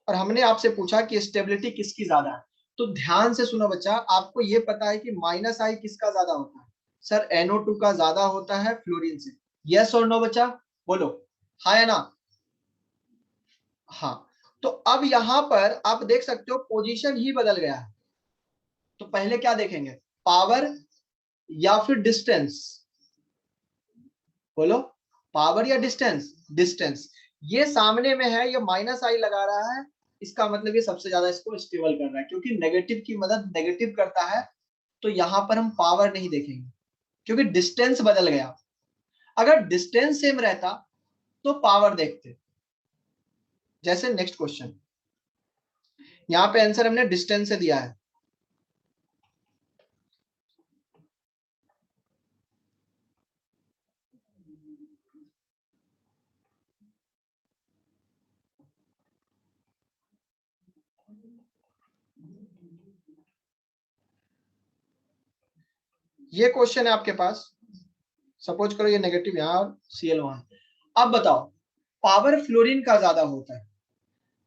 और हमने आपसे पूछा कि स्टेबिलिटी किसकी ज्यादा है। तो ध्यान से सुनो बच्चा, आपको ये पता है कि -I किसका ज्यादा होता है, सर NO2 का ज्यादा होता है फ्लोरीन से। यस और नो बच्चा, बोलो हाँ या ना। हाँ, तो अब यहां पर आप देख सकते हो पोजीशन ही बदल गया है। तो पहले क्या देखेंगे, पावर या फिर डिस्टेंस? बोलो, पावर या डिस्टेंस? डिस्टेंस। ये सामने में है, ये माइनस आई लगा रहा है, इसका मतलब ये सबसे ज्यादा इसको स्टेबल कर रहा है, क्योंकि नेगेटिव की मदद नेगेटिव करता है। तो यहां पर हम पावर नहीं देखेंगे क्योंकि डिस्टेंस बदल गया। अगर डिस्टेंस सेम रहता तो पावर देखते। जैसे नेक्स्ट क्वेश्चन, यहां पे आंसर हमने डिस्टेंस से दिया है। ये क्वेश्चन है आपके पास, सपोज करो ये नेगेटिव यहाँ और Cl वहां। अब बताओ, पावर फ्लोरीन का ज्यादा होता है,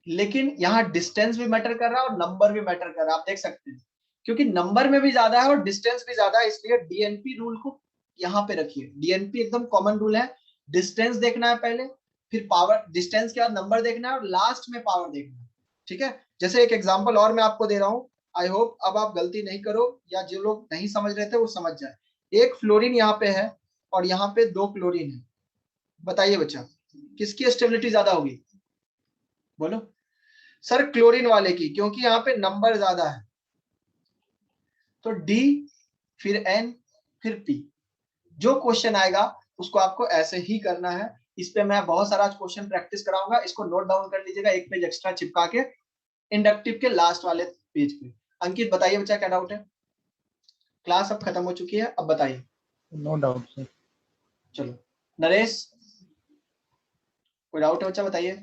लेकिन यहाँ डिस्टेंस भी मैटर कर रहा है और नंबर भी मैटर कर रहा है। आप देख सकते हैं, क्योंकि नंबर में भी ज्यादा है और डिस्टेंस भी ज्यादा है, इसलिए डीएनपी रूल को यहाँ पे रखिए। डीएनपी एकदम कॉमन रूल है, डिस्टेंस देखना है पहले, फिर पावर, डिस्टेंस के बाद नंबर देखना है और लास्ट में पावर देखना है। ठीक है, जैसे एक एग्जाम्पल और मैं आपको दे रहा हूँ, आई होप अब आप गलती नहीं करो, या जो लोग नहीं समझ रहे थे वो समझ जाए। एक फ्लोरीन यहाँ पे है और यहाँ पे 2 क्लोरीन है। बताइए बच्चा, किसकी स्टेबिलिटी ज्यादा होगी? बोलो सर, क्लोरीन वाले की, क्योंकि यहाँ पे नंबर ज्यादा है। तो डी, फिर एन, फिर पी। जो क्वेश्चन आएगा उसको आपको ऐसे ही करना है। इस पे मैं बहुत सारा क्वेश्चन प्रैक्टिस कराऊंगा, इसको नोट डाउन कर लीजिएगा, एक पेज एक्स्ट्रा चिपका के इंडक्टिव के लास्ट वाले पेज पे। अंकित बताइए बच्चा, क्या डाउट है? क्लास अब खत्म हो चुकी है, अब बताइए। No doubt sir. चलो नरेश, कोई डाउट है बच्चा? बताइए।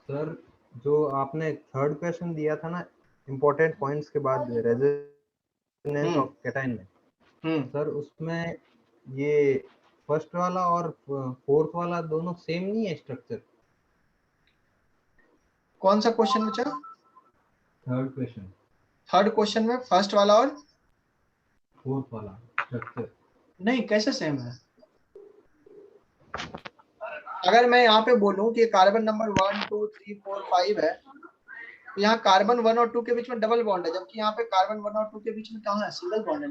सर जो आपने थर्ड क्वेश्चन दिया था ना, इंपॉर्टेंट पॉइंट्स के बाद रेजोनेंस ऑफ कैटायन में, सर उसमें ये फर्स्ट वाला और फोर्थ वाला दोनों सेम नहीं है स्ट्रक्चर? कौन सा क्वेश्चन बच्चा? Third question. थर्ड क्वेश्चन में फर्स्ट वाला और फोर्थ वाला स्ट्रक्चर नहीं, कैसे सेम है? अगर मैं यहाँ पे बोलूं कि कार्बन नंबर 1 2 3 4 5 है, तो यहाँ कार्बन 1 और 2 के बीच में डबल बॉन्ड है, जबकि यहाँ पे कार्बन 1 और 2 के बीच में कहाँ है? सिंगल बॉन्ड है।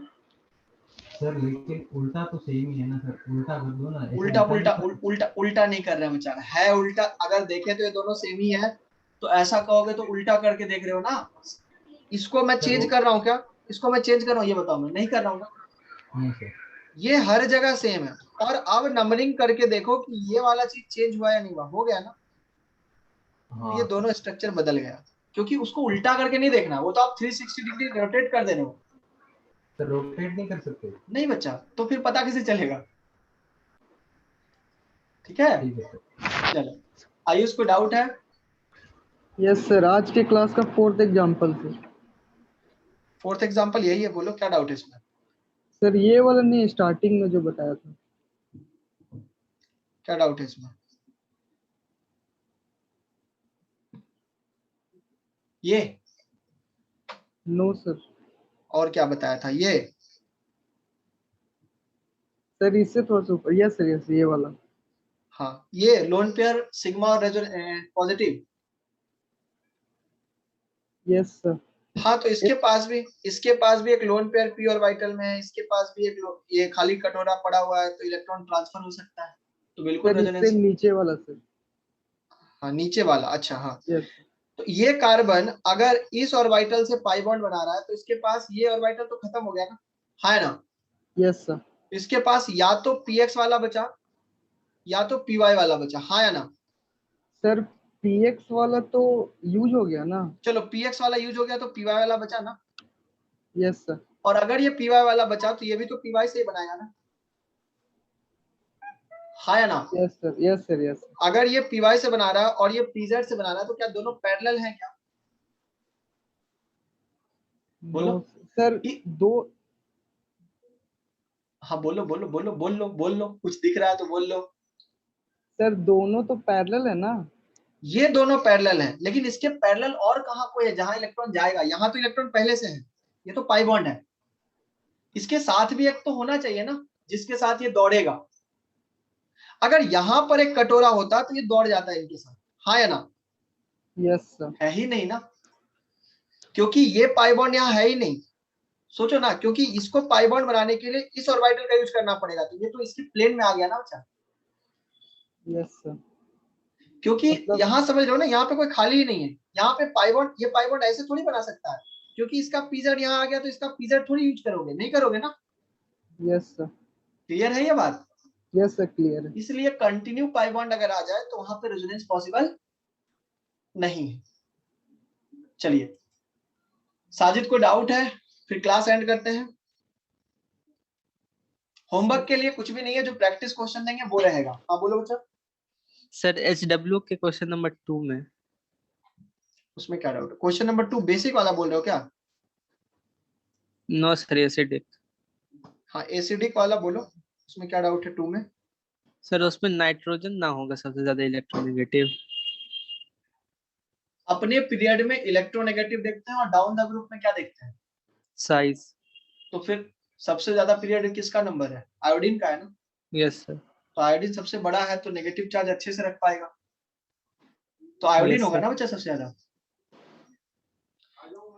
सर लेकिन उल्टा तो सेम ही है ना सर, उल्टा कर दो ना। उल्टा उल्टा उल्टा नहीं कर रहे हैं बेचारा, है उल्टा। अगर देखे तो ये दोनों सेम ही है, तो ऐसा कहोगे तो उल्टा करके देख रहे हो ना। इसको मैं चेंज कर रहा हूँ क्या? इसको मैं चेंज कर रहा हूँ, ये बताओ। मैं नहीं कर रहा हूँ। नहीं सर, ये हर जगह सेम है। और अब नंबरिंग करके देखो कि ये वाला चीज चेंज हुआ या नहीं हुआ। हो गया ना? हाँ, ये दोनों स्ट्रक्चर बदल गया, क्योंकि उसको उल्टा करके नहीं देखना, वो तो आप 360 डिग्री रोटेट कर दे रहे हो। सर रोटेट नहीं कर सकते? नहीं बच्चा, तो फिर पता कैसे चलेगा? ठीक है, ठीक है सर। चलो, आयुष को डाउट है? यस सर, आज के क्लास का fourth example sir. Fourth example यही है, बोलो क्या डाउट है इसमें? सर ये वाला नहीं, स्टार्टिंग में जो बताया था। क्या डाउट है इसमें? ये? No sir. और क्या बताया था? ये? सर इससे थोड़ा सा ऊपर। यस सर, यस, ये वाला। हाँ, ये लोन पेयर सिग्मा और पॉजिटिव। Yes sir. हाँ, तो इसके पास भी एक लोन पेयर पी ऑर्बिटल में है, इसके पास भी एक ये खाली कटोरा पड़ा हुआ है, तो इलेक्ट्रॉन ट्रांसफर हो सकता है। तो बिल्कुल रेजोनेंस। नीचे वाला सर। हाँ, नीचे वाला। अच्छा, हाँ। यस। तो ये कार्बन अगर इस ऑर्बिटल से पाई बॉन्ड बना रहा है, तो इसके पास ये ऑर्बिटल तो खत्म हो गया ना, है ना? Yes sir. इसके पास या तो px वाला बचा या तो py वाला बचा, हाँ या ना? सर px वाला तो यूज हो गया ना। चलो, px वाला यूज हो गया तो py वाला बचा ना? Yes sir. और अगर ये py वाला बचा तो ये भी तो py से ही बनाएगा ना, हाँ या ना? Yes sir, yes sir, yes. अगर ये py से बना रहा है और ये pz से बना रहा है, तो क्या दोनों पैरेलल हैं क्या? बोलो सर। दो। हाँ, बोलो बोलो बोलो बोल लो, कुछ दिख रहा है तो बोल लो। सर दोनों तो पैरेलल है ना। ये दोनों पैरेलल हैं, लेकिन इसके पैरेलल और कहाँ कोई है जहां इलेक्ट्रॉन जाएगा? यहाँ तो इलेक्ट्रॉन पहले से है, ये तो पाई बॉन्ड है। इसके साथ भी एक तो होना चाहिए ना, जिसके साथ ये दौड़ेगा। अगर यहाँ पर एक कटोरा होता तो ये दौड़ जाता है इनके साथ, हाँ या ना? Yes sir. है ही नहीं ना, क्योंकि ये पाई बॉन्ड यहाँ है ही नहीं। सोचो ना, क्योंकि इसको पाई बॉन्ड बनाने के लिए इस ऑर्बिटल का यूज करना पड़ेगा, तो ये तो इसकी प्लेन में आ गया ना बच्चा। Yes sir. क्योंकि मतलब- यहाँ समझ रहे हो ना, यहाँ पे कोई खाली ही नहीं है, यहाँ पे पाई बॉन्ड, ये पाई बॉन्ड ऐसे थोड़ी बना सकता है, क्योंकि इसका पीजेड यहाँ आ गया तो इसका पीजेड थोड़ी यूज करोगे, नहीं करोगे ना। Yes sir. क्लियर है ये बात? यस सर क्लियर है। इसलिए कंटिन्यू पाई बॉन्ड अगर आ जाए तो वहां पे रेजोनेंस पॉसिबल नहीं है। चलिए, साजिद को डाउट है? फिर क्लास एंड करते हैं। होमवर्क के लिए कुछ भी नहीं है, जो प्रैक्टिस क्वेश्चन देंगे वो रहेगा। हाँ बोलो बच्चा। सर HW के क्वेश्चन नंबर 2 में, उसमें क्या डाउट है? क्वेश्चन नंबर 2 बेसिक वाला बोल रहे हो क्या? No sir acidic. हाँ एसिडिक वाला बोलो, उसमें क्या डाउट है 2 में? सर उसमें नाइट्रोजन ना होगा सबसे ज्यादा इलेक्ट्रोनेगेटिव। अपने पीरियड में इलेक्ट्रोनेगेटिव देखते हैं और डाउन द ग्रुप में क्या देखते हैं? साइज। तो फिर सबसे ज्यादा पीरियड किसका नंबर है? आयोडीन का है ना। Yes sir. तो आयोडीन सबसे बड़ा है तो नेगेटिव चार्ज अच्छे से रख पाएगा, तो आयोडीन Yes, होगा sir. ना बच्चा सबसे ज्यादा,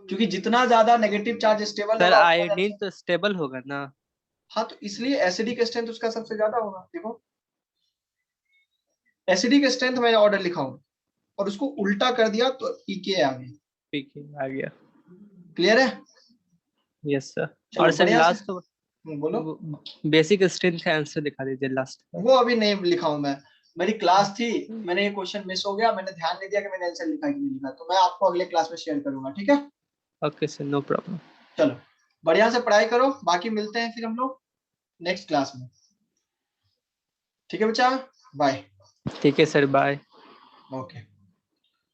क्योंकि जितना ज्यादा नेगेटिव चार्ज स्टेबल सर होगा। आयोडीन तो स्टेबल होगा ना। हाँ तो इसलिए एसिडिक स्ट्रेंथ उसका सबसे ज्यादा होगा। देखो एसिडिक स्ट्रेंथ मैंने ऑर्डर लिखा हूं और उसको उल्टा कर दिया तो पीके आ गई। पीके आ गया। क्लियर है? Yes sir. चलो, और सर बढ़िया से- लास्ट बोलो। बेसिक स्ट्रेंथ का आंसर दिखा दीजिए लास्ट। वो अभी नहीं लिखा हूं मैं, मेरी क्लास थी, मैंने ये क्वेश्चन मिस हो गया, मैंने ध्यान नहीं दिया कि मैंने आंसर लिखा कि नहीं लिखा, तो मैं आपको अगले क्लास में शेयर करूंगा, ठीक है? Okay sir, no problem. चलो बढ़िया से पढ़ाई करो, बाकी मिलते हैं फिर हम लोग नेक्स्ट क्लास में। ठीक है बच्चा, बाय। ठीक है सर, बाय। ओके।